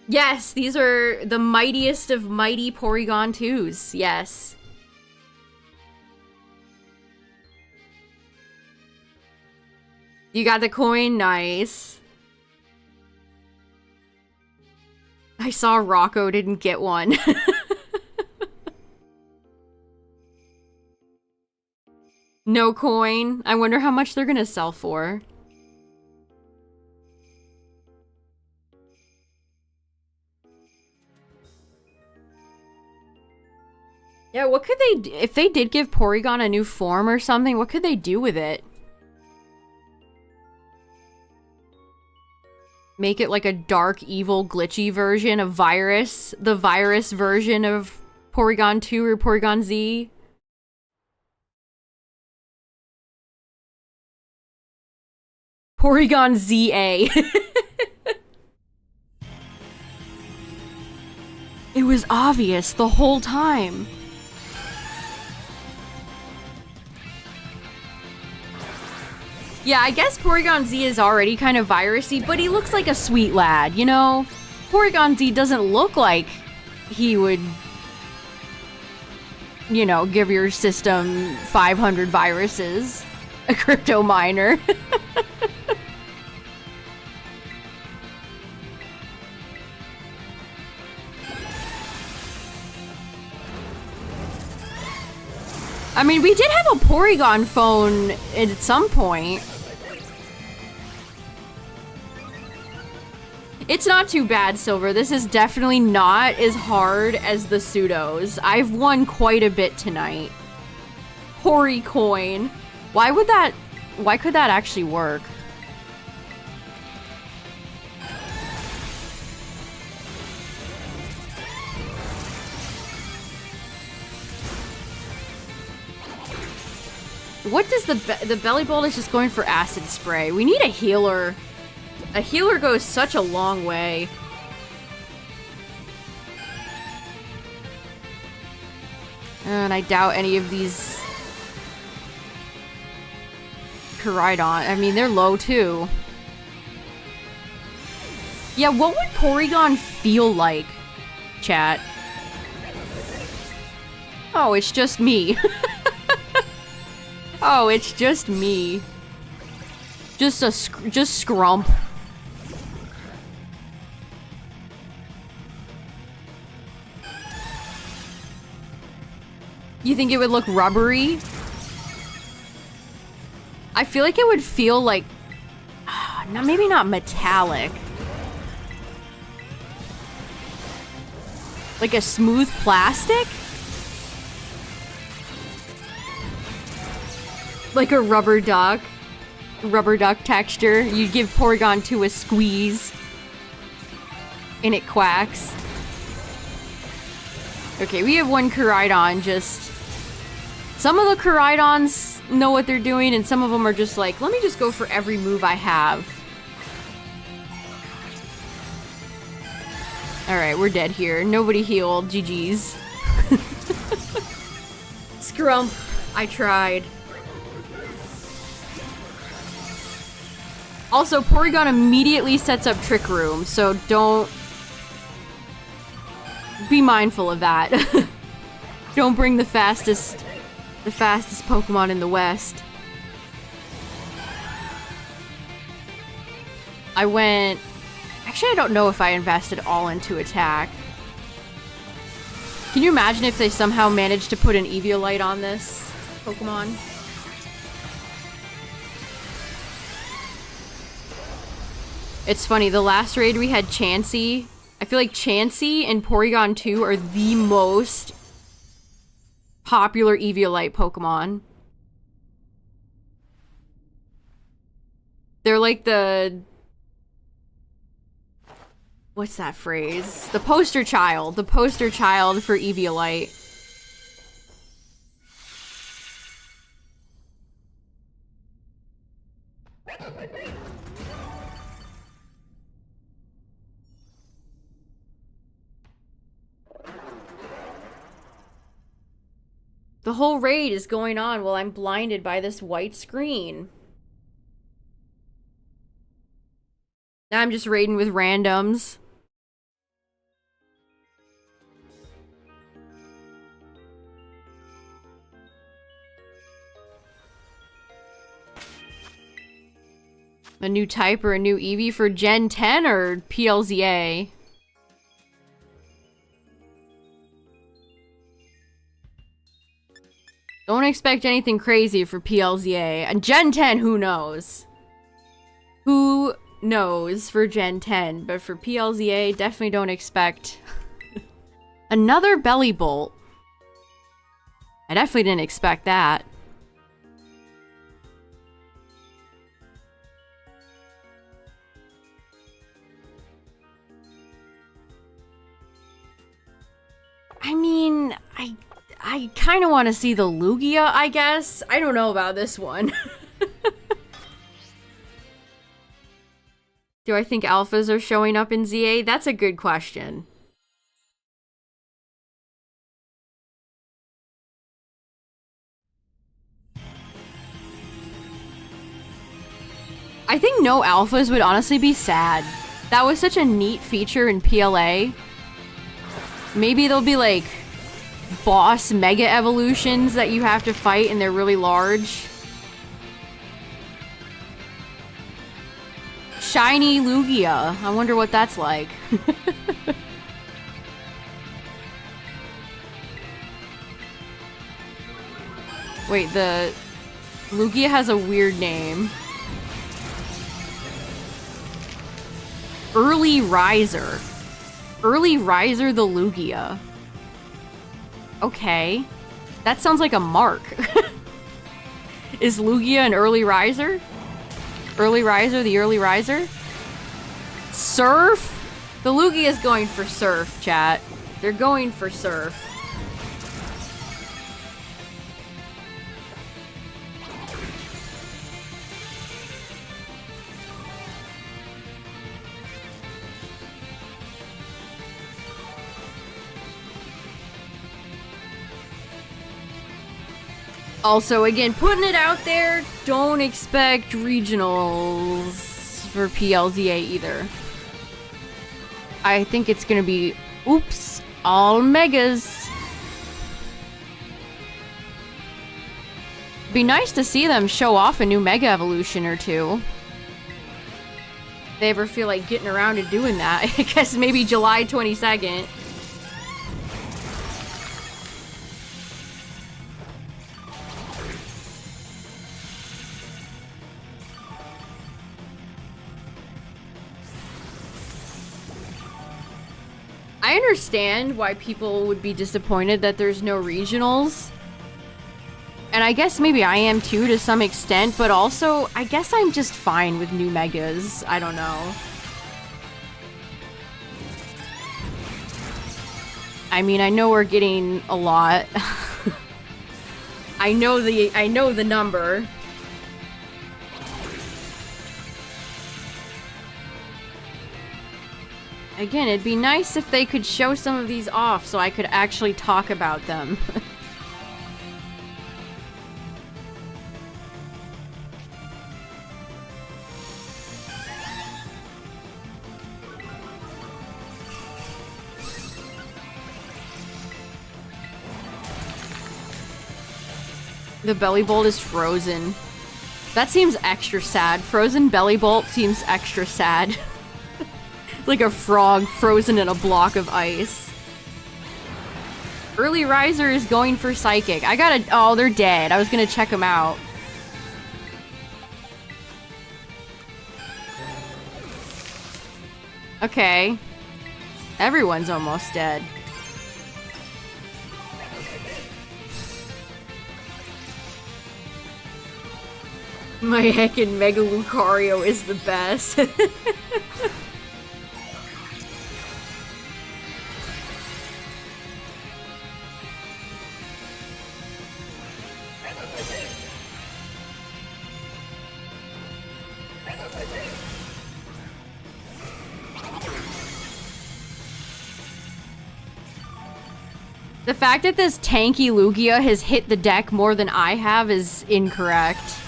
Yes, these are the mightiest of mighty Porygon 2s. Yes. You got the coin? Nice. I saw Rocco didn't get one. No coin. I wonder how much they're gonna sell for. Yeah, what could they... If they did give Porygon a new form or something, what could they do with it? Make it like a dark, evil, glitchy version of Virus? The virus version of Porygon 2 or Porygon Z? Porygon ZA. It was obvious the whole time. Yeah, I guess Porygon Z is already kind of virusy, but he looks like a sweet lad, you know? Porygon Z doesn't look like he would, you know, give your system 500 viruses. A crypto miner. I mean, we did have a Porygon phone at some point. It's not too bad, Silver. This is definitely not as hard as the pseudos. I've won quite a bit tonight. Hori coin. Why could that actually work? What does the belly bolt is just going for acid spray. We need a healer. A healer goes such a long way. And I doubt any of these Koraidon. I mean, they're low too. Yeah, what would Porygon feel like, chat? Oh, it's just me. Oh, it's just me. Just Scrump. You think it would look rubbery? I feel like it would feel like... no, maybe not metallic. Like a smooth plastic? Like a rubber duck. Rubber duck texture. You give Porygon 2 a squeeze. And it quacks. Okay, we have one Koraidon just... Some of the Koraidons know what they're doing, and some of them are just like, let me just go for every move I have. Alright, we're dead here. Nobody healed. GG's. Scrump. I tried. Also, Porygon immediately sets up Trick Room, so don't... Be mindful of that. Don't bring the fastest Pokemon in the West. I went... Actually, I don't know if I invested all into attack. Can you imagine if they somehow managed to put an Eviolite on this Pokemon? It's funny, the last raid we had Chansey. I feel like Chansey and Porygon 2 are the most popular Eviolite Pokemon. They're like the... What's that phrase? The poster child. The poster child for Eviolite. The whole raid is going on while I'm blinded by this white screen. Now I'm just raiding with randoms. A new type or a new Eevee for Gen 10 or PLZA? Don't expect anything crazy for PLZA. And Gen 10, who knows? Who knows for Gen 10? But for PLZA, definitely don't expect another Belly Bolt. I definitely didn't expect that. I mean, I kind of want to see the Lugia, I guess. I don't know about this one. Do I think alphas are showing up in ZA? That's a good question. I think no alphas would honestly be sad. That was such a neat feature in PLA. Maybe there'll be like boss mega evolutions that you have to fight and they're really large. Shiny Lugia. I wonder what that's like. Wait, the Lugia has a weird name. Early Riser. Early Riser the Lugia. Okay. That sounds like a mark. Is Lugia an early riser? Early riser, the early riser? Surf? The Lugia is going for surf, chat. They're going for surf. Also, again, putting it out there, don't expect regionals for PLZA either. I think it's gonna be, oops, all megas. Be nice to see them show off a new mega evolution or two. If they ever feel like getting around to doing that. I guess maybe July 22nd. I understand why people would be disappointed that there's no regionals. And I guess maybe I am too to some extent, but also I guess I'm just fine with new megas. I don't know. I mean, I know we're getting a lot. I know the number. Again, it'd be nice if they could show some of these off so I could actually talk about them. The belly bolt is frozen. That seems extra sad. Frozen belly bolt seems extra sad. Like a frog frozen in a block of ice. Early riser is going for psychic. I gotta... Oh, they're dead. I was gonna check them out. Okay. Everyone's almost dead. My heckin' Mega Lucario is the best. The fact that this tanky Lugia has hit the deck more than I have is incorrect.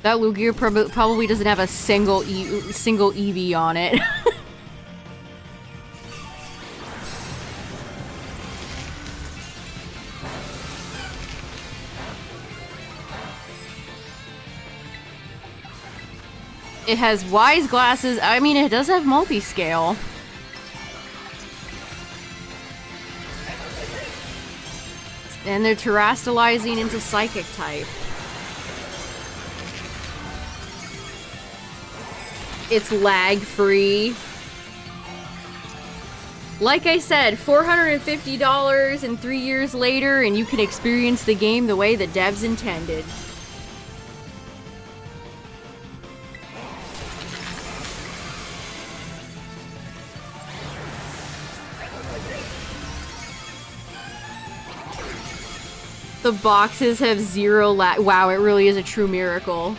That Lugia probably doesn't have a single EV on it. It has wise glasses. I mean, it does have multi-scale. And they're terastallizing into Psychic type. It's lag-free. Like I said, $450 and 3 years later, and you can experience the game the way the devs intended. The boxes have zero lag. Wow, it really is a true miracle.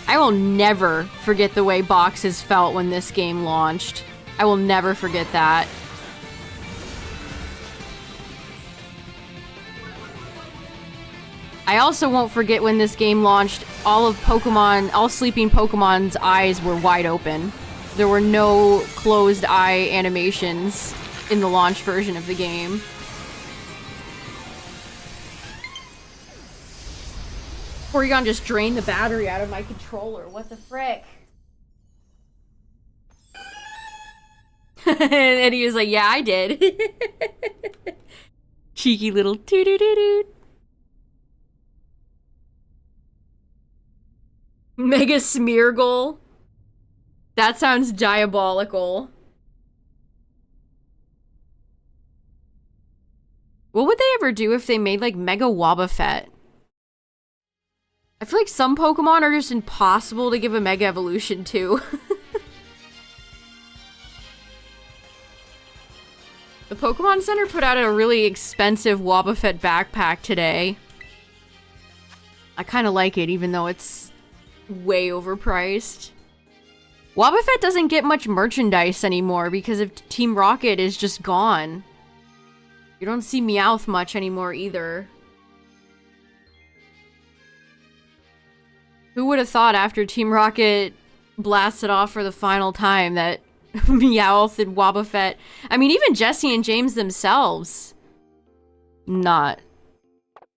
I will never forget the way boxes felt when this game launched. I will never forget that. I also won't forget when this game launched, all sleeping Pokemon's eyes were wide open. There were no closed eye animations in the launch version of the game. Porygon just drained the battery out of my controller. What the frick? And he was like, yeah, I did. Cheeky little toot-toot-toot. Mega Smeargle. That sounds diabolical. What would they ever do if they made, like, Mega Wobbuffet? I feel like some Pokemon are just impossible to give a Mega Evolution to. The Pokemon Center put out a really expensive Wobbuffet backpack today. I kind of like it, even though it's way overpriced. Wobbuffet doesn't get much merchandise anymore because of Team Rocket is just gone. You don't see Meowth much anymore either. Who would have thought after Team Rocket blasted off for the final time that Meowth and Wobbuffet... I mean, even Jesse and James themselves... Not.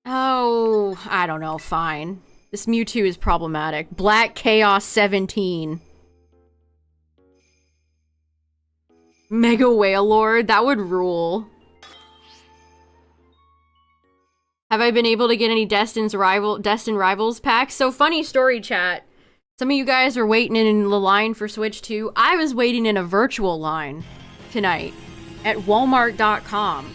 Oh, I don't know, fine. This Mewtwo is problematic. Black Chaos 17. Mega Wailord? That would rule. Have I been able to get any Destined Rivals packs? So, funny story, chat. Some of you guys were waiting in the line for Switch 2. I was waiting in a virtual line tonight at Walmart.com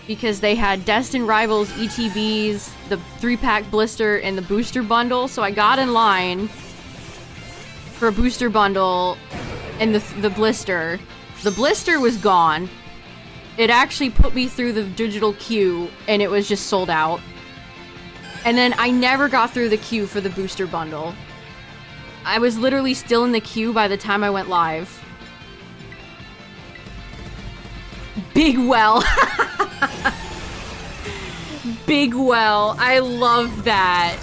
because they had Destined Rivals ETBs, the 3-pack blister, and the booster bundle. So I got in line for a booster bundle and the blister. The blister was gone. It actually put me through the digital queue and it was just sold out. And then I never got through the queue for the booster bundle. I was literally still in the queue by the time I went live. Big well. Big well. I love that.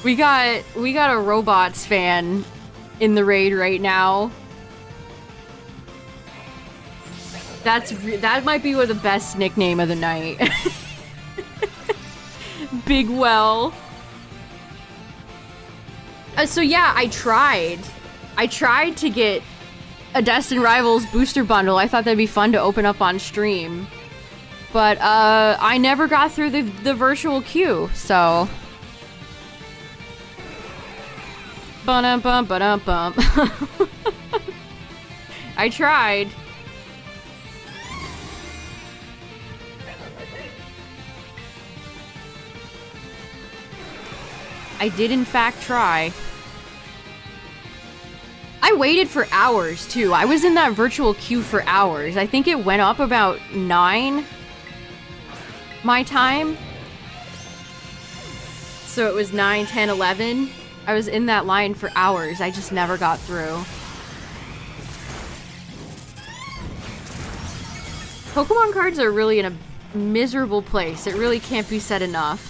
We got a robots fan in the raid right now. That might be the best nickname of the night. Big well. So yeah, I tried to get a Destined Rivals booster bundle. I thought that'd be fun to open up on stream. But I never got through the virtual queue, so. Ba-dum-bum, ba-dum-bum. I tried. I did in fact try. I waited for hours too. I was in that virtual queue for hours. I think it went up about 9 my time. So it was 9, 10, 11. I was in that line for hours. I just never got through. Pokemon cards are really in a miserable place. It really can't be said enough.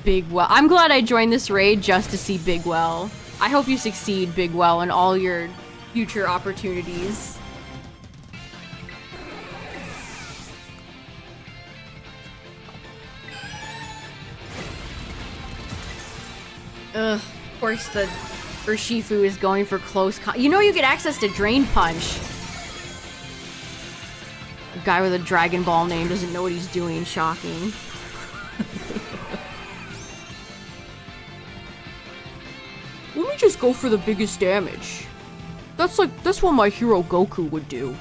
Big Well. I'm glad I joined this raid just to see Big Well. I hope you succeed, Big Well, in all your future opportunities. Ugh, of course the Urshifu is going for close you know you get access to Drain Punch. A guy with a Dragon Ball name doesn't know what he's doing. Shocking. Let me just go for the biggest damage. That's what my hero Goku would do.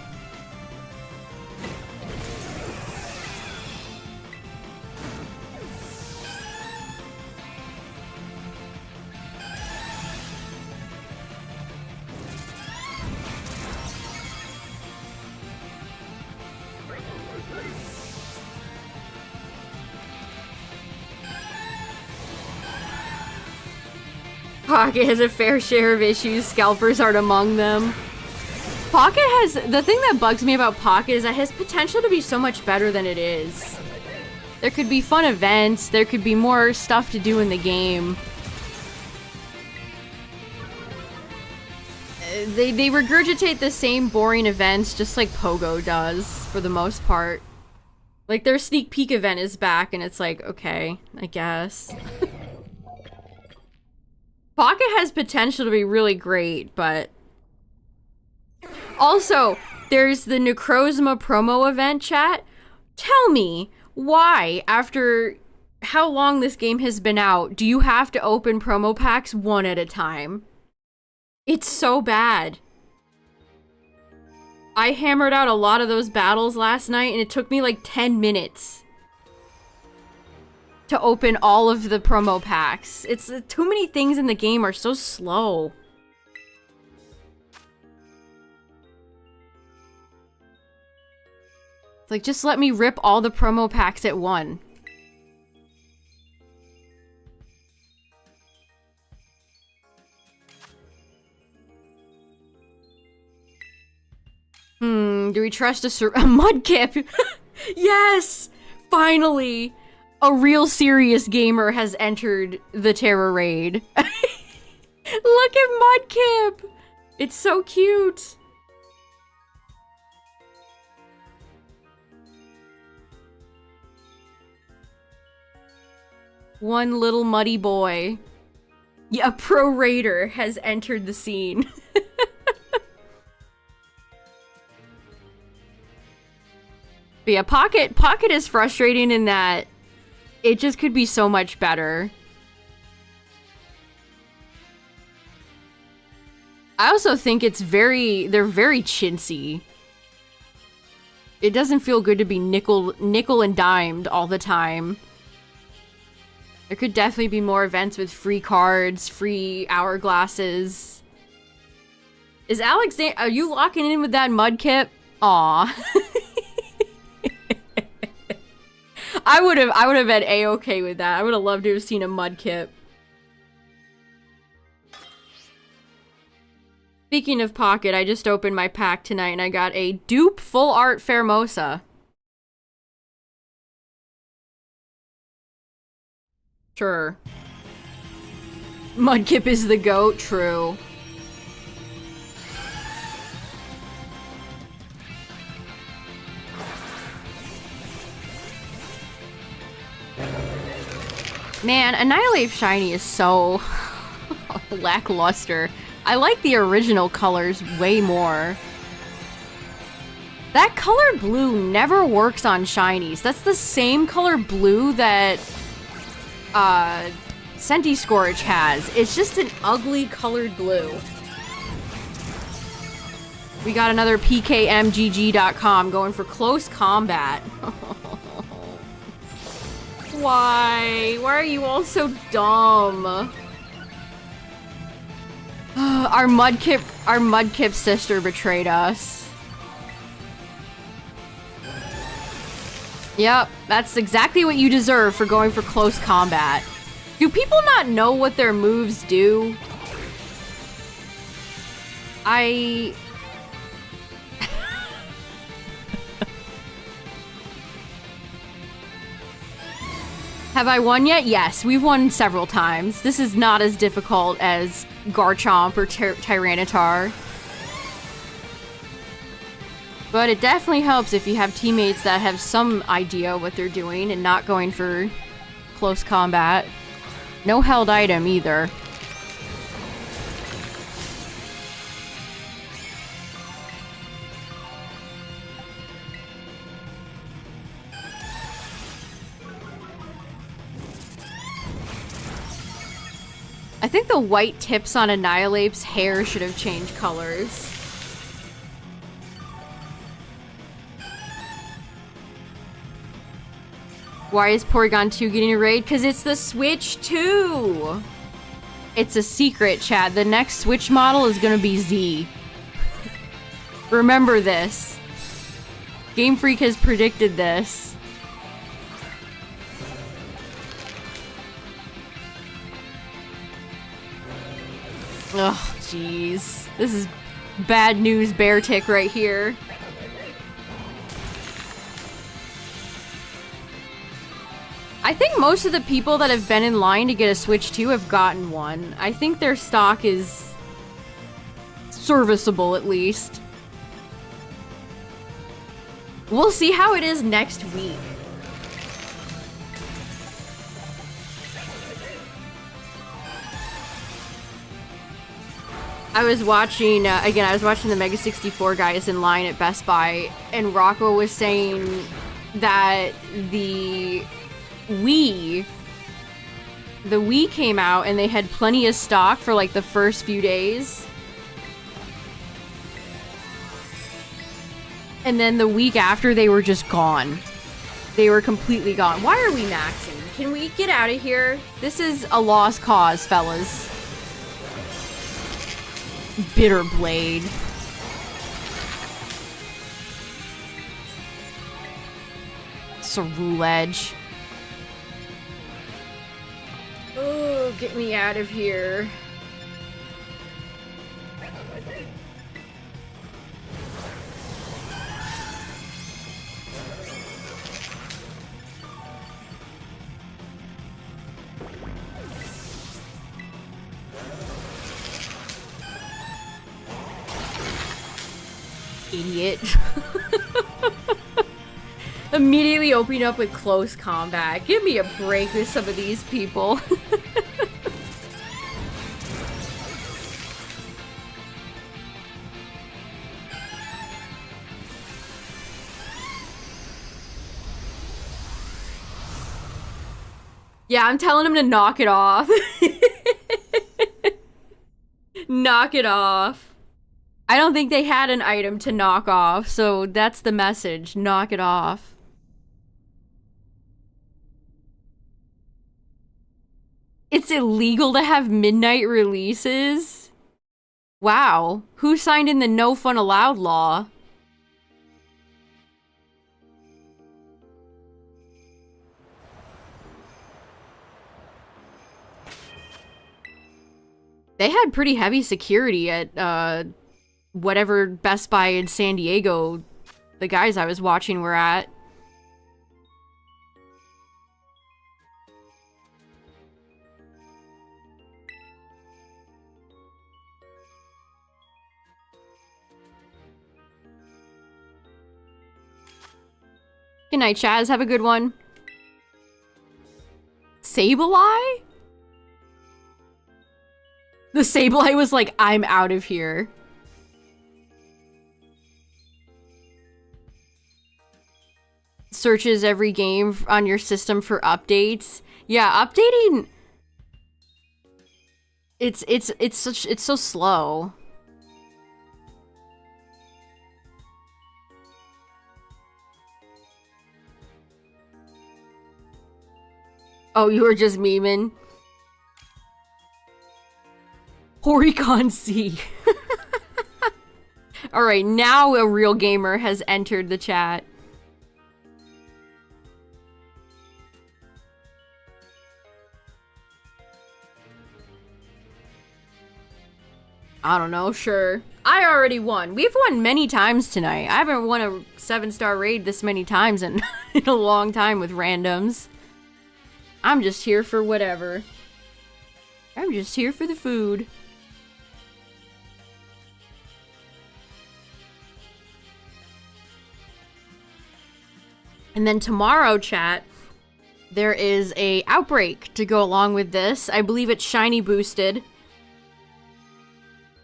Pocket has a fair share of issues. Scalpers aren't among them. Pocket has... The thing that bugs me about Pocket is that it has potential to be so much better than it is. There could be fun events. There could be more stuff to do in the game. They regurgitate the same boring events just like Pogo does, for the most part. Like, their sneak peek event is back, and it's like, okay, I guess. Pocket has potential to be really great, but... Also, there's the Necrozma promo event, chat. Tell me, why, after how long this game has been out, do you have to open promo packs one at a time? It's so bad. I hammered out a lot of those battles last night, and it took me like 10 minutes to open all of the promo packs. It's too many things in the game are so slow. It's like, just let me rip all the promo packs at one. Do we trust a Mudkip? Yes! Finally! A real serious gamer has entered the Tera raid. Look at Mudkip! It's so cute! One little muddy boy. Yeah, a pro raider has entered the scene. But yeah, Pocket is frustrating in that it just could be so much better. I also think they're very chintzy. It doesn't feel good to be nickel and dimed all the time. There could definitely be more events with free cards, free hourglasses. Is Alexander, are you locking in with that Mudkip? Aw. I would have been A-okay with that. I would have loved to have seen a Mudkip. Speaking of Pocket, I just opened my pack tonight and I got a dupe full art Pheromosa. Sure. Mudkip is the GOAT, true. Man, Annihilate Shiny is so lackluster. I like the original colors way more. That color blue never works on shinies. That's the same color blue that Centiskorch has. It's just an ugly colored blue. We got another PKMGG.com going for close combat. Why? Why are you all so dumb? Our Mudkip sister betrayed us. Yep, that's exactly what you deserve for going for close combat. Do people not know what their moves do? Have I won yet? Yes, we've won several times. This is not as difficult as Garchomp or Tyranitar. But it definitely helps if you have teammates that have some idea what they're doing and not going for close combat. No held item either. I think the white tips on Annihilape's hair should have changed colors. Why is Porygon 2 getting a raid? Because it's the Switch 2! It's a secret, chat. The next Switch model is gonna be Z. Remember this. Game Freak has predicted this. Ugh, jeez. This is bad news bear tick right here. I think most of the people that have been in line to get a Switch 2 have gotten one. I think their stock is serviceable, at least. We'll see how it is next week. I was watching, again, I was watching the Mega 64 guys in line at Best Buy, and Rocco was saying that the Wii came out and they had plenty of stock for like the first few days. And then the week after, they were just gone. They were completely gone. Why are we maxing? Can we get out of here? This is a lost cause, fellas. Bitter Blade. Cerule Edge. Oh, get me out of here. Idiot. Immediately opening up with close combat. Give me a break with some of these people. Yeah, I'm telling him to knock it off. Knock it off. I don't think they had an item to knock off, so that's the message. Knock it off. It's illegal to have midnight releases? Wow. Who signed in the no fun allowed law? They had pretty heavy security at, whatever Best Buy in San Diego the guys I was watching were at. Good night, Chaz. Have a good one. Sableye? The Sableye was like, I'm out of here. Searches every game on your system for updates. Yeah, updating... It's so slow. Oh, you were just memeing? Porygon C. Alright, now a real gamer has entered the chat. I don't know, sure. I already won. We've won many times tonight. I haven't won a 7-star raid this many times in, in a long time with randoms. I'm just here for whatever. I'm just here for the food. And then tomorrow, chat, there is a outbreak to go along with this. I believe it's shiny boosted.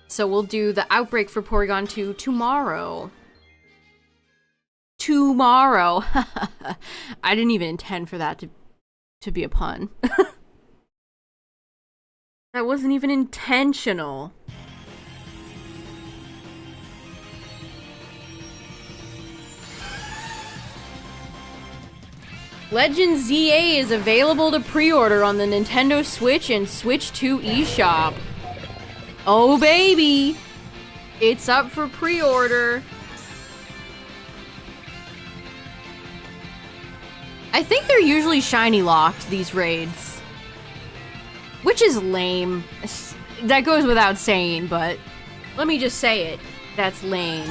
So we'll do the outbreak for Porygon 2 tomorrow. Tomorrow. I didn't even intend for that to be a pun. That wasn't even intentional. Legend ZA is available to pre-order on the Nintendo Switch and Switch 2 eShop. Oh baby! It's up for pre-order. I think they're usually shiny locked, these raids. Which is lame. That goes without saying, but let me just say it. That's lame.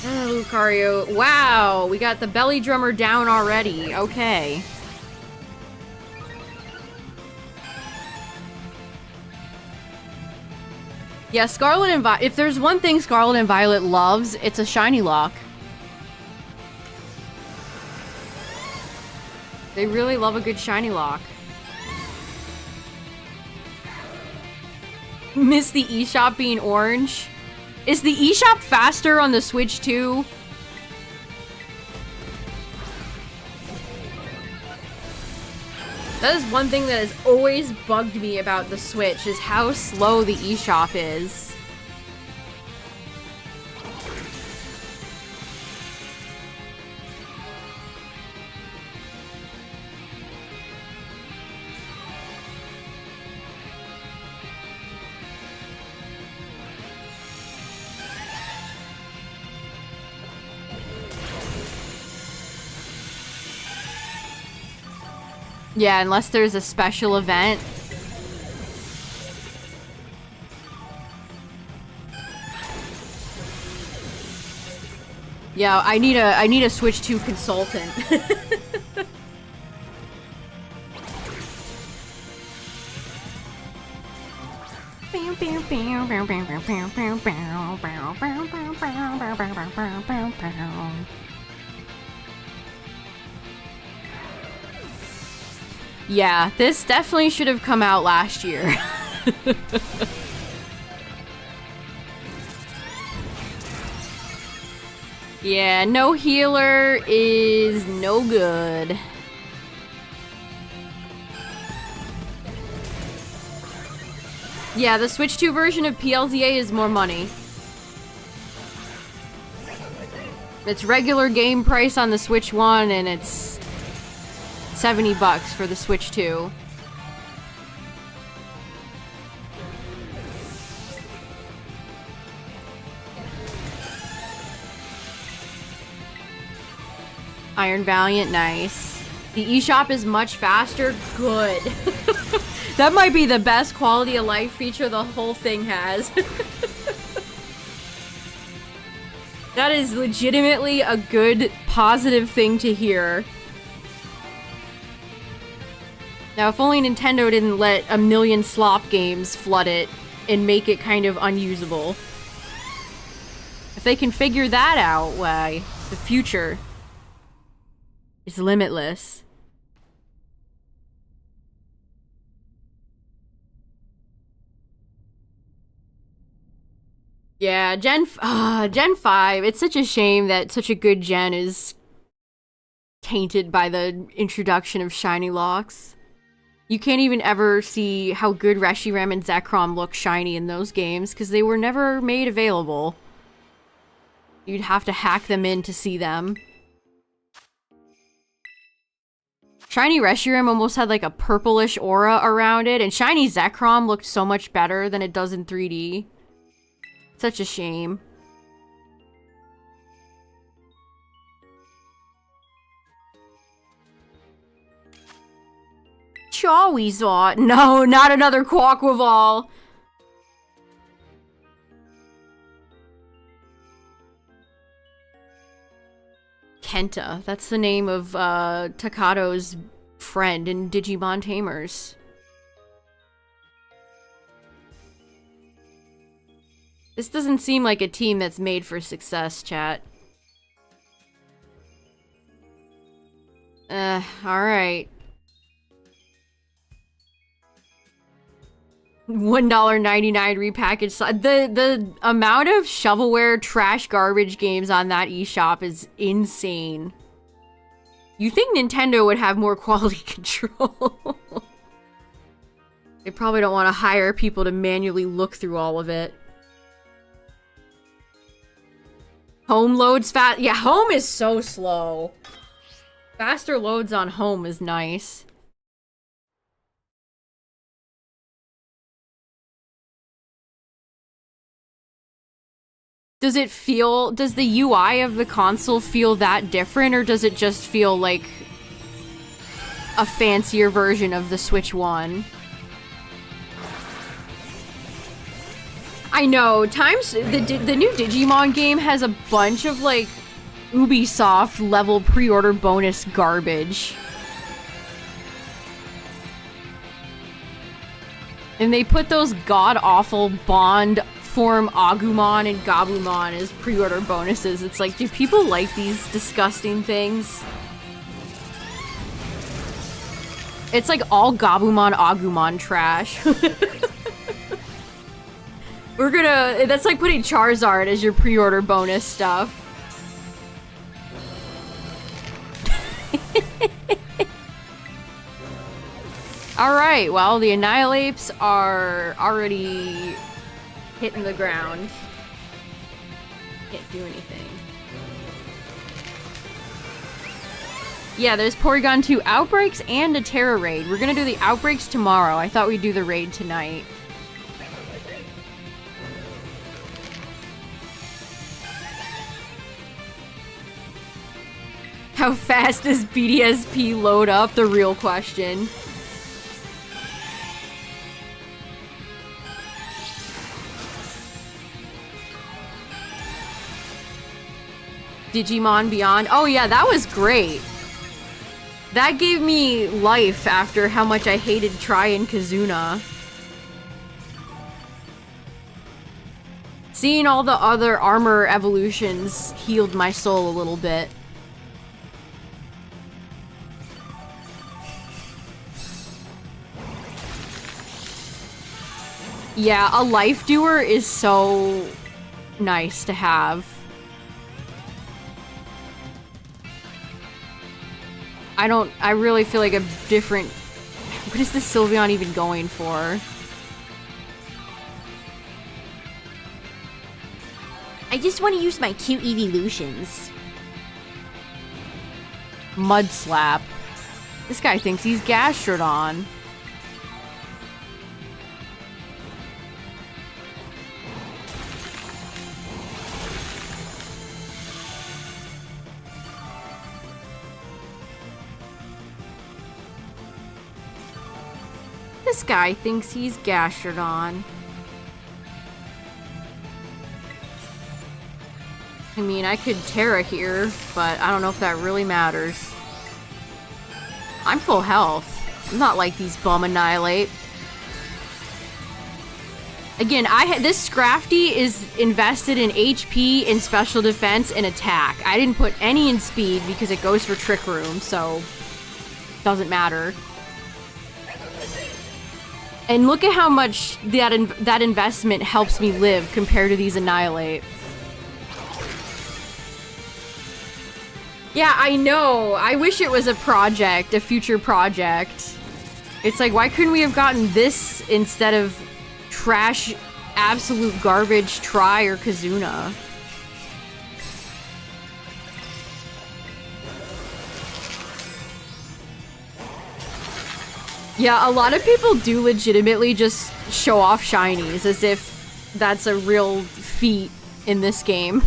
Lucario. Wow, we got the belly drummer down already. Okay. Yeah, Scarlet and Violet. If there's one thing Scarlet and Violet loves, it's a shiny lock. They really love a good shiny lock. Miss the eShop being orange. Is the eShop faster on the Switch too? That is one thing that has always bugged me about the Switch, is how slow the eShop is. Yeah, unless there's a special event. Yeah, I need a Switch 2 consultant. Yeah, this definitely should have come out last year. Yeah, no healer is no good. Yeah, the Switch 2 version of PLZA is more money. It's regular game price on the Switch 1, and it's $70 for the Switch 2. Iron Valiant, nice. The eShop is much faster, good. That might be the best quality of life feature the whole thing has. That is legitimately a good, positive thing to hear. Now, if only Nintendo didn't let a million slop games flood it and make it kind of unusable. If they can figure that out, why, the future is limitless. Yeah, Gen 5. It's such a shame that such a good gen is tainted by the introduction of shiny locks. You can't even ever see how good Reshiram and Zekrom look shiny in those games because they were never made available. You'd have to hack them in to see them. Shiny Reshiram almost had like a purplish aura around it, and shiny Zekrom looked so much better than it does in 3D. Such a shame. Charizard. No, not another Quaquaval. Kenta. That's the name of Takato's friend in Digimon Tamers. This doesn't seem like a team that's made for success, chat. Alright. $1.99 repackaged. The amount of shovelware trash garbage games on that eShop is insane. You think Nintendo would have more quality control. They probably don't want to hire people to manually look through all of it. Home loads fast. Yeah, home is so slow. Faster loads on home is nice. Does the UI of the console feel that different, or does it just feel like a fancier version of the Switch 1? I know, the new Digimon game has a bunch of, like, Ubisoft level pre-order bonus garbage. And they put those god-awful Bond form Agumon and Gabumon as pre-order bonuses. It's like, do people like these disgusting things? It's like all Gabumon Agumon trash. That's like putting Charizard as your pre-order bonus stuff. Alright, well, the Annihilapes are already hitting the ground. Can't do anything. Yeah, there's Porygon 2 Outbreaks and a Tera raid. We're gonna do the Outbreaks tomorrow. I thought we'd do the raid tonight. How fast does BDSP load up? The real question. Digimon Beyond. Oh yeah, that was great. That gave me life after how much I hated Tri and Kazuna. Seeing all the other armor evolutions healed my soul a little bit. Yeah, a Life Doer is so nice to have. I really feel like a different... What is this Sylveon even going for? I just want to use my cute evolutions. Mud Slap. This guy thinks he's Gastrodon. This guy thinks he's Gastrodon. I mean, I could Tera here, but I don't know if that really matters. I'm full health. I'm not like these bum Annihilate. Again, this Scrafty is invested in HP, in special defense, and attack. I didn't put any in speed because it goes for Trick Room, so doesn't matter. And look at how much that investment helps me live compared to these Annihilate. Yeah, I know. I wish it was a project, a future project. It's like, why couldn't we have gotten this instead of trash, absolute garbage Tri or Kazuna? Yeah, a lot of people do legitimately just show off shinies as if that's a real feat in this game.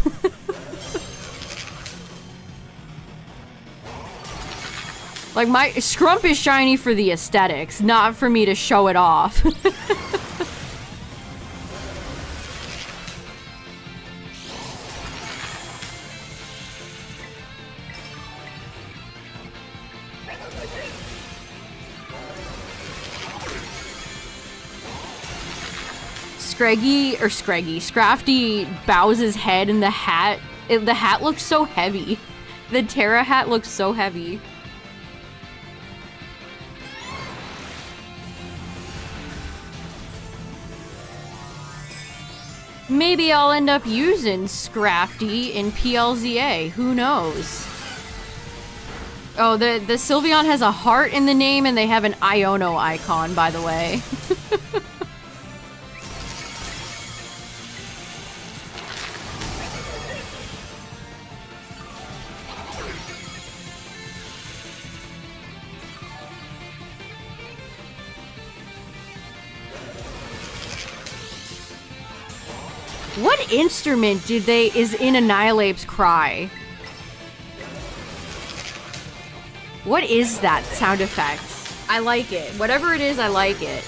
Like, my Scrump is shiny for the aesthetics, not for me to show it off. Scrafty bows his head in the hat. The hat looks so heavy. The Tera hat looks so heavy. Maybe I'll end up using Scrafty in PLZA. Who knows? Oh, the Sylveon has a heart in the name, and they have an Iono icon, by the way. What instrument is in Annihilape's cry? What is that sound effect? I like it. Whatever it is, I like it.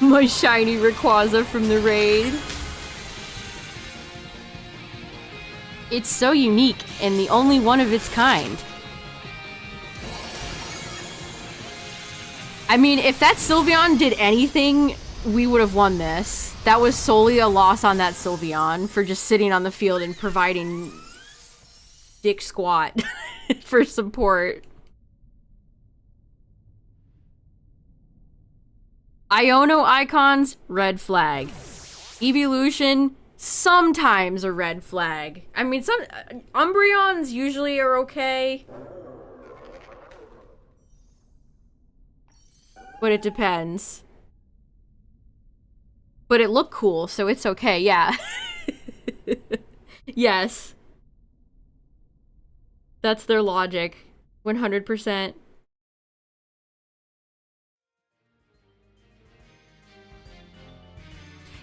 My shiny Rayquaza from the raid. It's so unique and the only one of its kind. I mean, if that Sylveon did anything, we would have won this. That was solely a loss on that Sylveon for just sitting on the field and providing dick squat for support. Iono icons, red flag. Evolution, sometimes a red flag. I mean, some Umbreons usually are okay. But it depends. But it looked cool, so it's okay, yeah. Yes. That's their logic. 100%.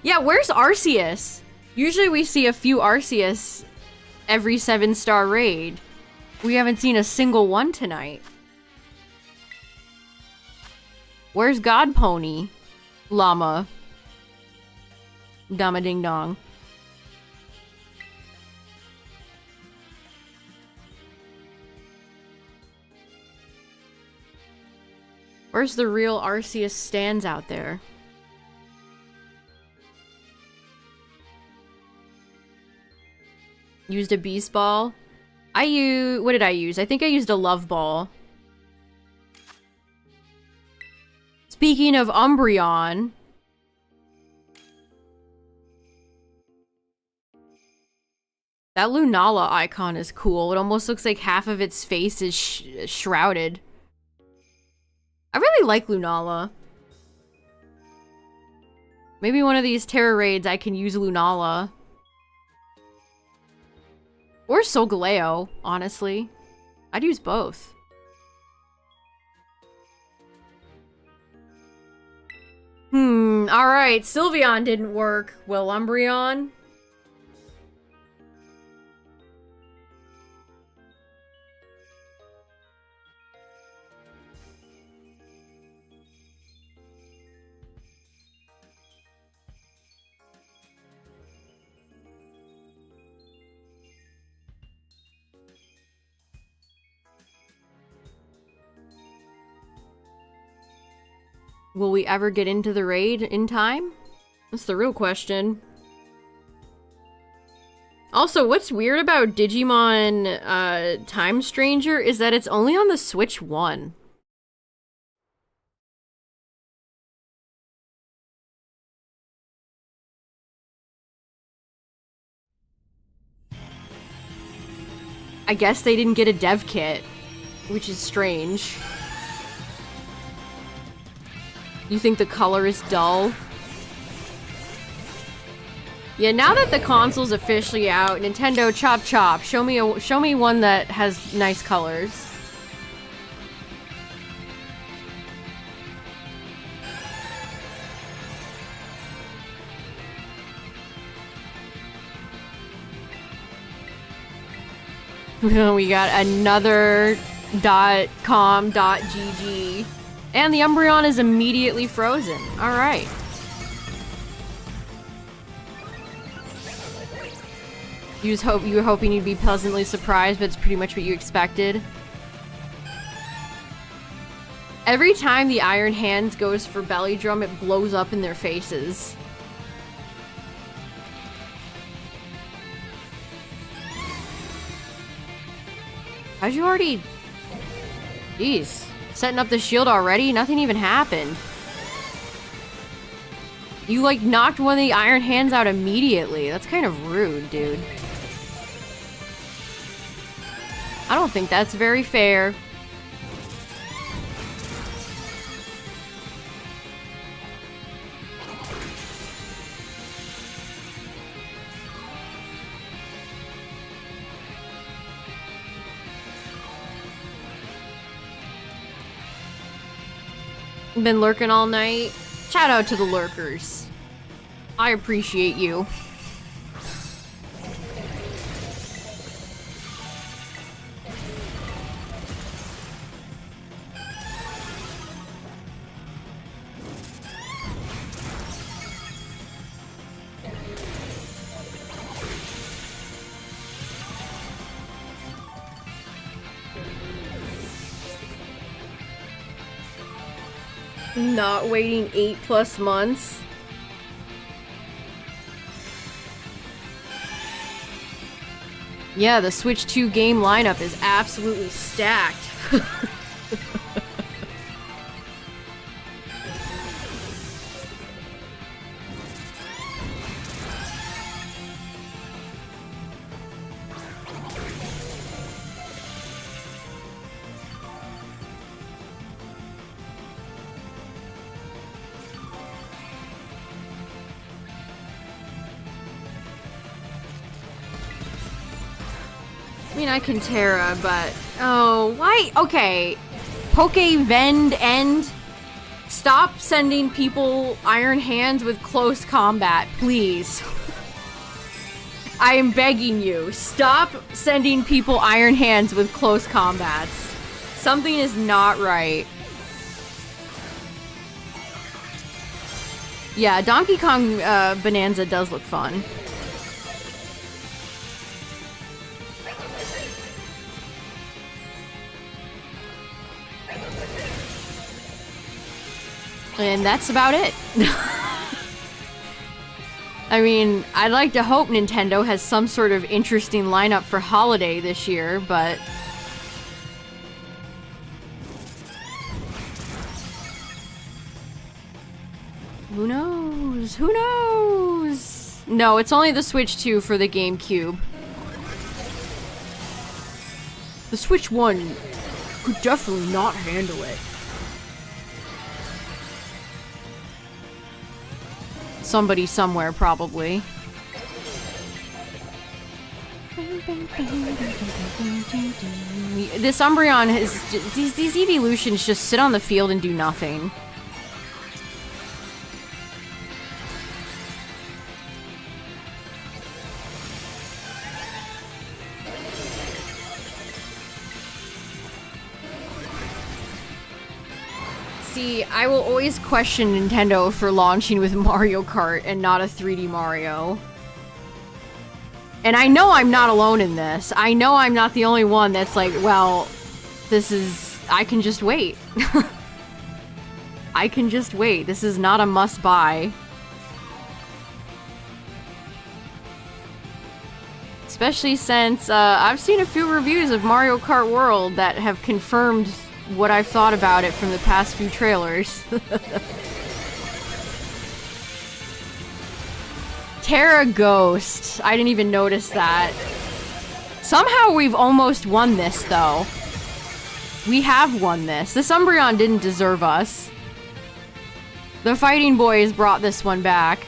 Yeah, where's Arceus? Usually we see a few Arceus every 7-star raid. We haven't seen a single one tonight. Where's God Pony? Llama. Dama Ding Dong. Where's the real Arceus stands out there? Used a Beast Ball. What did I use? I think I used a Love Ball. Speaking of Umbreon. That Lunala icon is cool. It almost looks like half of its face is shrouded. I really like Lunala. Maybe one of these Tera raids I can use Lunala. Or Solgaleo, honestly. I'd use both. Alright. Sylveon didn't work. Will Umbreon? Will we ever get into the raid in time? That's the real question. Also, what's weird about Digimon Time Stranger is that it's only on the Switch 1. I guess they didn't get a dev kit, which is strange. You think the color is dull? Yeah, now that the console's officially out, Nintendo chop chop. Show me one that has nice colors. We got another .com.gg. And the Umbreon is immediately frozen. Alright. You were hoping you'd be pleasantly surprised, but it's pretty much what you expected. Every time the Iron Hands goes for Belly Drum, it blows up in their faces. How'd you already... Jeez. Setting up the shield already? Nothing even happened. You, like, knocked one of the Iron Hands out immediately. That's kind of rude, dude. I don't think that's very fair. Been lurking all night. Shout out to the lurkers. I appreciate you. Not waiting 8+ months. Yeah, the Switch 2 game lineup is absolutely stacked. I mean, I can Tera, but... Oh, why? Okay. Poke Vend End. Stop sending people Iron Hands with close combat, please. I am begging you. Stop sending people Iron Hands with close combats. Something is not right. Yeah, Donkey Kong Bonanza does look fun. And that's about it. I mean, I'd like to hope Nintendo has some sort of interesting lineup for holiday this year, but... Who knows? Who knows? No, it's only the Switch 2 for the GameCube. The Switch 1 could definitely not handle it. somebody somewhere, probably. This Umbreon is... These evolutions just sit on the field and do nothing. See, I will always question Nintendo for launching with Mario Kart and not a 3D Mario. And I know I'm not alone in this. I know I'm not the only one that's like, well, this is... I can just wait. I can just wait. This is not a must-buy. Especially since I've seen a few reviews of Mario Kart World that have confirmed what I've thought about it from the past few trailers. Tera Ghost. I didn't even notice that. Somehow we've almost won this, though. We have won this. This Umbreon didn't deserve us. The Fighting Boys brought this one back.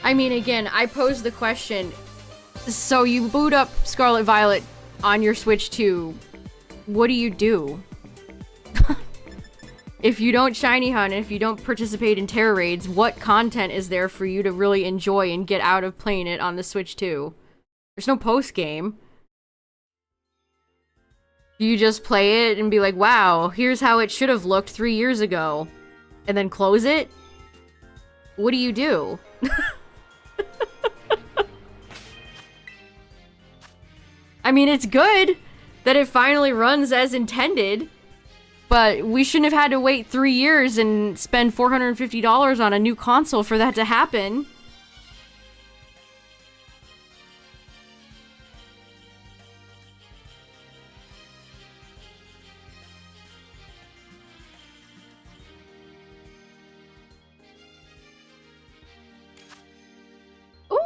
I mean, again, I posed the question, so you boot up Scarlet Violet on your Switch 2, what do you do? If you don't shiny hunt, if you don't participate in Tera raids, what content is there for you to really enjoy and get out of playing it on the Switch 2? There's no post-game. You just play it and be like, wow, here's how it should have looked 3 years ago. And then close it? What do you do? I mean, it's good that it finally runs as intended, but we shouldn't have had to wait 3 years and spend $450 on a new console for that to happen.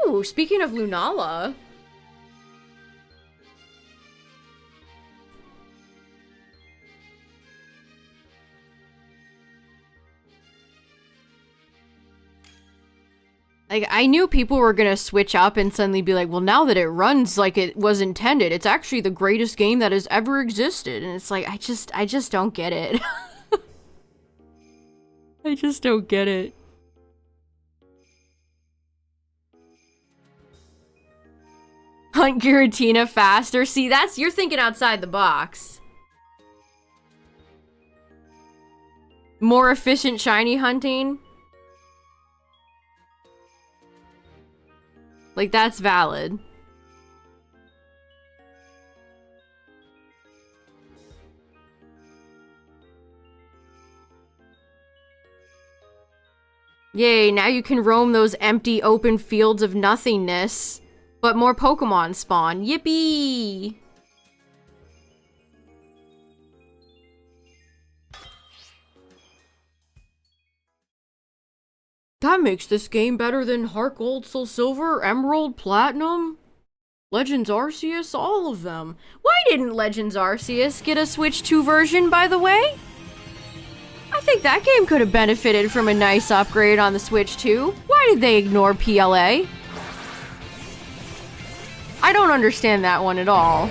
Ooh, speaking of Lunala... Like, I knew people were gonna switch up and suddenly be like, well, now that it runs like it was intended, it's actually the greatest game that has ever existed. And it's like, I just don't get it. I just don't get it. Hunt Giratina faster. See, you're thinking outside the box. More efficient shiny hunting. Like, that's valid. Yay, now you can roam those empty open fields of nothingness. But more Pokemon spawn. Yippee! That makes this game better than Heart Gold, Soul Silver, Emerald, Platinum, Legends Arceus, all of them. Why didn't Legends Arceus get a Switch 2 version, by the way? I think that game could have benefited from a nice upgrade on the Switch 2. Why did they ignore PLA? I don't understand that one at all.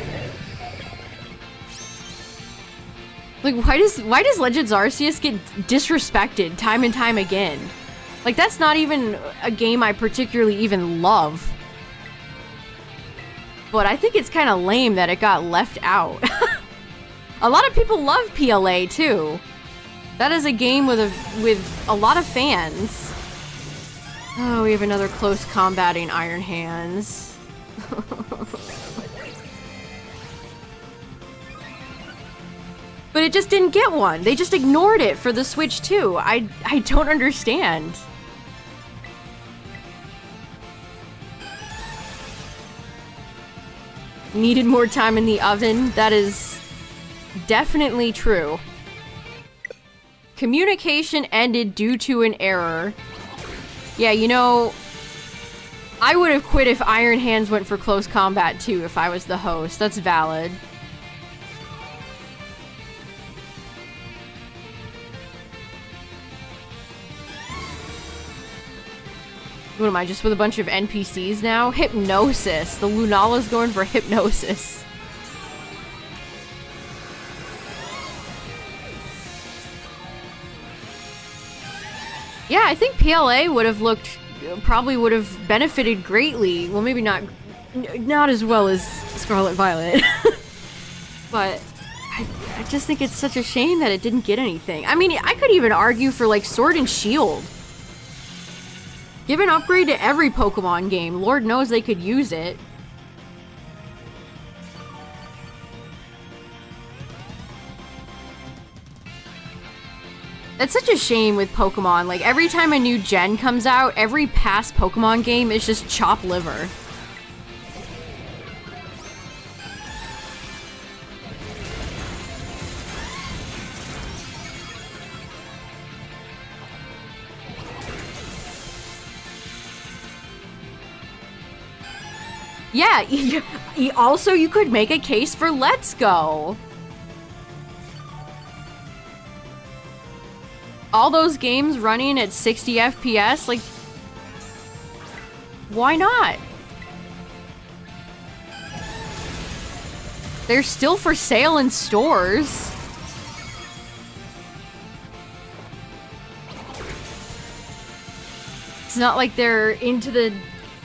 Like, why does Legends Arceus get disrespected time and time again? Like, that's not even a game I particularly even love. But I think it's kind of lame that it got left out. A lot of people love PLA, too. That is a game with a lot of fans. Oh, we have another close combating Iron Hands. But it just didn't get one. They just ignored it for the Switch 2. I don't understand. Needed more time in the oven. That is definitely true. Communication ended due to an error. Yeah, you know, I would have quit if Iron Hands went for close combat too if I was the host. That's valid. What am I, just with a bunch of NPCs now? Hypnosis. The Lunala's going for Hypnosis. Yeah, I think PLA would have looked... probably would have benefited greatly. Well, maybe not as well as Scarlet Violet. But I just think it's such a shame that it didn't get anything. I mean, I could even argue for, like, Sword and Shield. Give an upgrade to every Pokemon game. Lord knows they could use it. It's such a shame with Pokemon. Like, every time a new gen comes out, every past Pokemon game is just chop liver. Yeah, also you could make a case for Let's Go. All those games running at 60 FPS, like, why not? They're still for sale in stores. It's not like they're into the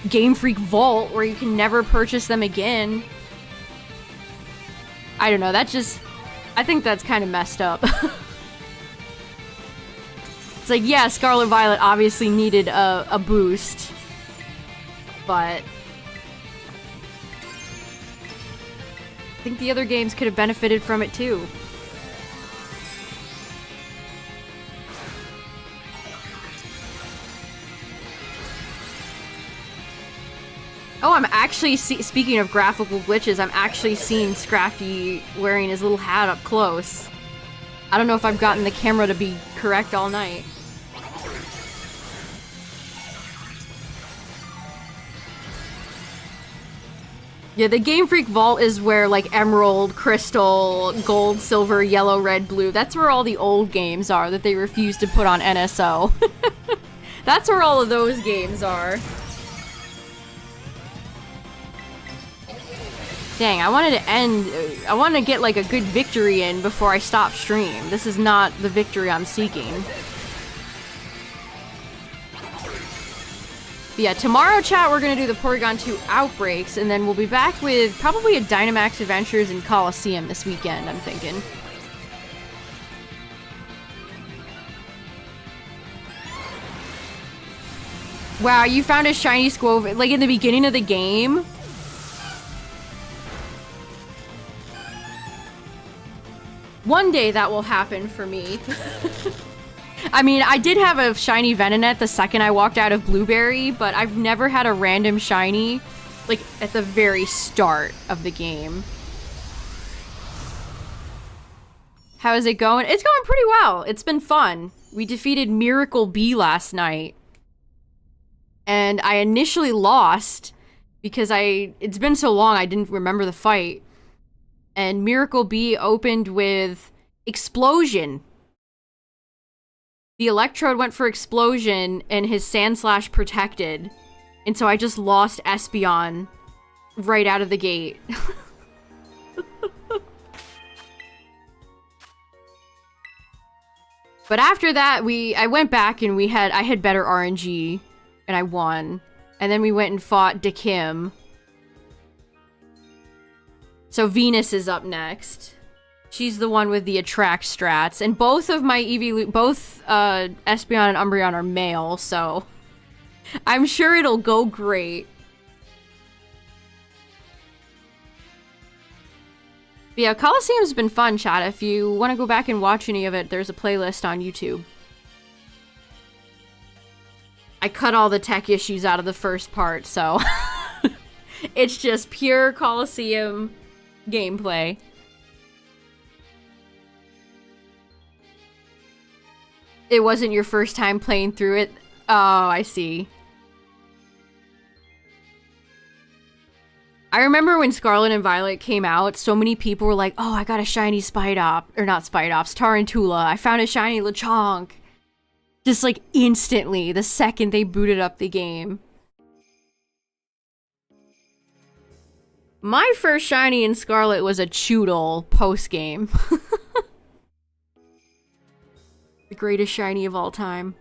Game Freak vault where you can never purchase them again. I don't know, I think that's kind of messed up. It's like, yeah, Scarlet Violet obviously needed a boost, but I think the other games could have benefited from it too. Oh, I'm actually speaking of graphical glitches, I'm actually seeing Scrafty wearing his little hat up close. I don't know if I've gotten the camera to be correct all night. Yeah, the Game Freak Vault is where, like, Emerald, Crystal, Gold, Silver, Yellow, Red, Blue, that's where all the old games are that they refuse to put on NSO. That's where all of those games are. Dang, I wanted to get, like, a good victory in before I stop stream. This is not the victory I'm seeking. But yeah, tomorrow, chat, we're gonna do the Porygon 2 Outbreaks, and then we'll be back with probably a Dynamax Adventures in Coliseum this weekend, I'm thinking. Wow, you found a shiny Squove, like, in the beginning of the game? One day that will happen for me. I mean, I did have a shiny Venonat the second I walked out of Blueberry, but I've never had a random shiny, like, at the very start of the game. How is it going? It's going pretty well. It's been fun. We defeated Miracle Bee last night. And I initially lost because it's been so long I didn't remember the fight. And Miracle Bee opened with Explosion. The Electrode went for Explosion, and his Sandslash protected. And so I just lost Espeon right out of the gate. But after that, I went back and I had better RNG, and I won. And then we went and fought Dakim. So Venus is up next. She's the one with the attract strats. And both of my both Espeon and Umbreon are male, so I'm sure it'll go great. But yeah, Coliseum's been fun, chat. If you want to go back and watch any of it, there's a playlist on YouTube. I cut all the tech issues out of the first part, so it's just pure Coliseum gameplay. It wasn't your first time playing through it. Oh, I see. I remember when Scarlet and Violet came out, so many people were like, oh, I got a shiny Spidop. Or not Spidops, Tarantula. I found a shiny Lechonk. Just like instantly, the second they booted up the game. My first shiny in Scarlet was a Choodle post-game. The greatest shiny of all time.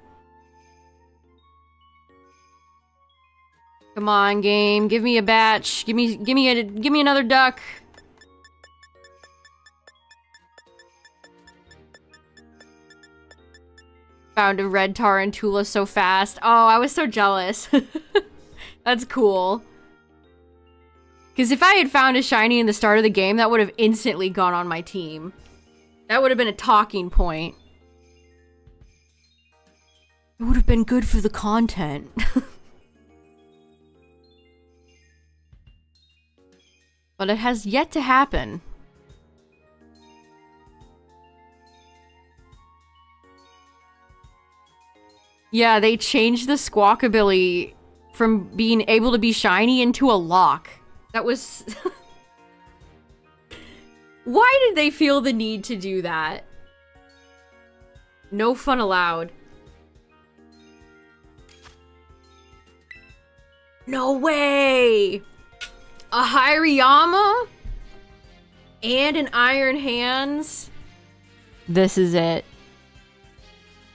Come on, game. Give me a batch. Give me another duck. Found a red Tarantula so fast. Oh, I was so jealous. That's cool. Because if I had found a shiny in the start of the game, that would have instantly gone on my team. That would have been a talking point. It would have been good for the content. But it has yet to happen. Yeah, they changed the Squawkabilly from being able to be shiny into a lock. That was... Why did they feel the need to do that? No fun allowed. No way! A Hirayama? And an Iron Hands? This is it.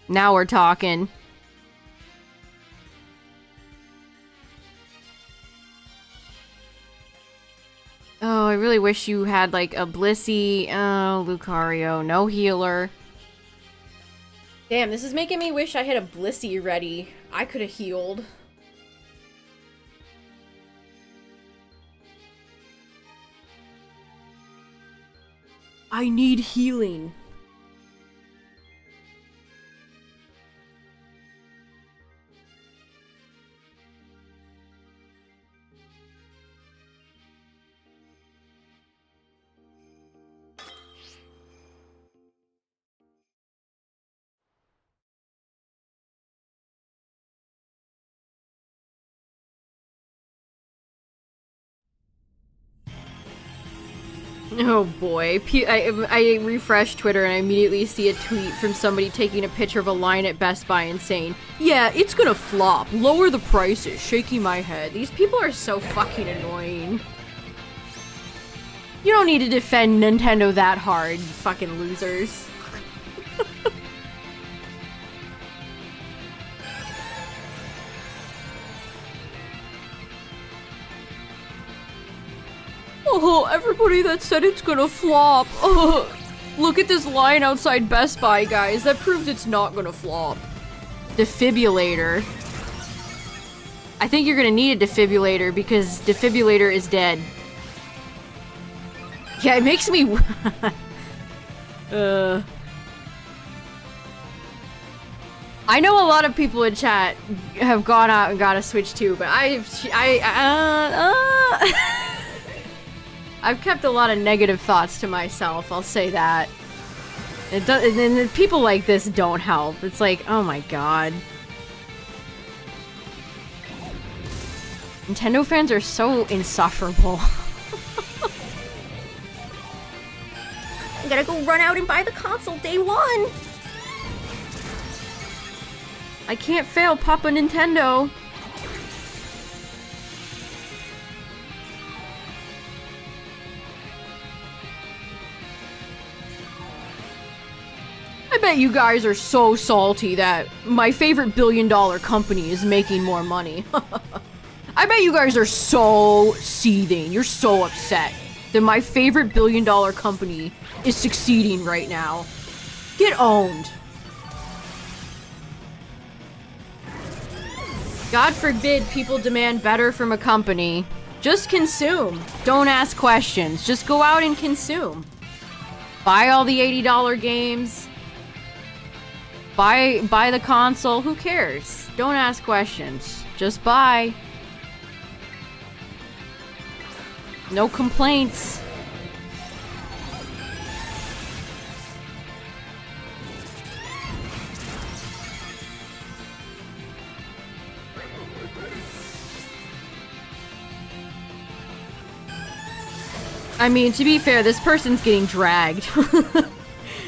Now we're talking. Oh, I really wish you had like a Blissey. Oh, Lucario, no healer. Damn, this is making me wish I had a Blissey ready. I could have healed. I need healing. Oh boy. I refresh Twitter and I immediately see a tweet from somebody taking a picture of a line at Best Buy and saying, yeah, it's gonna flop. Lower the prices. Shaking my head. These people are so fucking annoying. You don't need to defend Nintendo that hard, you fucking losers. Oh, everybody that said it's gonna flop. Oh, look at this line outside Best Buy, guys. That proves it's not gonna flop. Defibrillator. I think you're gonna need a defibrillator because defibrillator is dead. Yeah, it makes me... I know a lot of people in chat have gone out and got a Switch too, but I've kept a lot of negative thoughts to myself, I'll say that. And people like this don't help. It's like, oh my god. Nintendo fans are so insufferable. I gotta go run out and buy the console day one! I can't fail Papa Nintendo. I bet you guys are so salty that my favorite billion-dollar company is making more money. I bet you guys are so seething. You're so upset that my favorite billion-dollar company is succeeding right now. Get owned. God forbid people demand better from a company. Just consume. Don't ask questions. Just go out and consume. Buy all the $80 games. Buy the console. Who cares? Don't ask questions. Just buy. No complaints. I mean, to be fair, this person's getting dragged.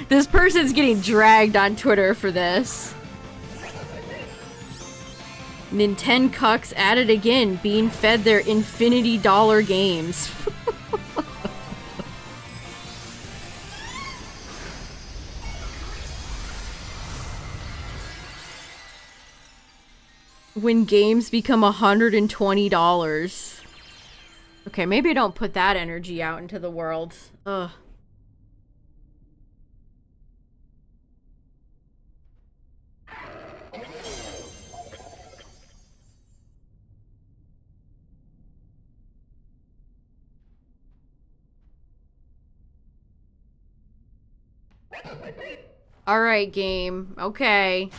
This person's getting dragged on Twitter for this. Nintendo cucks at it again, being fed their infinity dollar games. When games become $120. Okay, maybe I don't put that energy out into the world. Ugh. Alright, game. Okay.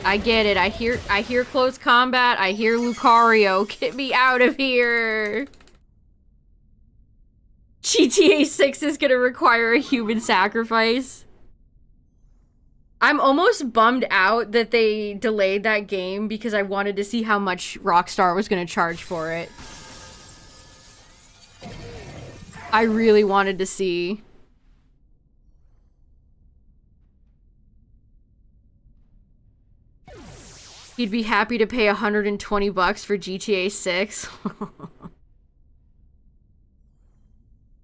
I get it. I hear close combat. I hear Lucario. Get me out of here. GTA 6 is gonna require a human sacrifice. I'm almost bummed out that they delayed that game because I wanted to see how much Rockstar was gonna charge for it. I really wanted to see. He'd be happy to pay $120 for GTA 6.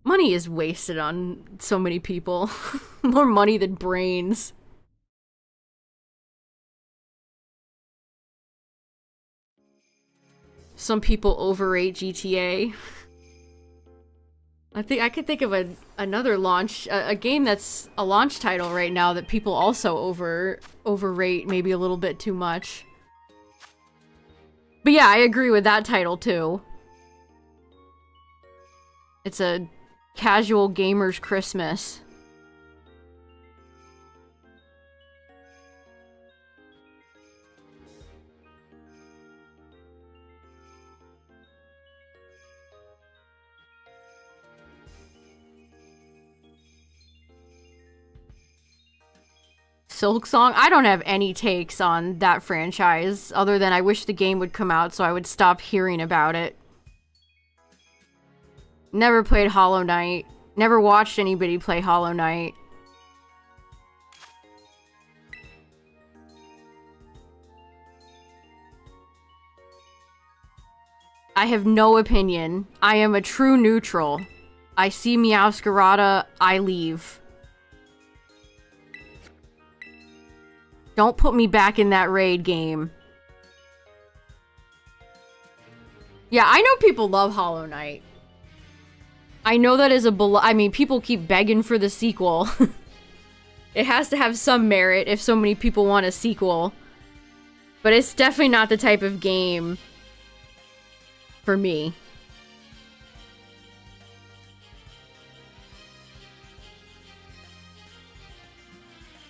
Money is wasted on so many people. More money than brains. Some people overrate GTA. I could think of another launch, a game that's a launch title right now that people also overrate maybe a little bit too much. But yeah, I agree with that title too. It's a casual gamer's Christmas. Silksong? I don't have any takes on that franchise, other than I wish the game would come out so I would stop hearing about it. Never played Hollow Knight. Never watched anybody play Hollow Knight. I have no opinion. I am a true neutral. I see Meowscarada, I leave. Don't put me back in that raid game. Yeah, I know people love Hollow Knight. I know that is I mean, people keep begging for the sequel. It has to have some merit if so many people want a sequel. But it's definitely not the type of game for me.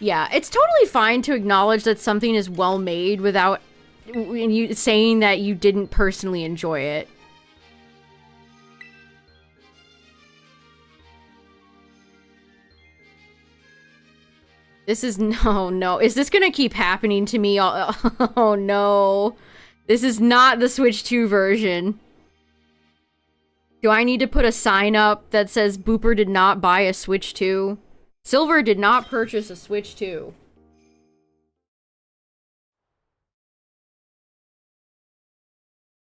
Yeah, it's totally fine to acknowledge that something is well made without you saying that you didn't personally enjoy it. This is no. Is this gonna keep happening to me? Oh no. This is not the Switch 2 version. Do I need to put a sign up that says Booper did not buy a Switch 2? Silver did not purchase a Switch 2.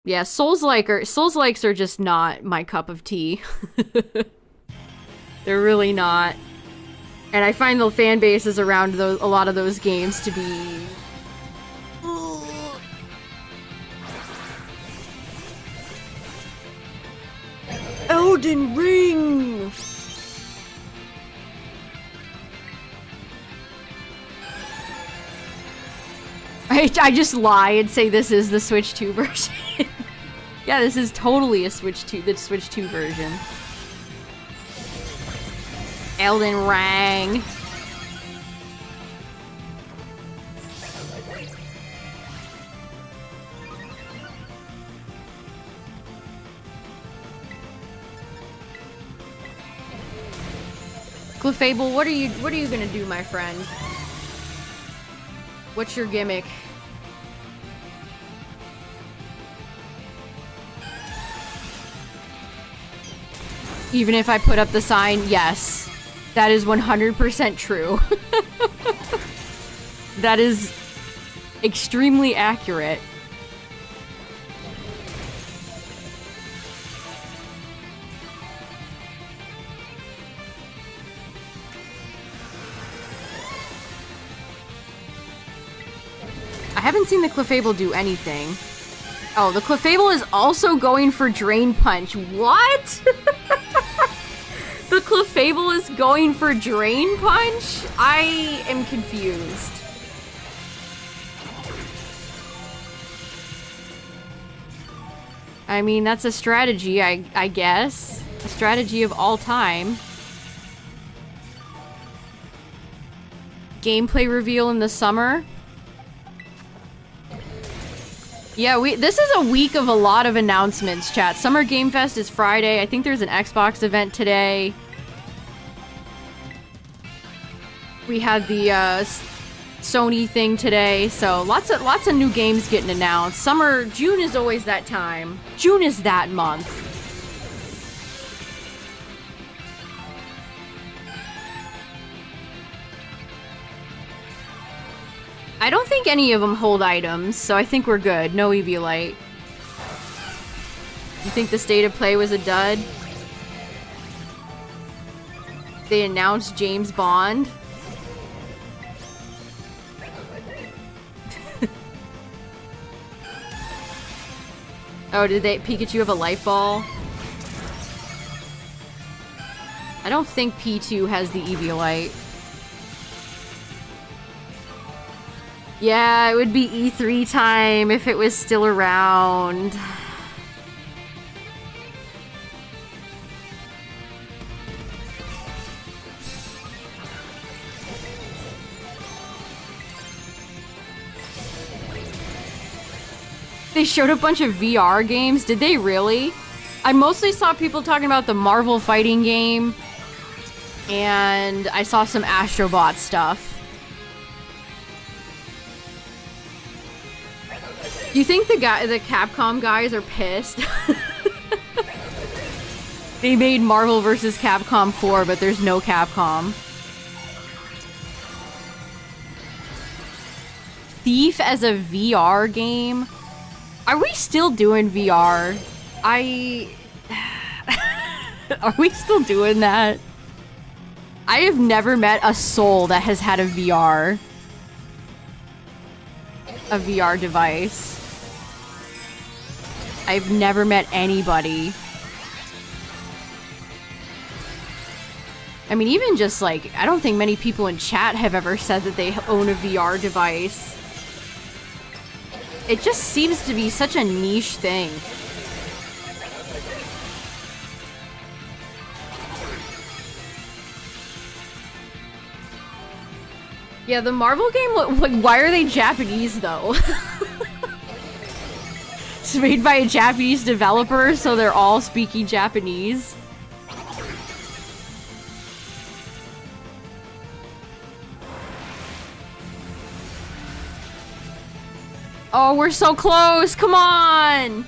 Yeah, Souls-likes are just not my cup of tea. They're really not. And I find the fan bases around a lot of those games to be... Elden Ring! I just lie and say this is the Switch 2 version. Yeah, this is totally the Switch 2 version. Elden Ring. Clefable, what are you gonna do, my friend? What's your gimmick? Even if I put up the sign, yes. That is 100% true. That is extremely accurate. I haven't seen the Clefable do anything. Oh, the Clefable is also going for Drain Punch. What? The Clefable is going for Drain Punch? I am confused. I mean, that's a strategy, I guess. A strategy of all time. Gameplay reveal in the summer. Yeah, this is a week of a lot of announcements, chat. Summer Game Fest is Friday. I think there's an Xbox event today. We had the Sony thing today, so lots of new games getting announced. June is always that time. June is that month. I don't think any of them hold items, so I think we're good. No Eviolite. You think the state of play was a dud? They announced James Bond. Oh, did Pikachu have a light ball? I don't think P2 has the Eviolite. Yeah, it would be E3 time if it was still around. They showed a bunch of VR games. Did they really? I mostly saw people talking about the Marvel fighting game. And I saw some Astrobot stuff. You think the Capcom guys are pissed? They made Marvel vs. Capcom 4, but there's no Capcom. Thief as a VR game? Are we still doing VR? Are we still doing that? I have never met a soul that has had a VR device. I've never met anybody. I mean, even just like, I don't think many people in chat have ever said that they own a VR device. It just seems to be such a niche thing. Yeah, the Marvel game, like, why are they Japanese though? It's made by a Japanese developer, so they're all speaking Japanese. Oh, we're so close! Come on!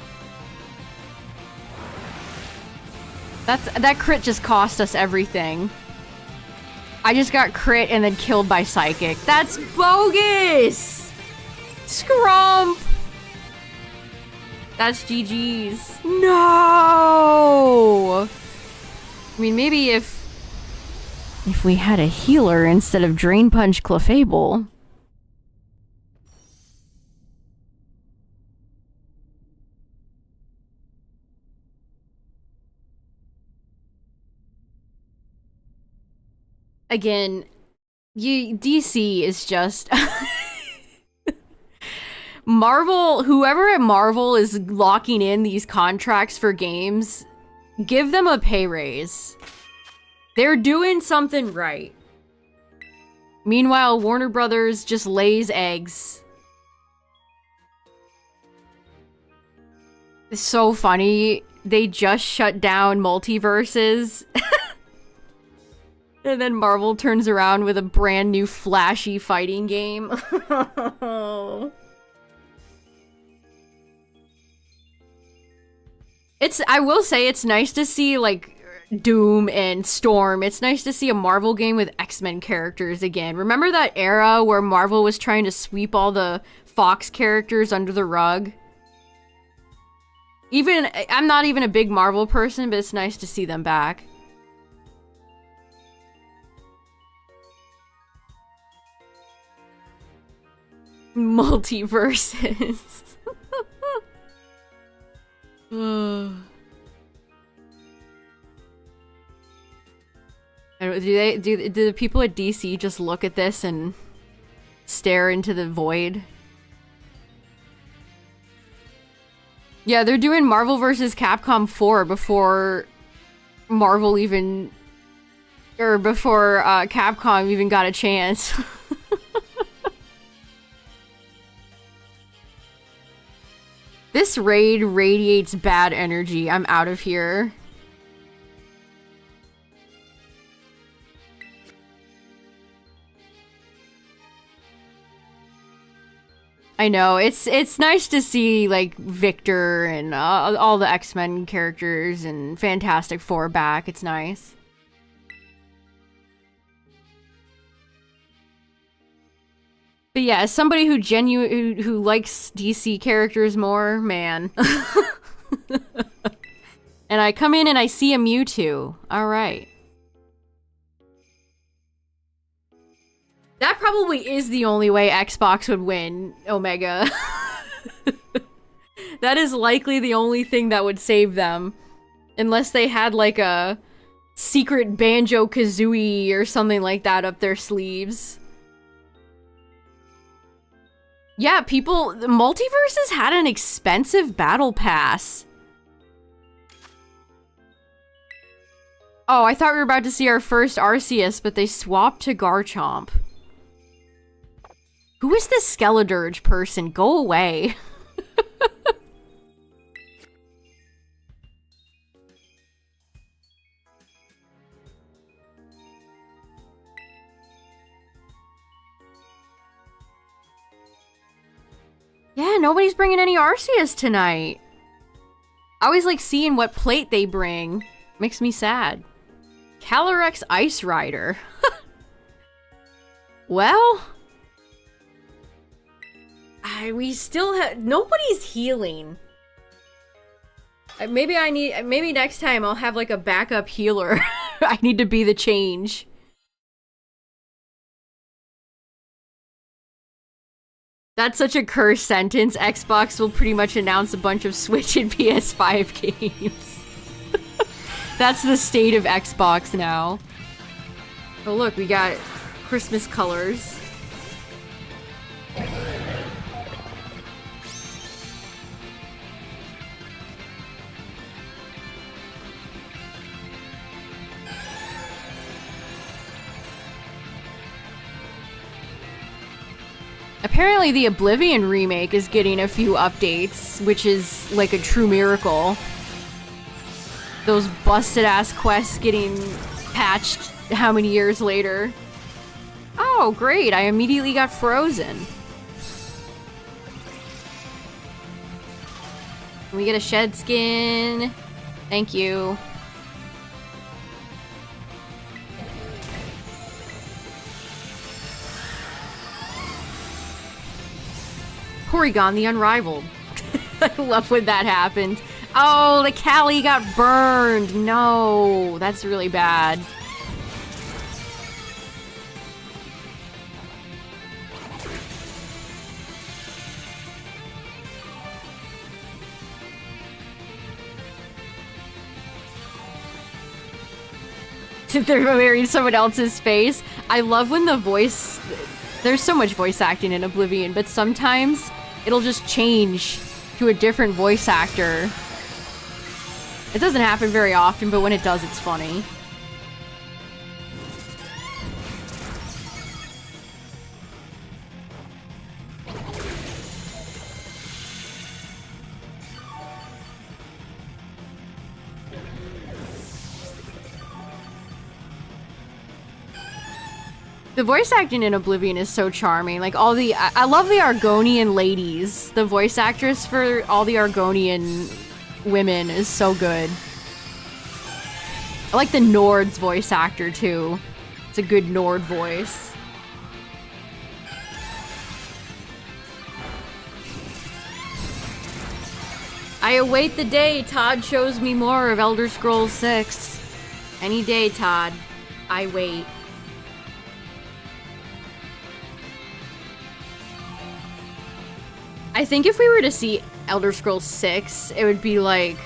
That crit just cost us everything. I just got crit and then killed by Psychic. That's bogus! Scrump! That's GG's. No! I mean, maybe if we had a healer instead of Drain Punch Clefable. Again, DC is just... Marvel, whoever at Marvel is locking in these contracts for games, give them a pay raise. They're doing something right. Meanwhile, Warner Brothers just lays eggs. It's so funny. They just shut down multiverses. And then Marvel turns around with a brand new flashy fighting game. I will say it's nice to see, like, Doom and Storm. It's nice to see a Marvel game with X-Men characters again. Remember that era where Marvel was trying to sweep all the Fox characters under the rug? I'm not even a big Marvel person, but it's nice to see them back. Multiverses. Do the people at DC just look at this and stare into the void? Yeah, they're doing Marvel vs. Capcom 4 before Marvel even... or before Capcom even got a chance. This raid radiates bad energy. I'm out of here. I know, it's nice to see, like, Victor and all the X-Men characters and Fantastic Four back. It's nice. But yeah, as somebody who likes DC characters more, man. And I come in and I see a Mewtwo. Alright. That probably is the only way Xbox would win, Omega. That is likely the only thing that would save them. Unless they had, like, a secret Banjo-Kazooie or something like that up their sleeves. Yeah, the Multiverses had an expensive battle pass. Oh, I thought we were about to see our first Arceus, but they swapped to Garchomp. Who is this Skeledirge person? Go away. Yeah, nobody's bringing any Arceus tonight. I always like seeing what plate they bring. Makes me sad. Calyrex Ice Rider. Well... we still have... Nobody's healing. Maybe next time I'll have, like, a backup healer. I need to be the change. That's such a cursed sentence. Xbox will pretty much announce a bunch of Switch and PS5 games. That's the state of Xbox now. Oh look, we got Christmas colors. Apparently the Oblivion remake is getting a few updates, which is like a true miracle. Those busted-ass quests getting patched how many years later? Oh, great, I immediately got frozen. Can we get a shed skin? Thank you. Porygon the Unrivaled. I love when that happens. Oh, the Callie got burned. No, that's really bad. They're wearing someone else's face. I love when the voice... There's so much voice acting in Oblivion, but sometimes it'll just change to a different voice actor. It doesn't happen very often, but when it does, it's funny. The voice acting in Oblivion is so charming. Like, I love the Argonian ladies. The voice actress for all the Argonian women is so good. I like the Nord's voice actor, too. It's a good Nord voice. I await the day Todd shows me more of Elder Scrolls 6. Any day, Todd. I wait. I think if we were to see Elder Scrolls 6, it would be like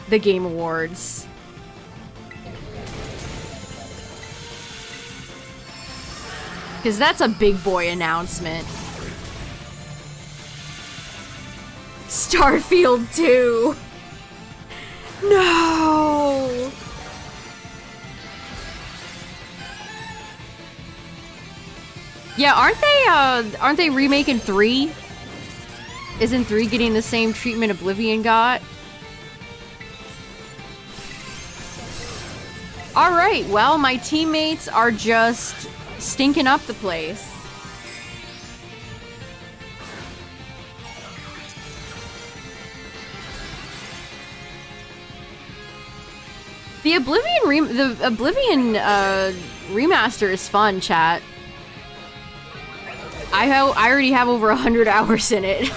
the Game Awards. Because that's a big boy announcement. Starfield 2! No! Yeah, aren't they remaking 3? Isn't 3 getting the same treatment Oblivion got? Alright, well, my teammates are just stinking up the place. The Oblivion remaster is fun, chat. I already have over 100 hours in it.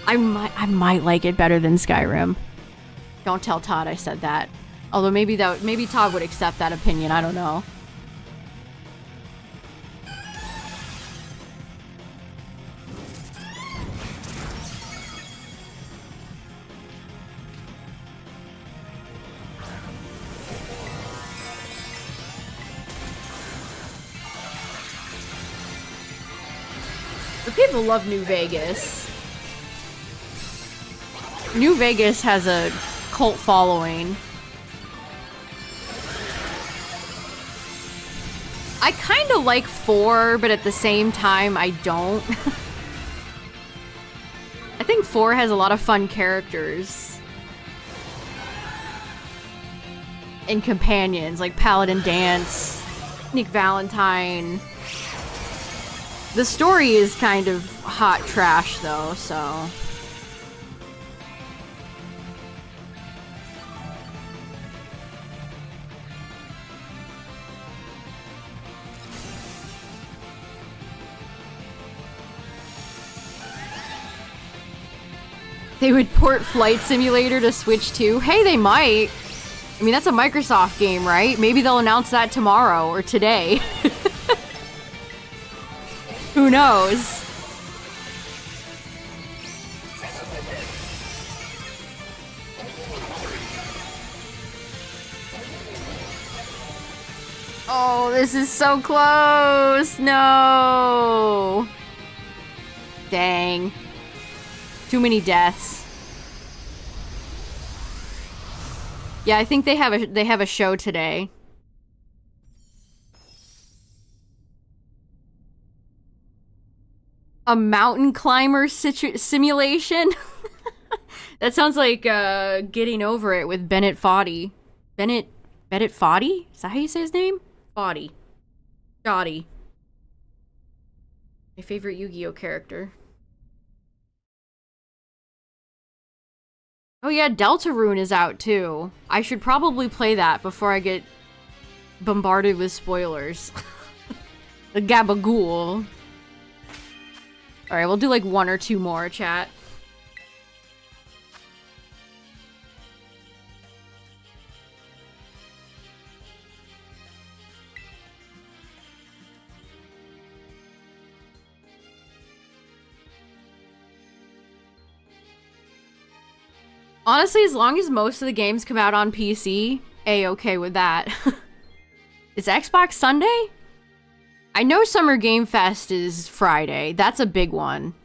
I might like it better than Skyrim. Don't tell Todd I said that. Although maybe Todd would accept that opinion, I don't know. The people love New Vegas. New Vegas has a cult following. I kind of like 4, but at the same time, I don't. I think 4 has a lot of fun characters. And companions, like Paladin Dance, Nick Valentine. The story is kind of hot trash, though, so... They would port Flight Simulator to Switch too? Hey, they might! I mean, that's a Microsoft game, right? Maybe they'll announce that tomorrow, or today. Who knows? Oh, this is so close! No! Dang. Too many deaths. Yeah, I think they have a show today. A mountain climber simulation? That sounds like Getting Over It with Bennett Foddy. Bennett Foddy? Is that how you say his name? Foddy. Dottie. My favorite Yu-Gi-Oh character. Oh yeah, Deltarune is out too. I should probably play that before I get bombarded with spoilers. The Gabagool. Alright, we'll do like 1 or 2 more, chat. Honestly, as long as most of the games come out on PC, A-okay with that. Is Xbox Sunday? I know Summer Game Fest is Friday. That's a big one.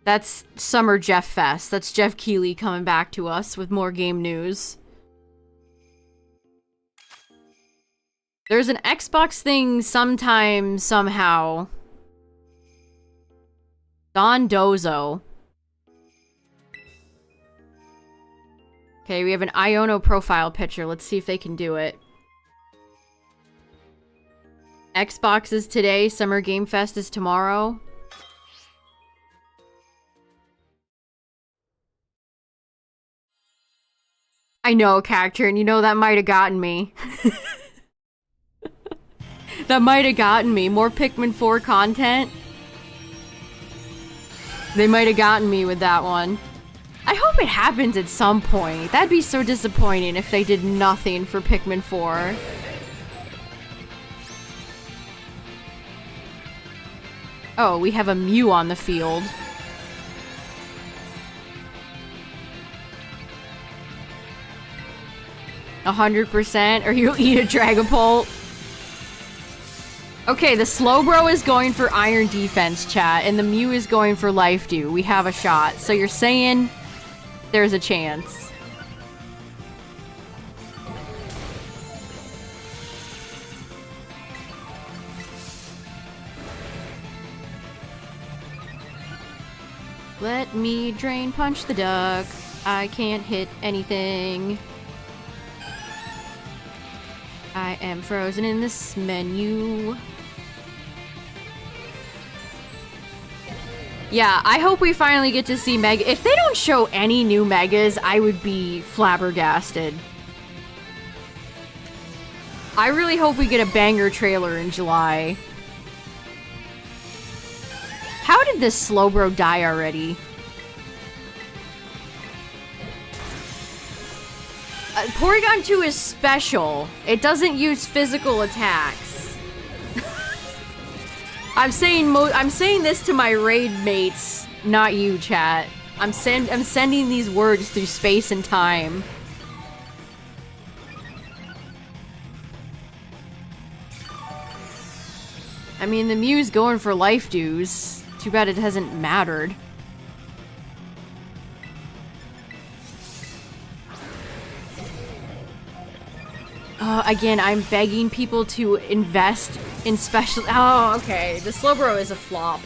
That's Summer Jeff Fest. That's Jeff Keighley coming back to us with more game news. There's an Xbox thing sometime, somehow. Don Dozo. Okay, we have an Iono profile picture. Let's see if they can do it. Xbox is today. Summer Game Fest is tomorrow. I know, Cacturn, and you know that might have gotten me. That might have gotten me. More Pikmin 4 content. They might have gotten me with that one. I hope it happens at some point. That'd be so disappointing if they did nothing for Pikmin 4. Oh, we have a Mew on the field. %, or you'll eat a Dragapult. Okay, the Slowbro is going for Iron Defense, chat, and the Mew is going for Life Dew. We have a shot. So you're saying there's a chance. Let me Drain Punch the duck. I can't hit anything. I am frozen in this menu. Yeah, I hope we finally get to see Mega. If they don't show any new Megas, I would be flabbergasted. I really hope we get a banger trailer in July. How did this Slowbro die already? Porygon 2 is special. It doesn't use physical attacks. I'm saying this to my raid mates, not you, chat. I'm sending these words through space and time. I mean, the Mew's going for Life Dews. Too bad it hasn't mattered. Again, I'm begging people to invest in special- Oh, okay. The Slowbro is a flop.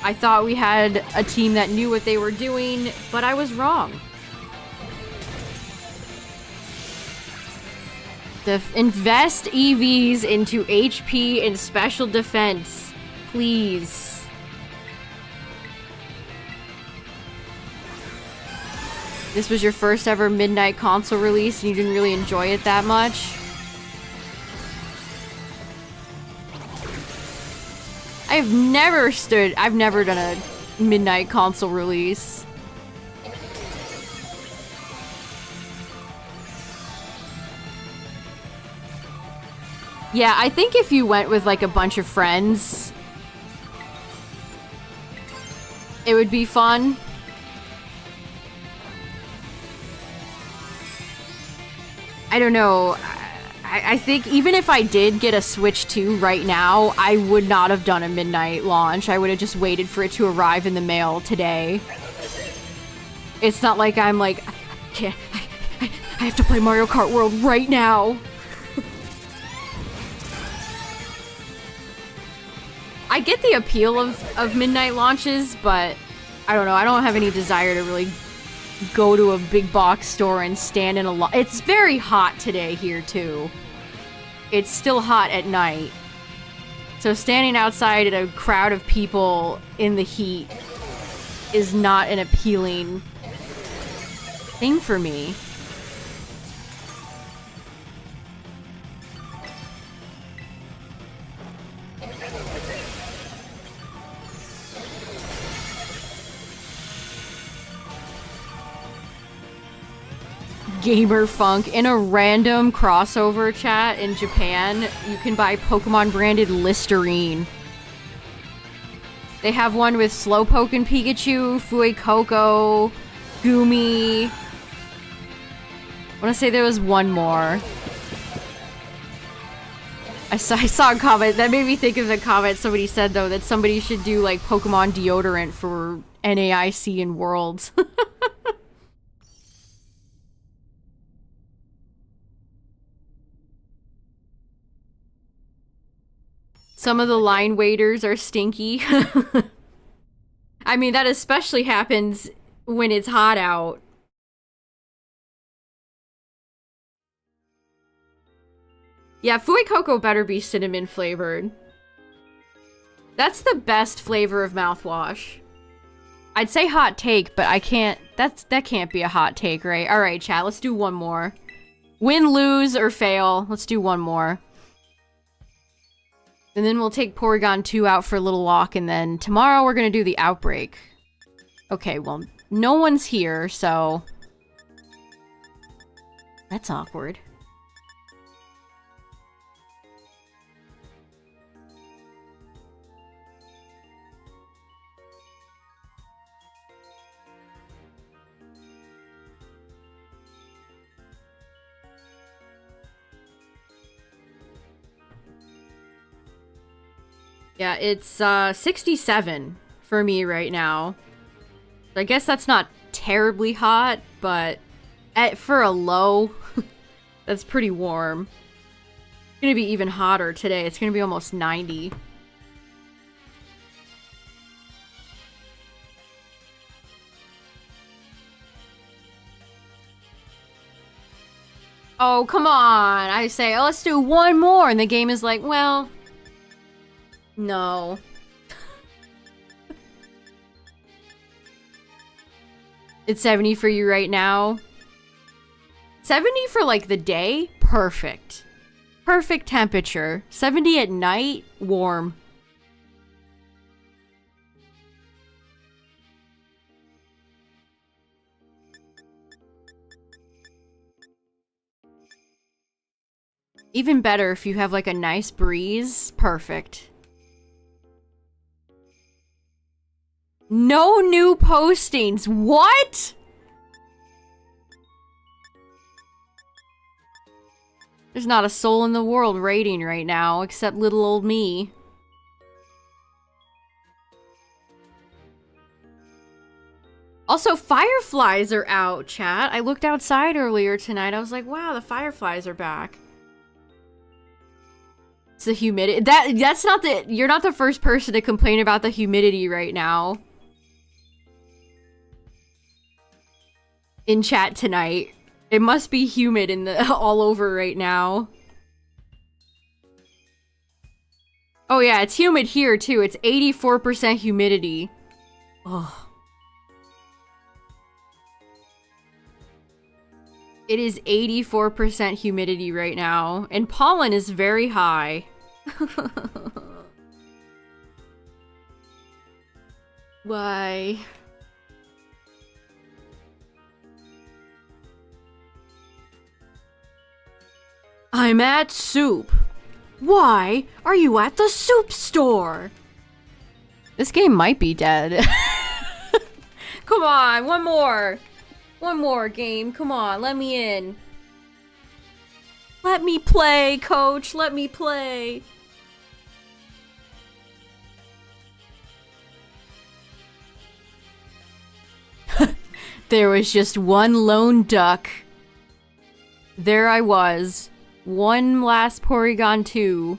I thought we had a team that knew what they were doing, but I was wrong. Invest EVs into HP and special defense. Please. This was your first ever midnight console release and you didn't really enjoy it that much? I've never done a midnight console release. Yeah, I think if you went with like a bunch of friends, it would be fun. I don't know. I think even if I did get a Switch 2 right now, I would not have done a midnight launch. I would have just waited for it to arrive in the mail today. It's not like I'm like, I have to play Mario Kart World right now. I get the appeal of midnight launches, but I don't know. I don't have any desire to really go to a big box store and stand in a line. It's very hot today here too. It's still hot at night. So standing outside at a crowd of people in the heat is not an appealing thing for me. Gamer Funk. In a random crossover chat in Japan, you can buy Pokemon branded Listerine. They have one with Slowpoke and Pikachu, Fuecoco, Goomy. I want to say there was one more. I saw a comment that made me think of the comment somebody said though, that somebody should do like Pokemon deodorant for NAIC and Worlds. Some of the line waiters are stinky. I mean, that especially happens when it's hot out. Yeah, Fuecoco better be cinnamon flavored. That's the best flavor of mouthwash. I'd say hot take, but I can't. That can't be a hot take, right? All right, chat. Let's do one more. Win, lose, or fail. Let's do one more. And then we'll take Porygon 2 out for a little walk, and then tomorrow we're gonna do the outbreak. Okay, well, no one's here, so... That's awkward. Yeah, it's 67 for me right now. I guess that's not terribly hot, but for a low, that's pretty warm. It's gonna be even hotter today. It's gonna be almost 90. Oh, come on. I say, oh, let's do one more. And the game is like, well... No. It's 70 for you right now. 70 for like the day? Perfect. Perfect temperature. 70 at night? Warm. Even better if you have like a nice breeze. Perfect. No new postings. What? There's not a soul in the world raiding right now, except little old me. Also, fireflies are out, chat. I looked outside earlier tonight. I was like, wow, the fireflies are back. It's the humidity. That's not the... You're not the first person to complain about the humidity right now. In chat tonight. It must be humid in the all over right now. Oh yeah, it's humid here too. It's 84% humidity. Ugh. It is 84% humidity right now, and pollen is very high. Why? I'm at soup. Why are you at the soup store? This game might be dead. Come on, one more. One more game. Come on, let me in. Let me play, coach. Let me play. There was just one lone duck. There I was. One last Porygon 2.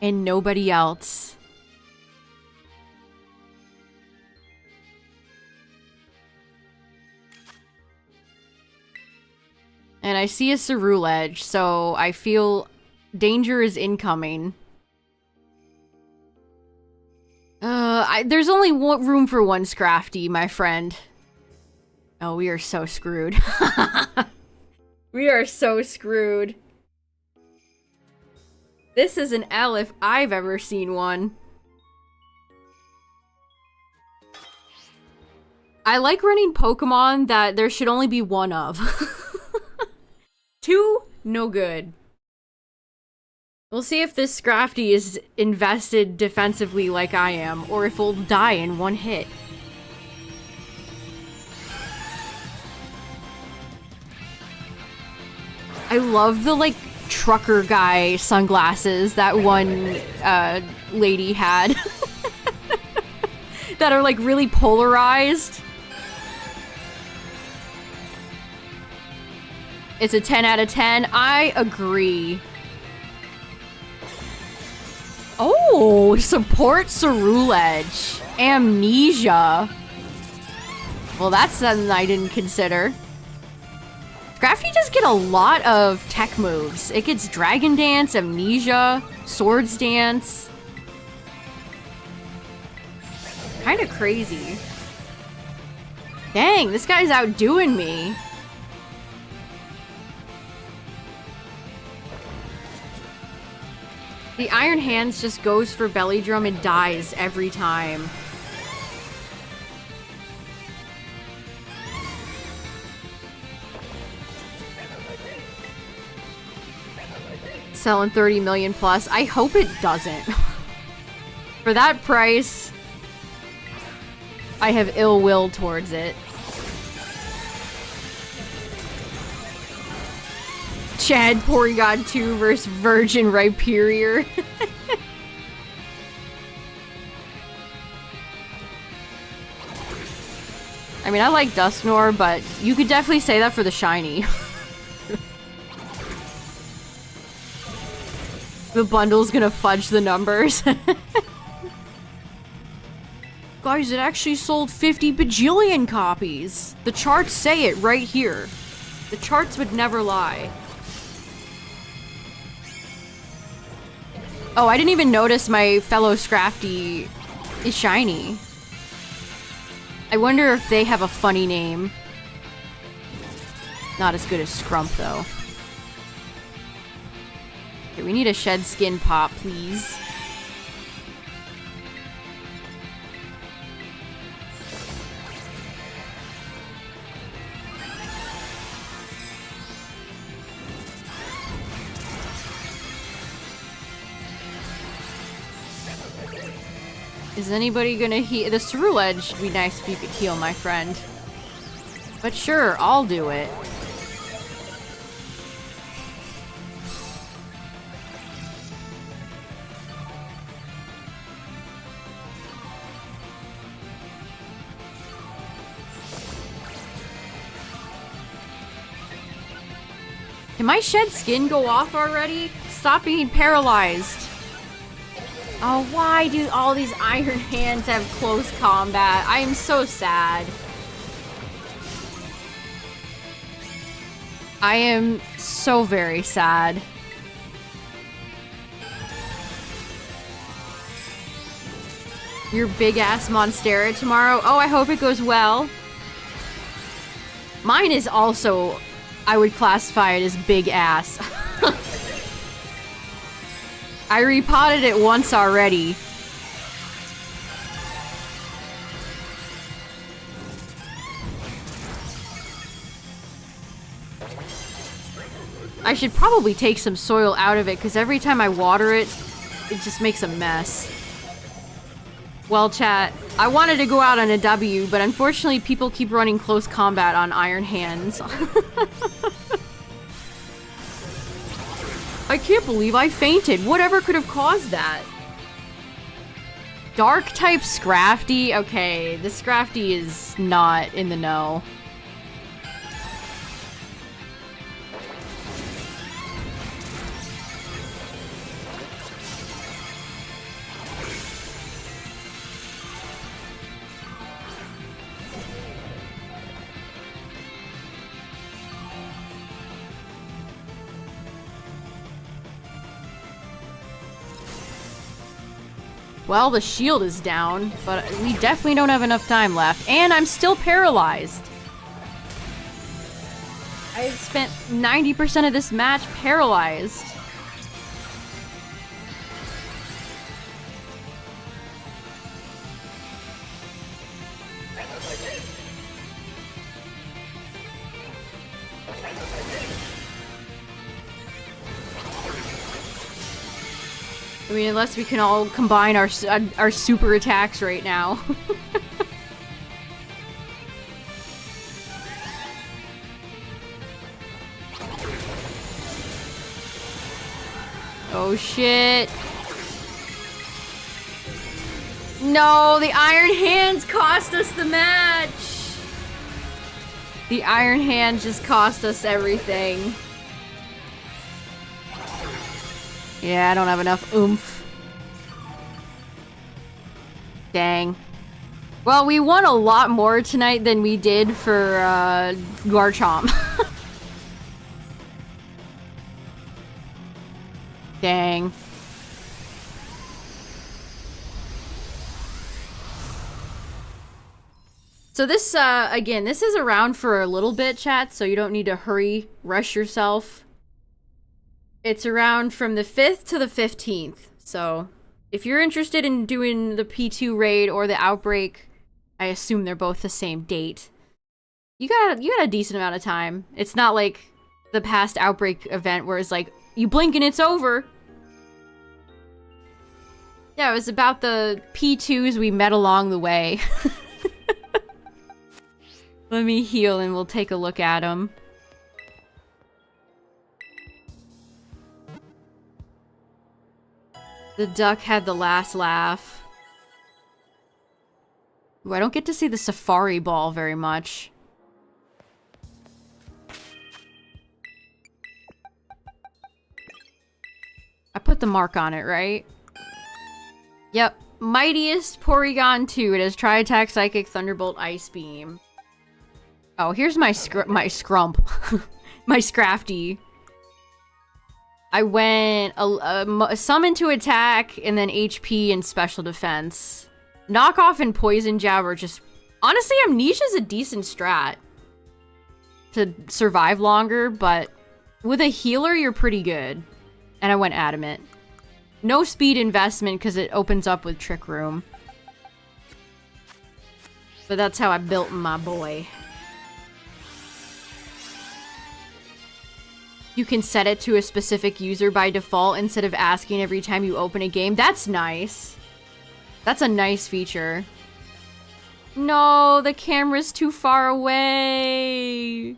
And nobody else. And I see a Ceruledge, so I feel danger is incoming. There's only room for one Scrafty, my friend. Oh, we are so screwed. We are so screwed. This is an L if I've ever seen one. I like running Pokemon that there should only be one of. 2, no good. We'll see if this Scrafty is invested defensively like I am, or if it'll die in one hit. I love the, like, trucker guy sunglasses that one lady had. That are, like, really polarized. It's a 10 out of 10. I agree. Oh, support Ceruledge. Amnesia. Well, that's something I didn't consider. Scrafty does get a lot of tech moves. It gets Dragon Dance, Amnesia, Swords Dance. Kind of crazy. Dang, this guy's outdoing me. The Iron Hands just goes for Belly Drum and dies every time. Selling 30 million plus. I hope it doesn't. For that price, I have ill will towards it. Chad Porygon 2 versus Virgin Rhyperior. I mean, I like Dusknoir, but you could definitely say that for the shiny. The bundle's gonna fudge the numbers. Guys, it actually sold 50 bajillion copies. The charts say it right here. The charts would never lie. Oh, I didn't even notice my fellow Scrafty is shiny. I wonder if they have a funny name. Not as good as Scrump, though. Okay, we need a shed skin pop, please. Is anybody gonna heal? The Ceruledge would be nice if you could heal, my friend. But sure, I'll do it. Can my shed skin go off already? Stop being paralyzed. Oh, why do all these Iron Hands have close combat? I am so sad. I am so very sad. Your big-ass Monstera tomorrow? Oh, I hope it goes well. Mine is also... I would classify it as big-ass. I repotted it once already. I should probably take some soil out of it, because every time I water it, it just makes a mess. Well, chat, I wanted to go out on a W, but unfortunately people keep running close combat on Iron Hands. I can't believe I fainted. Whatever could have caused that? Dark type Scrafty? Okay, the Scrafty is not in the know. Well, the shield is down, but we definitely don't have enough time left. And I'm still paralyzed. I spent 90% of this match paralyzed. I mean, unless we can all combine our super attacks right now. Oh shit. No, the Iron Hands cost us the match. The Iron Hands just cost us everything. Yeah, I don't have enough oomph. Dang. Well, we won a lot more tonight than we did for Garchomp. Dang. So this, again, this is around for a little bit, chat, so you don't need to rush yourself. It's around from the 5th to the 15th, so if you're interested in doing the P2 raid or the Outbreak, I assume they're both the same date. You got a decent amount of time. It's not like the past Outbreak event where it's like, you blink and it's over. Yeah, it was about the P2s we met along the way. Let me heal and we'll take a look at them. The duck had the last laugh. Ooh, I don't get to see the safari ball very much. I put the mark on it, right? Yep. Mightiest Porygon 2. It has Tri-Attack, Psychic, Thunderbolt, Ice Beam. Oh, here's my Scrump. My Scrafty. I went summon to attack, and then HP and special defense. Knockoff and Poison Jab are just... Honestly, Amnesia's a decent strat to survive longer, but with a healer, you're pretty good. And I went Adamant. No speed investment because it opens up with Trick Room. But that's how I built my boy. You can set it to a specific user by default instead of asking every time you open a game. That's nice. That's a nice feature. No, the camera's too far away.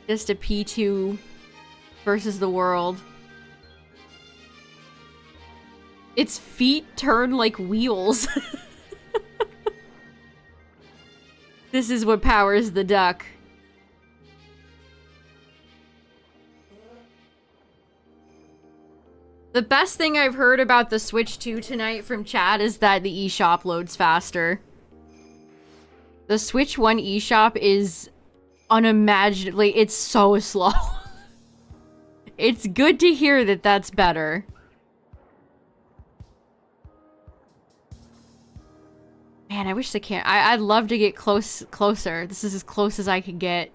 Just a P2 versus the world. Its feet turn like wheels. This is what powers the duck. The best thing I've heard about the Switch 2 tonight from chat is that the eShop loads faster. The Switch 1 eShop is unimaginably... It's so slow. It's good to hear that that's better. Man, I wish the I'd love to get closer. This is as close as I could get.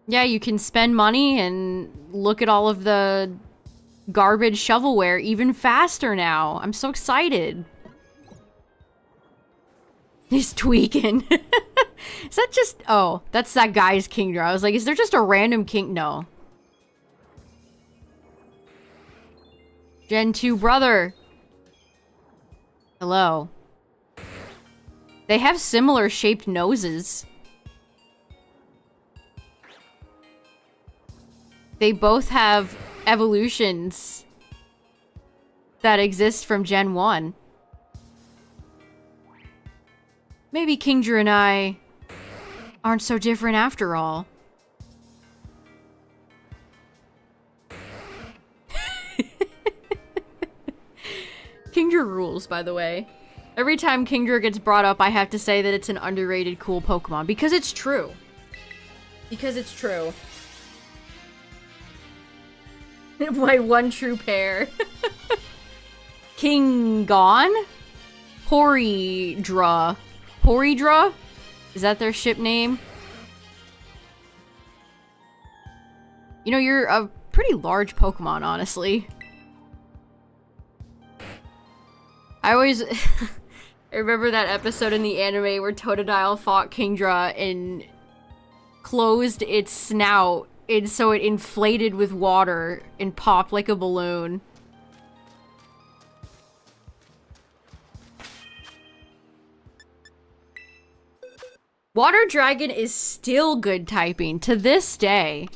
Yeah, you can spend money and look at all of the garbage shovelware even faster now. I'm so excited. He's tweaking. Is that just... Oh, that's that guy's Kingdra. I was like, is there just a random king? No. Gen 2 brother. Hello. They have similar shaped noses. They both have evolutions that exist from Gen 1. Maybe Kingdra and I aren't so different after all. Kingdra rules, by the way. Every time Kingdra gets brought up, I have to say that it's an underrated, cool Pokemon. Because it's true. Because it's true. My one true pair. Kingon? Porydra. Porydra? Is that their ship name? You know, you're a pretty large Pokemon, honestly. I always... I remember that episode in the anime where Totodile fought Kingdra and closed its snout, and so it inflated with water and popped like a balloon. Water Dragon is still good typing to this day.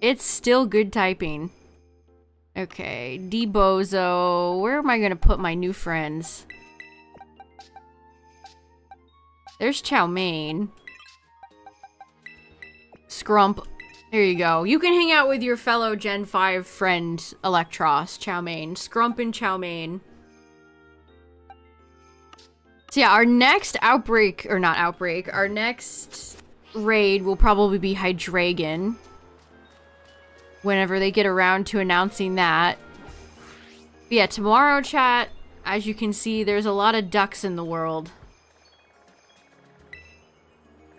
It's still good typing. Okay, Debozo. Where am I gonna put my new friends? There's Chow Mein. Scrump. There you go. You can hang out with your fellow Gen 5 friend, Electros, Chow Mein. Scrump and Chow Mein. So yeah, our next outbreak, or not outbreak, our next raid will probably be Hydreigon. Whenever they get around to announcing that. But yeah, tomorrow, chat, as you can see, there's a lot of ducks in the world.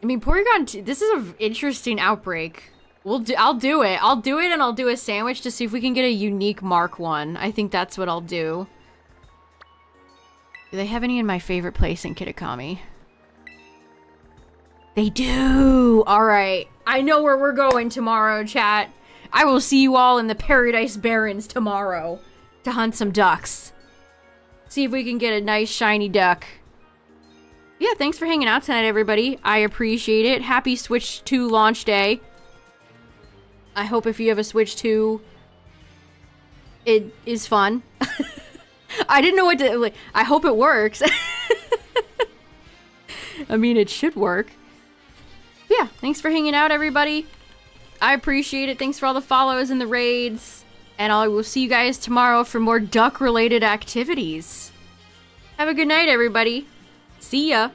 I mean, Porygon, this is an interesting outbreak. I'll do it. I'll do it, and I'll do a sandwich to see if we can get a unique Mark 1. I think that's what I'll do. Do they have any in my favorite place in Kitakami? They do! Alright. I know where we're going tomorrow, chat. I will see you all in the Paradise Barrens tomorrow to hunt some ducks. See if we can get a nice shiny duck. Yeah, thanks for hanging out tonight, everybody. I appreciate it. Happy Switch 2 launch day. I hope if you have a Switch 2, it is fun. I didn't know what to... Like, I hope it works. I mean, it should work. Yeah, thanks for hanging out, everybody. I appreciate it. Thanks for all the follows and the raids. And I will see you guys tomorrow for more duck-related activities. Have a good night, everybody. See ya.